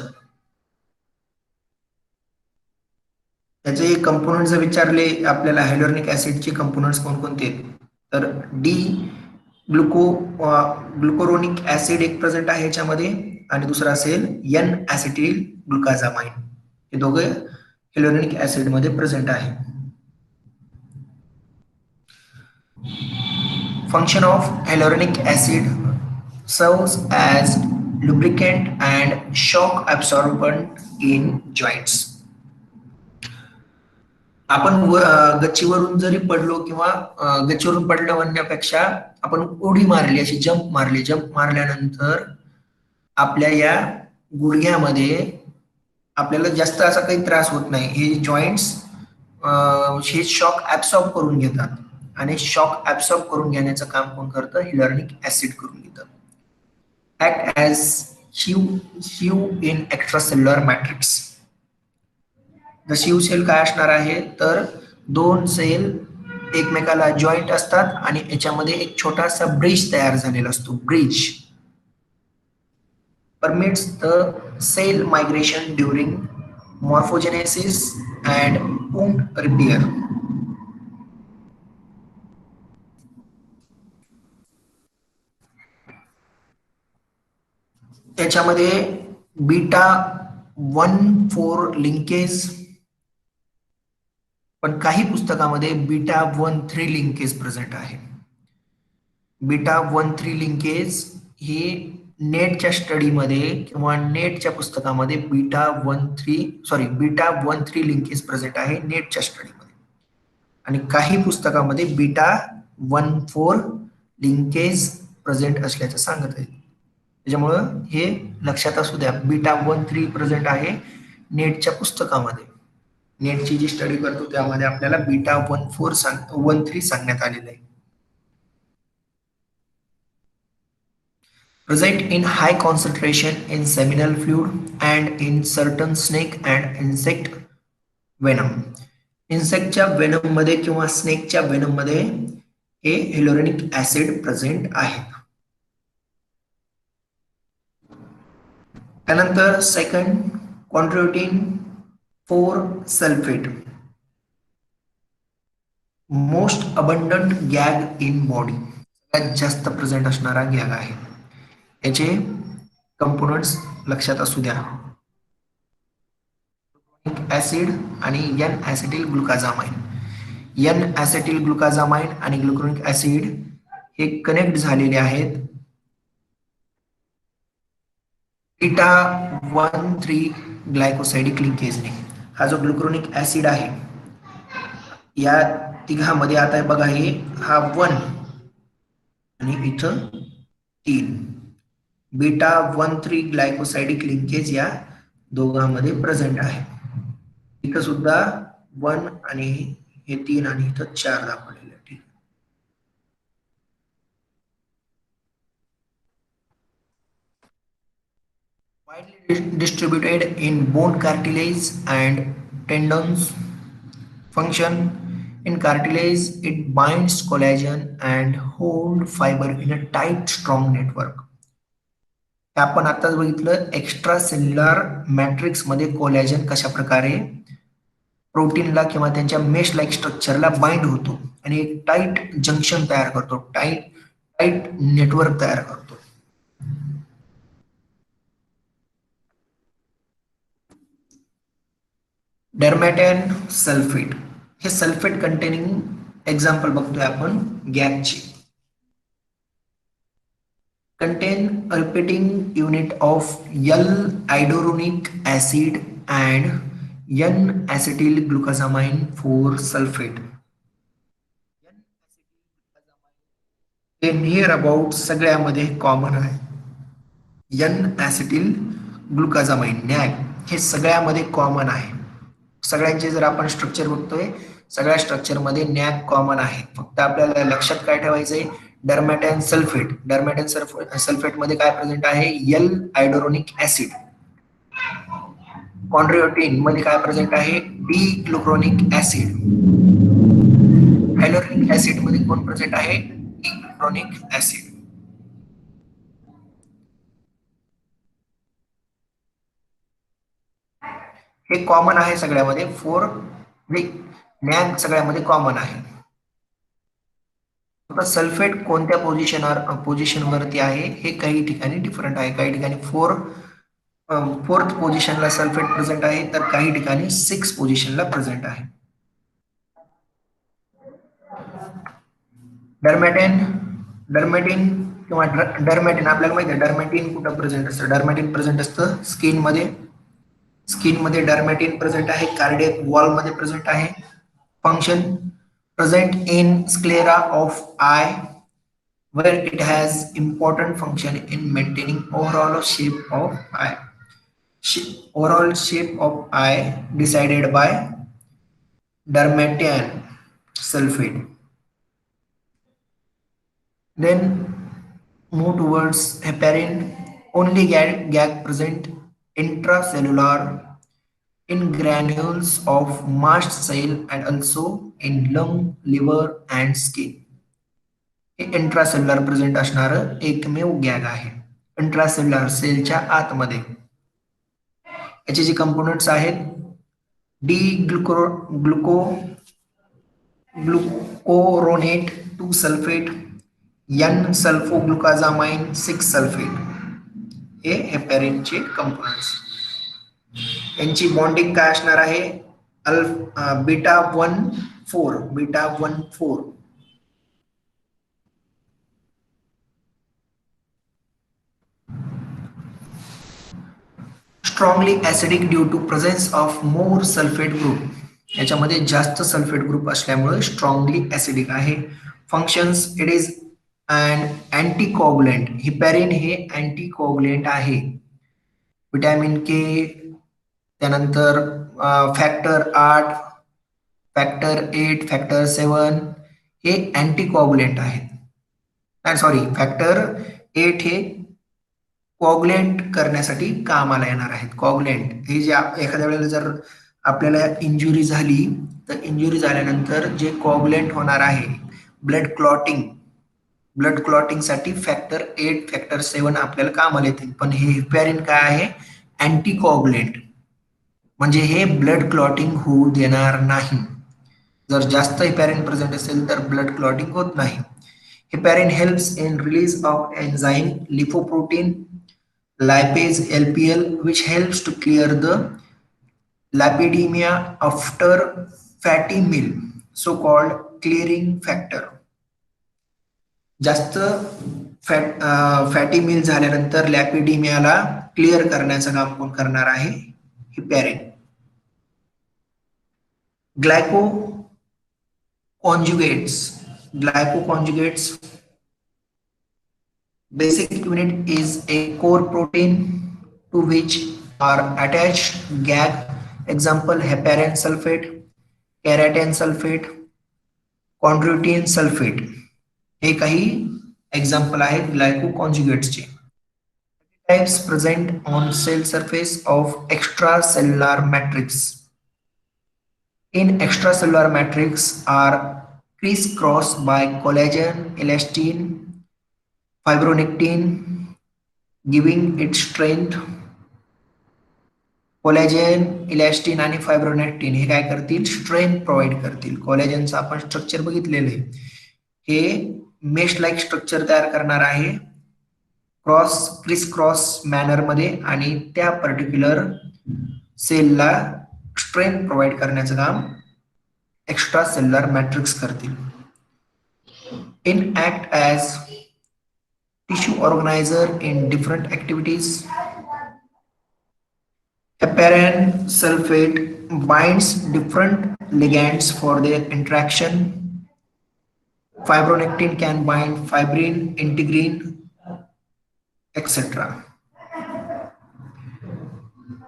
त्याचे कंपोनंट जर विचारले आपल्याला हायलोरनिक ऍसिडचे कंपोनंट्स कोणकोणते तर डी ग्लुकोरोनिक ऍसिड एक प्रेझेंट आहे याच्यामध्ये आणि दुसरा असेल N ऍसिटिल ग्लुकाझामाइन. हे दोघे हायलोरनिक ऍसिड मध्ये प्रेझेंट आहे. Function of hyaluronic acid serves as lubricant and shock absorbent in joints. आपण गच्चीवरून जरी पडलो किंवा गच्चीवरून पडलं म्हणण्यापेक्षा आपण उडी मारली, अशी जंप मारली, जंप मारल्यानंतर आपल्या या गुडघ्यामध्ये आपल्याला जास्त असा काही त्रास होत नाही. हे जॉइंट्स हे शॉक ऍब्सॉर्ब करून घेतात आणि शॉक ऍब्सॉर्ब करून घेण्याचं काम कोण करतं, हिलॉरनिक ऍसिड करून घेतं. Act as sieve in extracellular matrix. The sieve cell काय असणार आहे तर दोन सेल एकमेकाला जॉईंट असतात आणि याच्यामध्ये एक छोटासा ब्रिज तयार झालेला असतो. Bridge permits the cell migration during morphogenesis and wound repair. त्याच्यामध्ये β14 लिंकेज, पण काही पुस्तकामध्ये β13 लिंकेज प्रेझेंट आहे. β13 लिंकेज हे नेटच्या स्टडीमध्ये किंवा नेटच्या पुस्तकामध्ये β13 लिंकेज प्रेझेंट आहे नेटच्या स्टडीमध्ये, आणि काही पुस्तकामध्ये β14 लिंकेज प्रेझेंट असल्याचं सांगत आहे. त्याच्यामुळं हे लक्षात असू द्या, β13 प्रेझेंट आहे नेटच्या पुस्तकामध्ये. नेटची जी स्टडी करतो त्यामध्ये आपल्याला β13 सांगण्यात आलेलं आहे. Present in high concentration in seminal fluid and in certain snake and insect venom. इन्सेक्टच्या वेनम मध्ये किंवा स्नेकच्या वेनम मध्ये हे हायलोरनिक ऍसिड प्रेझेंट आहे. त्यानंतर second chondroitin 4 sulphate. Most abundant Gage in body, सगळ्यात जास्त प्रेझेंट असणारा गॅग आहे. याचे कंपोनंट्स लक्षात असू द्या. ऍसिड आणि N acetyl ग्लुकाझामाइन. N acetyl glucosamine आणि ग्लुकोनिक ऍसिड हे कनेक्ट झालेले आहेत बीटा 1,3 ग्लायकोसाइडिक लिंकेजने. हा जो ग्लुकोनिक ऍसिड आहे या तिघामध्ये आता बघा, हे हा 1 आणि इथं 3 बीटा 1,3 ग्लायकोसाइडिक लिंकेज या दोघांमध्ये प्रेझेंट आहे. इथं सुद्धा 1 आणि हे 3 आणि इथं 4 दाखवलेले आहे. Widely distributed in bone cartilage and tendons. Function: in cartilage it binds collagen and hold fiber in a tight strong network. आपण आताच बघितलं एक्स्ट्रा सेल्युलर मॅट्रिक्स मध्ये कोलॅजन कशा प्रकारे प्रोटीनला किंवा त्यांच्या मेश लाईक स्ट्रक्चरला बाइंड होतो आणि एक टाइट जंक्शन तयार करतो, टाइट नेटवर्क तयार करतो. डर्मॅटेन सल्फेट, हे सल्फेट कंटेनिंग एक्झाम्पल बघतोय आपण गॅगचे. contain a repeating unit of L-iduronic acid and N-acetyl glucosamine 4-sulfate. हे नियर अबाउट सगळ्यामध्ये कॉमन आहे. N-acetyl glucosamine NAG हे सगळ्यामध्ये कॉमन आहे. सगळ्यांचे जर आपण स्ट्रक्चर बघतोय, सगळ्या स्ट्रक्चर मध्ये NAG कॉमन आहे. फक्त आपल्याला लक्षात काय ठेवायचंय, डर्मॅटेन सल्फेट. डर्मॅटेन सल्फेट मध्ये काय प्रेझेंट आहे, एल आयडोरोनिक ऍसिड. कॉन्ड्रियोटिन मध्ये काय प्रेझेंट आहे, डी ग्लुकोनिक ऍसिड. हायलोरोनिक ऍसिड मध्ये कोण प्रेझेंट आहे, डी ग्लुकोनिक ऍसिड. हे कॉमन आहे सगळ्यामध्ये. 4 NAG सगळ्यामध्ये कॉमन आहे. सल्फेट कोणत्या पोझिशन वरती आहे हे काही ठिकाणी डिफरंट आहे. काही ठिकाणी 4th पोझिशनला सल्फेट प्रेझेंट आहे, तर काही ठिकाणी 6 पोझिशनला प्रेझेंट आहे. डर्मॅटिन किंवा डर्मॅटिन आपल्याला माहिती आहे, डर्मॅटिन कुठं प्रेझेंट असतं. डर्मॅटिन प्रेझेंट असतं स्किन मध्ये डर्मॅटिन प्रेझेंट आहे. कार्डियक वॉल मध्ये प्रेझेंट आहे. Function: present in sclera of eye, where it has important function in maintaining overall shape of eye. Overall shape of eye decided by डर्मॅटेन sulfate. Then move towards heparin. Only gag present intracellular in granules of mast cell and also in lung, liver and skin. हे intracellular present असणार एकमेव Gage आहे. Intracellular सेलच्या आतमध्ये. याचे जे components आहेत, D glucuronate 2 sulphate, N sulphoglucosamine 6 sulphate, हे हेपॅरिनचे कंपोनेंट्स. यांची बॉन्डिंग काय असणार आहे, beta 1,4. Strongly acidic due to presence of more sulphate group. याच्यामध्ये जास्त सल्फेट ग्रुप असल्यामुळे स्ट्रॉंगली ऍसिडिक आहे. Functions: it is and anticoagulant. Heparin हे अँटीकोअगुलंट आहे. विटॅमिन के, त्यानंतर फॅक्टर 8, फॅक्टर 8, फॅक्टर 7 हे अँटीकोअगुलंट आहेत. फॅक्टर 8 हे कोअगुलंट करण्यासाठी कामाला येणार आहेत. कोअगुलंट हे जे एखाद्या वेळेला जर आपल्याला इंजुरी झाली, तर इंजुरी झाल्यानंतर जे कोअगुलंट होणार आहे, ब्लड क्लॉटिंग साठी फॅक्टर 8, फॅक्टर 7 आपल्याला कामाला येतील. पण हे हिपॅरिन काय आहे, अँटीकोअगुलंट, म्हणजे हे ब्लड क्लॉटिंग होऊ देणार नाही. जर जास्त हेपॅरिन प्रेझेंट असेल तर ब्लड क्लॉटिंग होत नाही. Heparin helps in release of enzyme lipoprotein lipase LPL which helps to clear the lipidemia after fatty meal, so called clearing factor. जास्त फॅटी मील झाल्यानंतर लॅपिडिमियाला क्लिअर करण्याचं काम कोण करणार आहे? हेपॅरिन. Glycoconjugates basic unit is a core protein to which are attached GAG, example heparin sulfate, keratin sulfate, chondroitin sulfate. हे काही example आहेत ग्लायकोकॉन्जुगेट्सचे. Types present on cell surface of extracellular matrix. In extracellular matrix are crisscrossed by collagen, elastin, fibronectin, giving it strength. Collagen, इलॅस्टिन आणि फायब्रोनेक्टिन हे काय करतील? Strength provide करतील. कोलॅजनचं आपण structure बघितलेलं आहे. हे मेश लाईक स्ट्रक्चर तयार करणार आहे क्रिस क्रॉस मॅनर मध्ये आणि त्या पर्टिक्युलर सेलला स्ट्रेंथ प्रोव्हाइड करण्याचं काम एक्स्ट्रा सेल्युलर मॅट्रिक्स करतील. In act as tissue organiser in different activities. Heparin sulfate binds different ligands for their interaction. Fibronectin can bind fibrin, integrin, etc.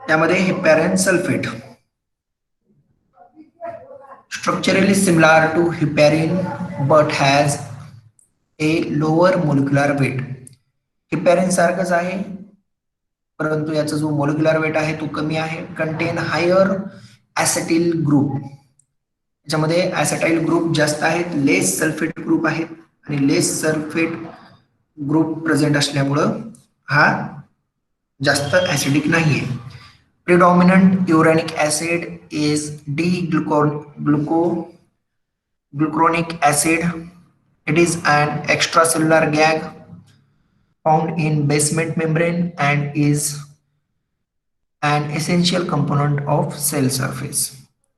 त्यामध्ये heparin sulfate structurally similar to heparin but has a lower molecular weight. heparin सारखंच आहे परंतु याचा जो molecular weight आहे तो कमी आहे. Contain higher acetyl group. याच्यामध्ये ऍसेटाइल ग्रुप जास्त आहेत, लेस सल्फेट ग्रुप आहेत आणि लेस सल्फेट ग्रुप प्रेझेंट असल्यामुळं हा जास्त ऍसिडिक नाहीये. Predominant uronic acid is glucuronic acid. It is an extracellular gag found in basement membrane and is an essential component of cell surface.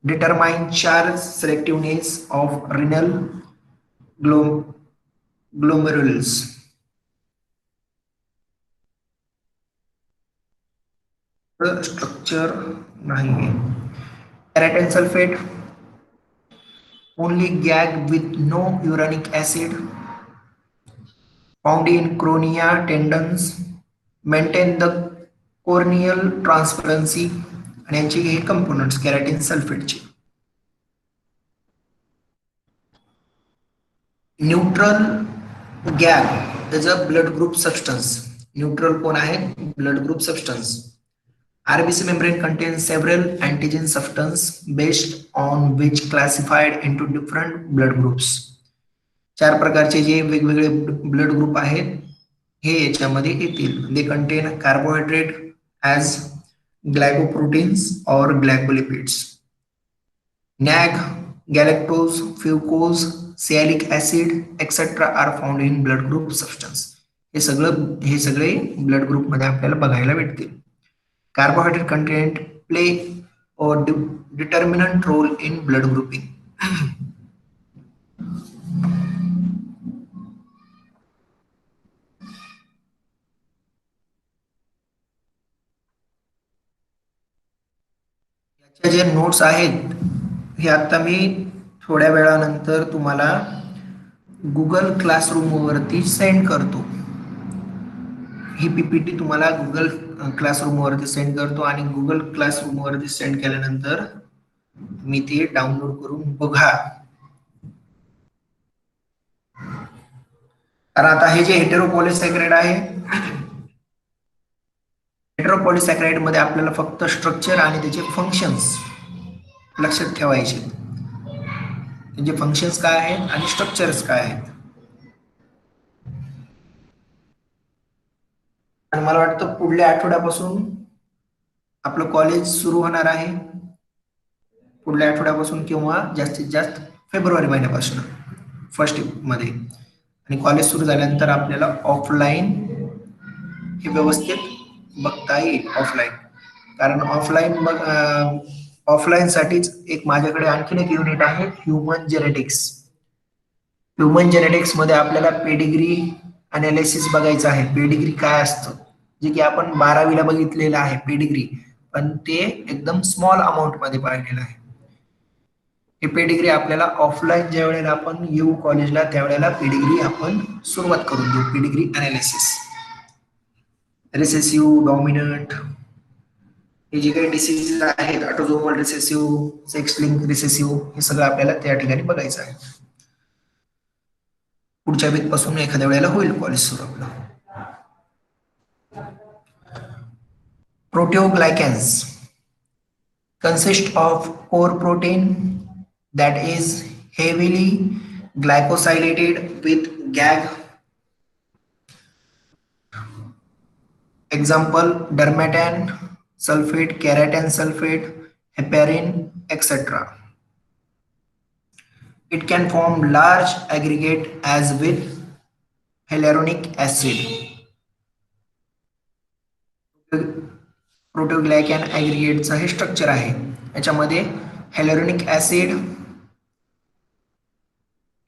Determine charge selectiveness of renal glomerulus. Structure nahi hai. Keratin sulfate only gag with no uranic acid. Found in cornea tendons, maintain the corneal transparency. आणि यांचे हे components keratin सल्फेटचे. Neutral GAG is a blood group substance. Neutral कोण आहे? Blood group substance. RBC membrane contains several antigen substance based on which classified into different blood groups. 4 प्रकारचे जे वेगवेगळे blood group आहेत हे याच्यामध्ये येतील. They contain carbohydrate as glycoproteins और glycolipids. NAG, galactose, fucose, sialic acid etcetera are found in blood group substance. हे सगळे ब्लड ग्रुप मध्ये आपल्याला बघायला भेटतील. कार्बोहायड्रेट कंटेंट प्ले और determinant role in blood grouping. जे नोट्स आहेत हे आता मी थोड्या वेळानंतर तुम्हाला गुगल क्लासरूम वरती सेंड करतो. ही पीपीटी तुम्हाला गुगल क्लासरूम वरती सेंड करतो आणि गुगल क्लासरूम वरती सेंड केल्यानंतर मी ते डाउनलोड करून बघा. कारण आता हे जे हेटेरोपॉलिसॅकराइड आहे, हेटेरोपॉलिसॅकराइड मध्ये आपल्याला फक्त स्ट्रक्चर आणि त्याचे फंक्शन्स लक्षात ठेवायचे. त्याचे फंक्शन्स काय आहेत आणि स्ट्रक्चर्स काय आहेत. आणि मला वाटतं पुढल्या आठवड्यापासून आपलं कॉलेज सुरू होणार आहे. पुढल्या आठवड्यापासून किंवा जास्तीत जास्त फेब्रुवारी महिन्यापासून फर्स्ट मध्ये, आणि कॉलेज सुरू झाल्यानंतर आपल्याला ऑफलाईन हे व्यवस्थित बघता येईल ऑफलाईन. कारण ऑफलाईन साठीच एक माझ्याकडे आणखीन एक युनिट आहे, ह्युमन जेनेटिक्स. ह्युमन जेनेटिक्स मध्ये आपल्याला पेडिग्री अनालिसिस बघायचं आहे. पेडिग्री काय असतं, जे की आपण 12वीला बघितलेलं आहे पेडिग्री, पण ते एकदम स्मॉल अमाऊंट मध्ये पाहिलेलं आहे. हे पेडिग्री आपल्याला ऑफलाईन ज्या वेळेला आपण येऊ कॉलेजला त्यावेळेला पेडिग्री आपण सुरुवात करून देऊ. पेडिग्री अनालिसिस, रिसेसिव्ह, डॉमिनंट, हे जे काही डिसीज आहेत, autosomal recessive, sex link recessive, हे सगळं आपल्याला त्या ठिकाणी बघायचं आहे. पुढच्या वीक पासून एखाद्या वेळेला होईल कॉलेज सुरू आपलं. प्रोटिओग्लायकॅन्स consist of core protein that is heavily glycosylated with GAG. Example: dermatan sulfate, keratin sulfate, heparin, etc. It can form large aggregate as with hyaluronic acid. प्रोटोग्लायकॅन ॲग्रिगेटचं हे स्ट्रक्चर आहे. याच्यामध्ये हायलोरोनिक ऍसिड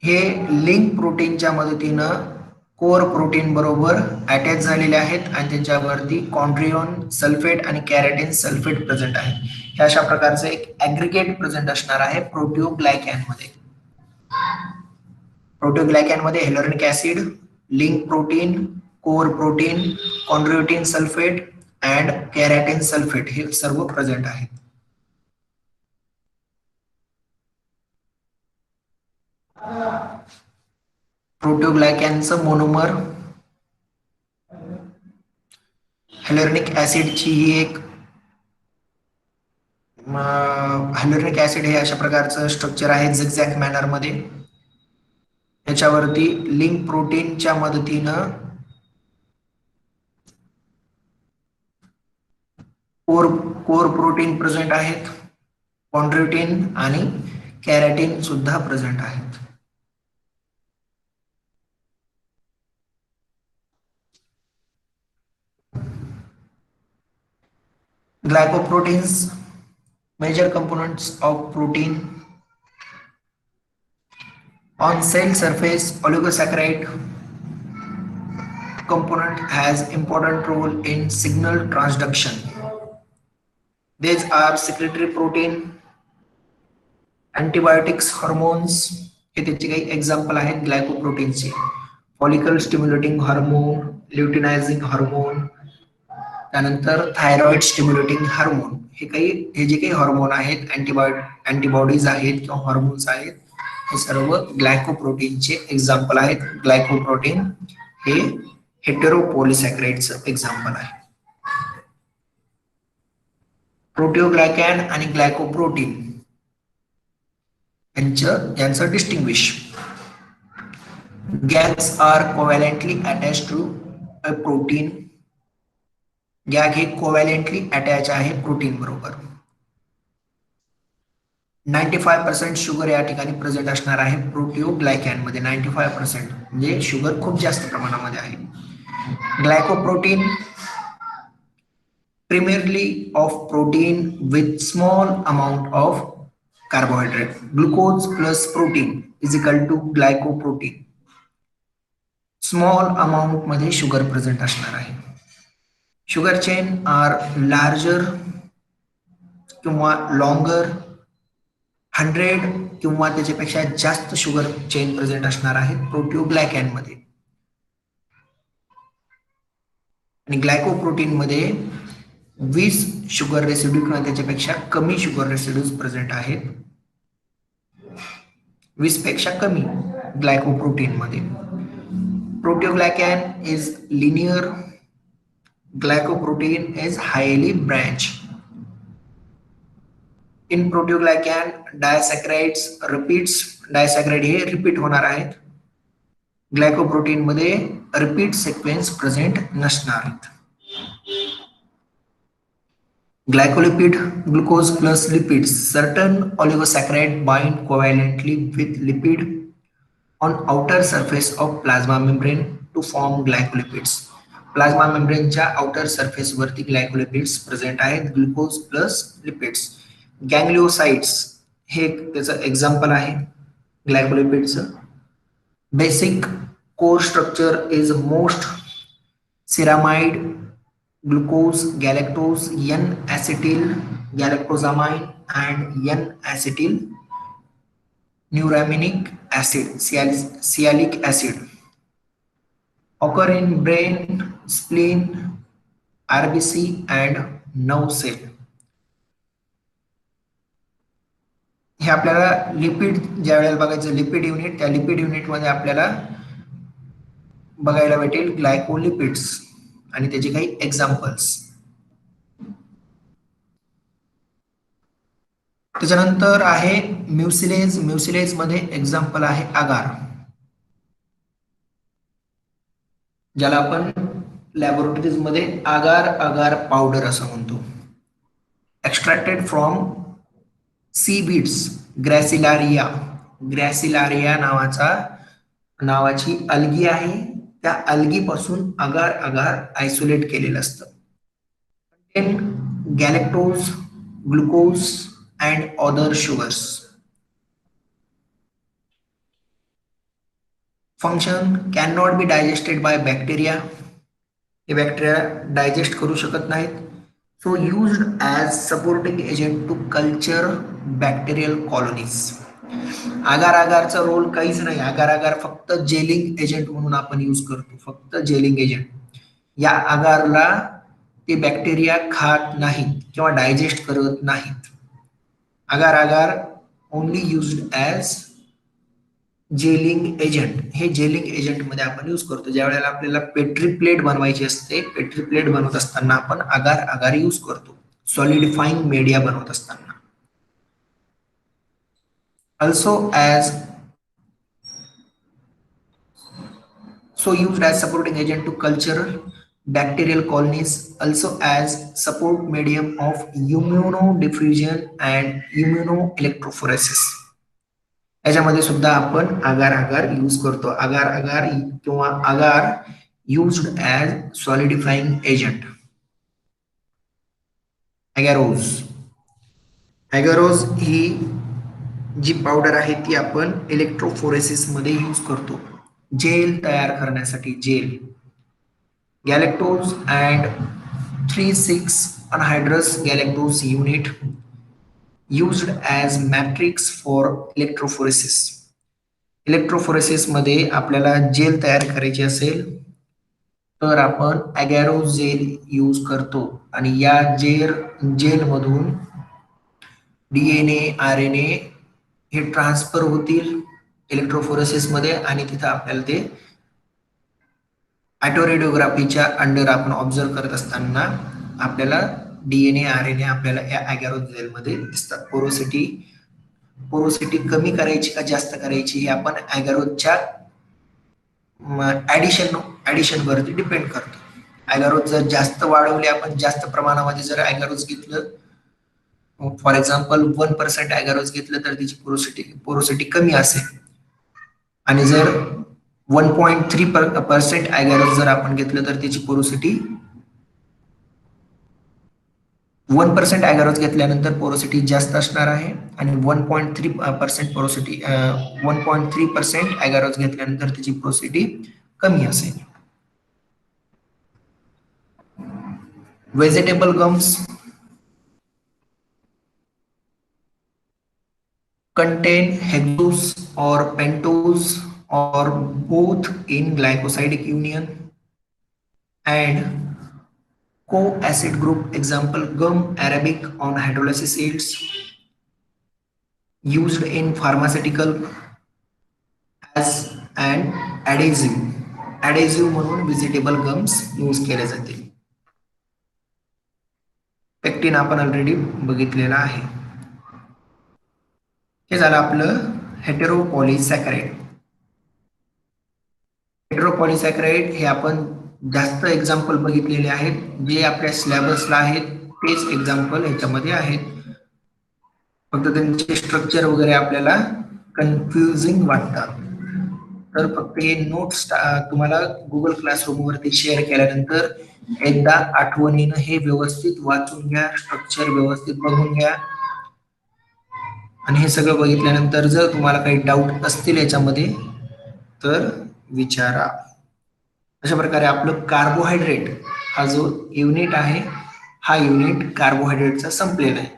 हे लिंक प्रोटीनच्या मदतीनं कोर प्रोटीन बरोबर attach झालेले आहेत आणि त्यांच्यावरती कॉन्ड्रिओन सल्फेट आणि कॅरेटिन सल्फेट प्रेझेंट आहे. हे अशा प्रकारचं एक ॲग्रिगेट प्रेझेंट असणार आहे प्रोटिओग्लायकॅन मध्ये. प्रोटिओग्लायकॅन मध्ये hyaluronic acid, link protein, core protein, chondroitin sulphate and keratin sulfate हे सर्व प्रेझेंट आहेत. प्रोटिओग्लायकॅनचं मोनोमर हायलोरोनिक ऍसिडची ही एक हायलोरोनिक ऍसिड हे अशा प्रकारचं स्ट्रक्चर आहे झिगझॅग मॅनर मध्ये. याच्यावरती लिंक प्रोटीनच्या मदतीनं कोर प्रोटीन प्रेझेंट आहेत, कॉन्ड्रिओटिन आणि कॅरेटिन सुद्धा प्रेझेंट आहेत. Glycoproteins, major components of protein. On cell surface, oligosaccharide component has important role in signal transduction. These are secretory protein, antibiotics, hormones. हे त्याचे काही एक्झाम्पल आहेत ग्लायकोप्रोटीनचे. Follicle stimulating hormone, luteinising hormone, त्यानंतर थायरॉइड स्टिम्युलेटिंग हार्मोन. हे जे काही hormone आहेत, अँटीबॉडीज आहेत किंवा हॉर्मोन्स आहेत, हे सर्व ग्लायकोप्रोटीनचे एक्झाम्पल आहेत. ग्लायकोप्रोटीन हे हेटेरोपॉलिसॅकराइडचं एक्झाम्पल आहे. प्रोटिओग्लायकॅन आणि ग्लायकोप्रोटीन यांचं distinguish. GAGs are covalently attach to a protein. GAG हे कोव्हॅलेंटली अटॅच आहे प्रोटीन बरोबर. 95% शुगर या ठिकाणी प्रेझेंट असणार आहे प्रोटिओग्लायकॅन मध्ये. 95% म्हणजे शुगर खूप जास्त प्रमाणामध्ये आहे. Glycoprotein primarily of protein with small amount of carbohydrate. Glucose plus protein is equal to glycoprotein. Small amount मध्ये शुगर प्रेझेंट असणार आहे. शुगर चेन आर लार्जर किंवा लॉंगर, 100 किंवा त्याच्यापेक्षा जास्त शुगर चेन प्रेझेंट असणार आहेत प्रोटिओग्लायकॅन मध्ये. आणि ग्लायकोप्रोटीन मध्ये 20 शुगर रेसिड्यू किंवा त्याच्यापेक्षा कमी शुगर रेसिड्यूज प्रेझेंट आहेत. 20 पेक्षा कमी ग्लायकोप्रोटीन मध्ये. Proteoglycan is linear, glycoprotein is highly branch. In proteoglycan disaccharides repeats, disaccharide हे रिपीट होणार आहेत. ग्लायकोप्रोटीन मध्ये रिपीट सिक्वेन्स प्रेझेंट नसणार आहेत. Glycolipid, glucose plus lipids. Certain oligosaccharide bind covalently with lipid on outer surface of plasma membrane to form glycolipids. Plasma मेम्ब्रेनच्या outer surface वरती glycolipids present आहेत, glucose plus lipids. Gangliosides हे त्याचं example आहे ग्लायकोलिपिडचं. Basic core structure is most ceramide, glucose, galactose, N-acetyl galactosamine and N-acetyl neuraminic acid, sialic acid. Occur in brain, spleen, RBC and nerve cell. हे आपल्याला lipid ज्या वेळेला बघायचं लिपिड युनिट, त्या लिपिड युनिट मध्ये आपल्याला बघायला भेटेल ग्लायकोलिपिड्स आणि त्याचे काही एक्झाम्पल्स. त्याच्यानंतर आहे म्युसिलेज. म्युसिलेज मध्ये एक्झाम्पल आहे अगार, ज्याला आपण लॅबोरेटरीज मध्ये अगार अगार पावडर असं म्हणतो. Extracted from seaweeds, Gracilaria. Gracilaria नावाची अल्गी आहे, त्या अल्गी पासून अगार अगार आयसोलेट केलेलं असतं. Galactose, glucose and other sugars. Function can not be digested by bacteria. हे बॅक्टेरिया डायजेस्ट करू शकत नाहीत. So used as supporting agent to culture bacterial colonies. Agar आगारचा रोल काहीच नाही. आगार आगार फक्त जेलिंग एजंट म्हणून आपण यूज करतो, फक्त जेलिंग एजंट. या आगारला ते बॅक्टेरिया खात नाहीत किंवा डायजेस्ट करत नाहीत. आगार आगार only used as gelling agent. हे जेलिंग एजंट मध्ये आपण यूज करतो. ज्या वेळेला आपल्याला पेट्री प्लेट बनवायची असते, पेट्री प्लेट बनवत असताना आपण आगार आगार यूज करतो, सॉलिडिफाईंग मीडिया बनवत असताना. Also used as supporting agent to culture bacterial colonies, also as support medium of immunodiffusion and immunoelectrophoresis. याच्यामध्ये सुद्धा आपण आगार आगार यूज करतो. आगार आगार किंवा आगार used as solidifying agent. अगॅरोज. अगॅरोज ही जी पावडर आहे ती आपण इलेक्ट्रोफोरेसिस मध्ये यूज करतो, जेल तयार करण्यासाठी. Gel. Galactose and 3,6 anhydrous galactose unit used as matrix for electrophoresis. Electrophoresis मध्ये आपल्याला जेल तयार करायची असेल तर आपण अगॅरोज जेल यूज करतो आणि या जेल मधून DNA, RNA हे ट्रान्सफर होतील इलेक्ट्रोफोरेसिस मध्ये आणि तिथं आपल्याला ते ऑटोरेडिओग्राफीच्या अंडर आपण ऑब्झर्व करत असताना आपल्याला DNA, RNA आपल्याला या अगॅरोज जेल मध्ये दिसतात. पोरोसिटी कमी करायची का जास्त करायची हे आपण अगॅरोजच्या ऍडिशन वरती डिपेंड करतो. अगॅरोज जर जास्त वाढवले, आपण जास्त प्रमाणामध्ये जर अगॅरोज घेतलं, फॉर एक्झाम्पल 1% अगॅरोज घेतलं तर त्याची पोरोसिटी कमी असेल. आणि जर 1.3% अगॅरोज जर आपण घेतलं तर त्याची पोरोसिटी 1% अगॅरोज घेतल्यानंतर पोरोसिटी जास्त असणार आहे आणि 1.3% पोरोसिटी 1.3% अगॅरोज घेतल्यानंतर त्याची पोरोसिटी कमी असेल. Vegetable gums contain hexose or pentose or both in glycosidic union and co-acid group. Example gum arabic on hydrolysis aids, used in pharmaceutical as an adhesive. Adhesive म्हणून व्हेजिटेबल गम्स यूज केले जाते. Pectin आपण already बघितलेला आहे. हे झालं आपलं हेटेरोपॉलिसॅकराइड. हेटेरोपॉलिसॅकराइड हे आपण जास्त एक्झाम्पल बघितलेले आहेत जे आपल्या सिलेबसला आहेत. तेच एक्झाम्पल याच्यामध्ये आहेत. फक्त त्यांचे स्ट्रक्चर वगैरे आपल्याला कन्फ्युजिंग वाटतात. तर फक्त हे नोट्स तुम्हाला गुगल क्लासरूम वरती शेअर केल्यानंतर एकदा आठवणीनं हे व्यवस्थित वाचून घ्या, स्ट्रक्चर व्यवस्थित बघून घ्या. आणि हे सगळं बघितल्यानंतर जर तुम्हाला काही डाऊट असतील याच्यामध्ये तर विचारा. अशा प्रकारे आपलं कार्बोहायड्रेट हा जो युनिट आहे हा युनिट कार्बोहायड्रेटचा संपलेला आहे.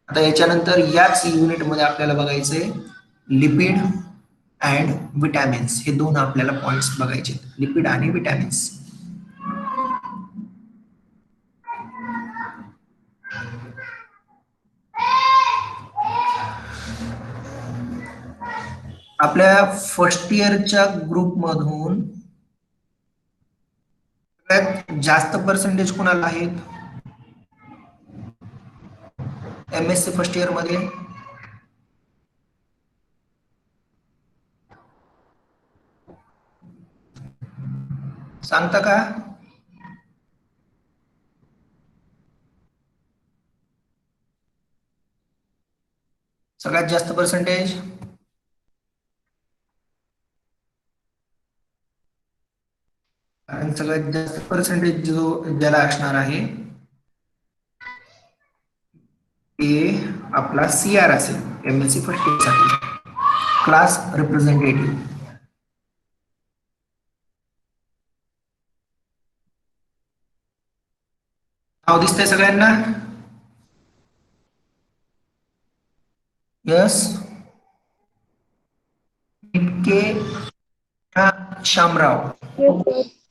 आता याच्यानंतर याच युनिट मध्ये आपल्याला बघायचंय लिपिड अँड विटॅमिन्स, हे दोन आपल्याला पॉइंट्स बघायचे, लिपिड आणि विटॅमिन्स. आपल्या फर्स्ट इयरच्या ग्रुप मधून सगळ्यात जास्त पर्सेंटेज कोणाला आहेत MSc फर्स्ट इयर मध्ये? सांगता का? सगळ्यात जास्त पर्सेंटेज आणि सगळ्यात जास्त पर्सेंटेज जो ज्याला असणार आहे ते आपला CR असेल MSc फर्स्ट इयर साठी, क्लास रिप्रेझेंटेटिव्ह. नाव दिसतंय सगळ्यांना? यस. इतके शामराव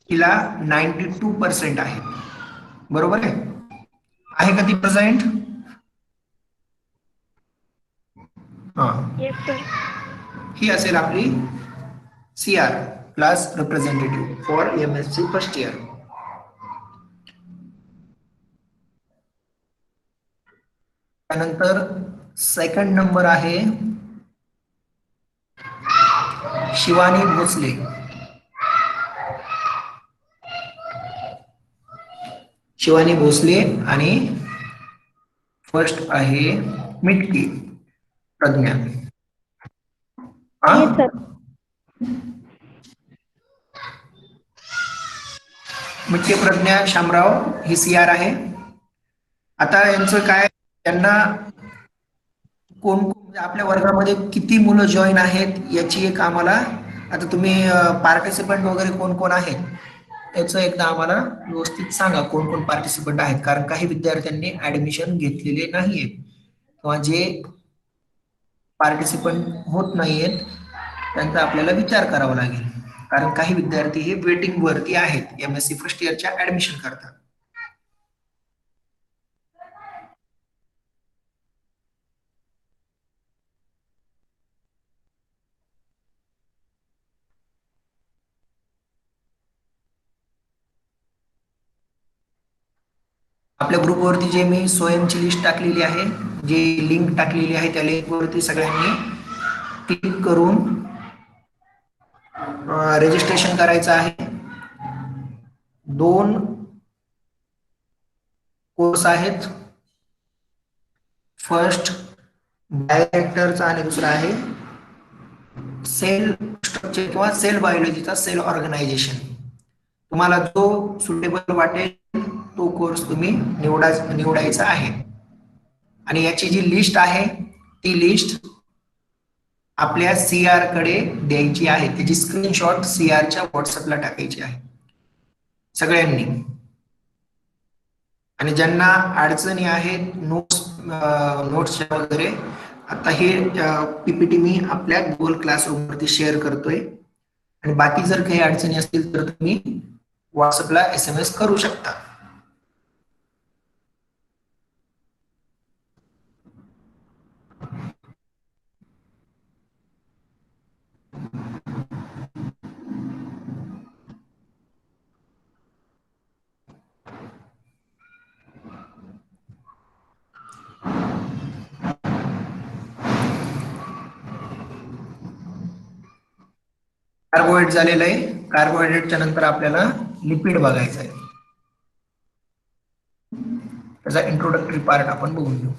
तिला 92% आहे, बरोबर आहे का ती प्रेझेंट? Yes sir. ही असेल आपली CR, class representative for MSc first year. त्यानंतर सेकंड नंबर आहे शिवानी भोसले. शिवानी भोसले आणि फर्स्ट आहे मिटके प्रज्ञा. Yes sir. मिटके प्रज्ञा शामराव ही CR आहे. आता यांचं काय, त्यांना कोण म्हणजे आपल्या वर्गामध्ये किती मुलं जॉईन आहेत याची एक आम्हाला, आता तुम्ही पार्टिसिपंट वगैरे कोण कोण आहेत याचं एकदा आम्हाला व्यवस्थित सांगा कोण कोण पार्टिसिपंट आहेत, कारण काही विद्यार्थ्यांनी ऍडमिशन घेतलेले नाहीयेत किंवा जे पार्टिसिपंट होत नाहीयेत त्यांचा आपल्याला विचार करावा लागेल, कारण काही विद्यार्थी हे वेटिंग वरती आहेत MSc फर्स्ट इयरच्या ऍडमिशन करतात. आपल्या ग्रुपवरती जे मी स्वयंची लिस्ट टाकलेली आहे, जी लिंक टाकलेली आहे त्या लिंक वरती सगळ्यांनी क्लिक करून रजिस्ट्रेशन करायचं आहे. 2 कोर्स आहेत, फर्स्ट डायरेक्टरचा आणि दुसरा आहे सेल स्ट्रक्चर किंवा सेल बायोलॉजीचा सेल ऑर्गनायझेशन. तुम्हाला जो सुटेबल वाटेल तो कोर्स तुम्ही निवडायचा आहे. आणि याची जी लिस्ट आहे ती लिस्ट आपल्या CR कडे द्यायची आहे, त्याची स्क्रीनशॉट CR च्या व्हॉट्सअपला टाकायची आहे सगळ्यांनी. आणि ज्यांना अडचणी आहेत नोट्सच्या वगैरे, आता हे PPT मी आपल्या गुगल क्लासरूम वरती शेअर करतोय, आणि बाकी जर काही अडचणी असतील तर तुम्ही व्हॉट्सअपला SMS करू शकता. कार्बोहायड्रेट झालेलं आहे. कार्बोहायड्रेटच्या नंतर आपल्याला लिपिड बघायचं आहे. त्याचा इंट्रोडक्टरी पार्ट आपण बघून घेऊ.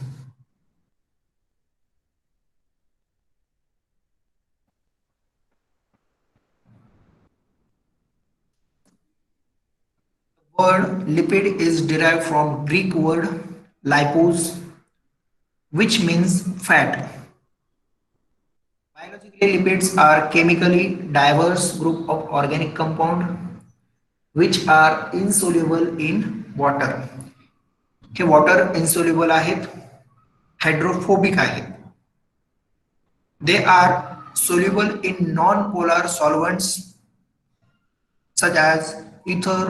Word lipid is derived from Greek word lipos, which means fat. Biologically, lipids are chemically diverse group of organic compound which are insoluble in water. हे वॉटर इन्सोल्युबल आहेत, हायड्रोफोबिक आहेत. They are soluble in non-polar solvents such as ether,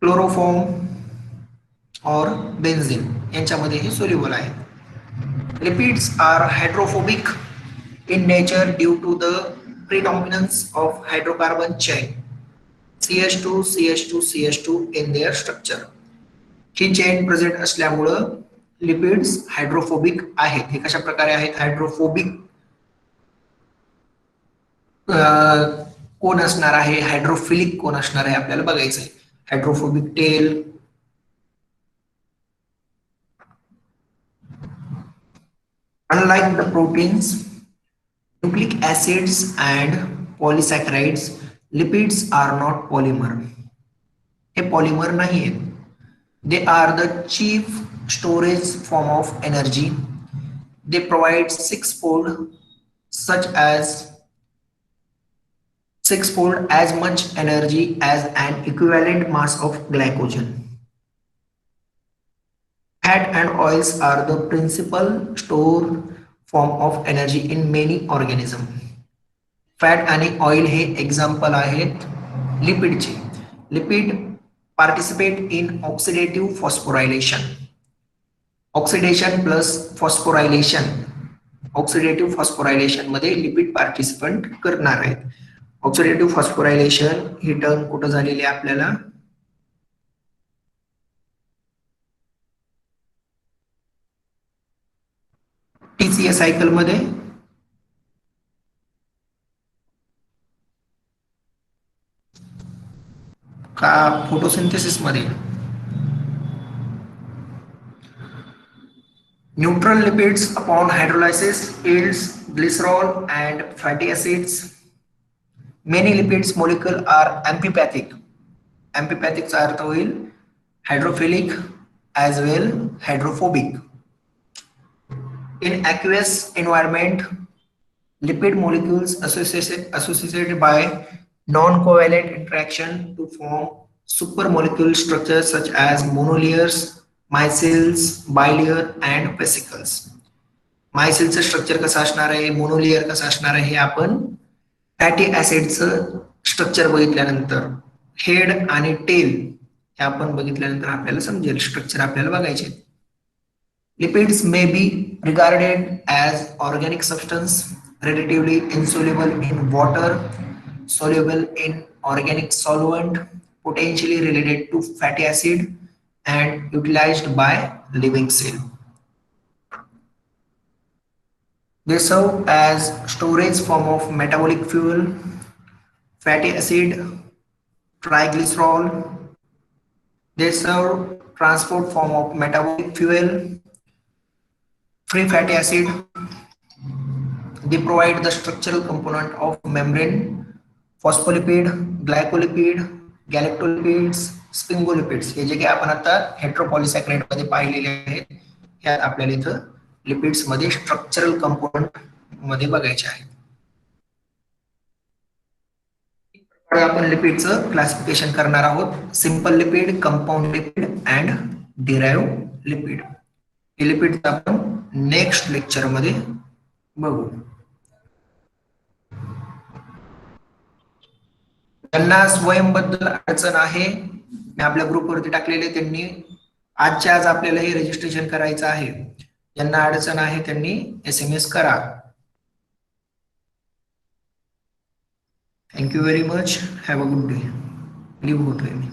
chloroform or benzene यांच्यामध्ये हे soluble आहेत. Lipids are hydrophobic in nature due to the predominance of hydrocarbon chain CH2, CH2, CH2 in their structure. He chain present असल्यामुळं lipids hydrophobic आहेत. हे कशा प्रकारे आहेत hydrophobic? कोण असणार आहे, हायड्रोफिलिक कोण असणार आहे आपल्याला बघायचं आहे. Hydrophobic tail, unlike the proteins, nucleic acids and polysaccharides, lipids are not polymer. हे पॉलिमर नाही आहेत. They are the chief storage form of energy. They provide sixfold as much energy as an equivalent mass of glycogen. Fat and oils are the principal store form of energy in many organisms. Fat आणि oil हे example आहेत लिपिडचे. Lipid participate in oxidative phosphorylation. Oxidation plus phosphorylation. Oxidative phosphorylation मध्ये lipid participant करणार आहेत. Oxidative phosphorylation ही term कुठं झालेली आहे आपल्याला TCA सायकल मध्ये का फोटोसिंथेसिस मध्ये. Neutral lipids upon hydrolysis yields glycerol and fatty acids. Many lipids molecule are amphipathic. Amphipathic चा अर्थ होईल hydrophilic as well hydrophobic. In aqueous environment, lipid molecules associated by non-covalent interaction to form supermolecule structures such as monolayers, micelles, bilayer and vesicles. मायसेलचं structure कसं असणार आहे, monolayer कसं असणार आहे हे आपण फॅटी ऍसिडचं स्ट्रक्चर बघितल्यानंतर, हेड आणि टेल हे आपण बघितल्यानंतर आपल्याला समजेल. स्ट्रक्चर आपल्याला बघायचे. Lipids may be regarded as organic substance, relatively insoluble in water, soluble in organic solvent, potentially related to fatty acid, and utilized by living cell. They serve as storage form of metabolic fuel, fatty acid, triglycerol. They serve transport form of metabolic fuel, free fatty acid. They provide the structural component of membrane, phospholipid, glycolipid, galactolipids, sphingolipids. हे जे काही आपण आता हेटेरोपॉलिसॅकराइड मध्ये पाहिलेले आहेत, ह्यात आपल्याला इथं लिपिड्स मध्ये स्ट्रक्चरल कंपोनंट मध्ये बघायचे आहे. आपण लिपिडचं क्लासिफिकेशन करणार आहोत. Simple lipid, compound lipid and derived lipid. हे लिपिड आपण नेक्स्ट लेक्चर मध्ये बघू. ज्यांना स्वयंबद्दल अडचण आहे, मी आपल्या ग्रुपवरती टाकलेले, त्यांनी आजच्या आज आपल्याला हे रजिस्ट्रेशन करायचं आहे. ज्यांना अडचण आहे त्यांनी SMS करा. Thank you very much. Have a good day. Leave होतोय मी.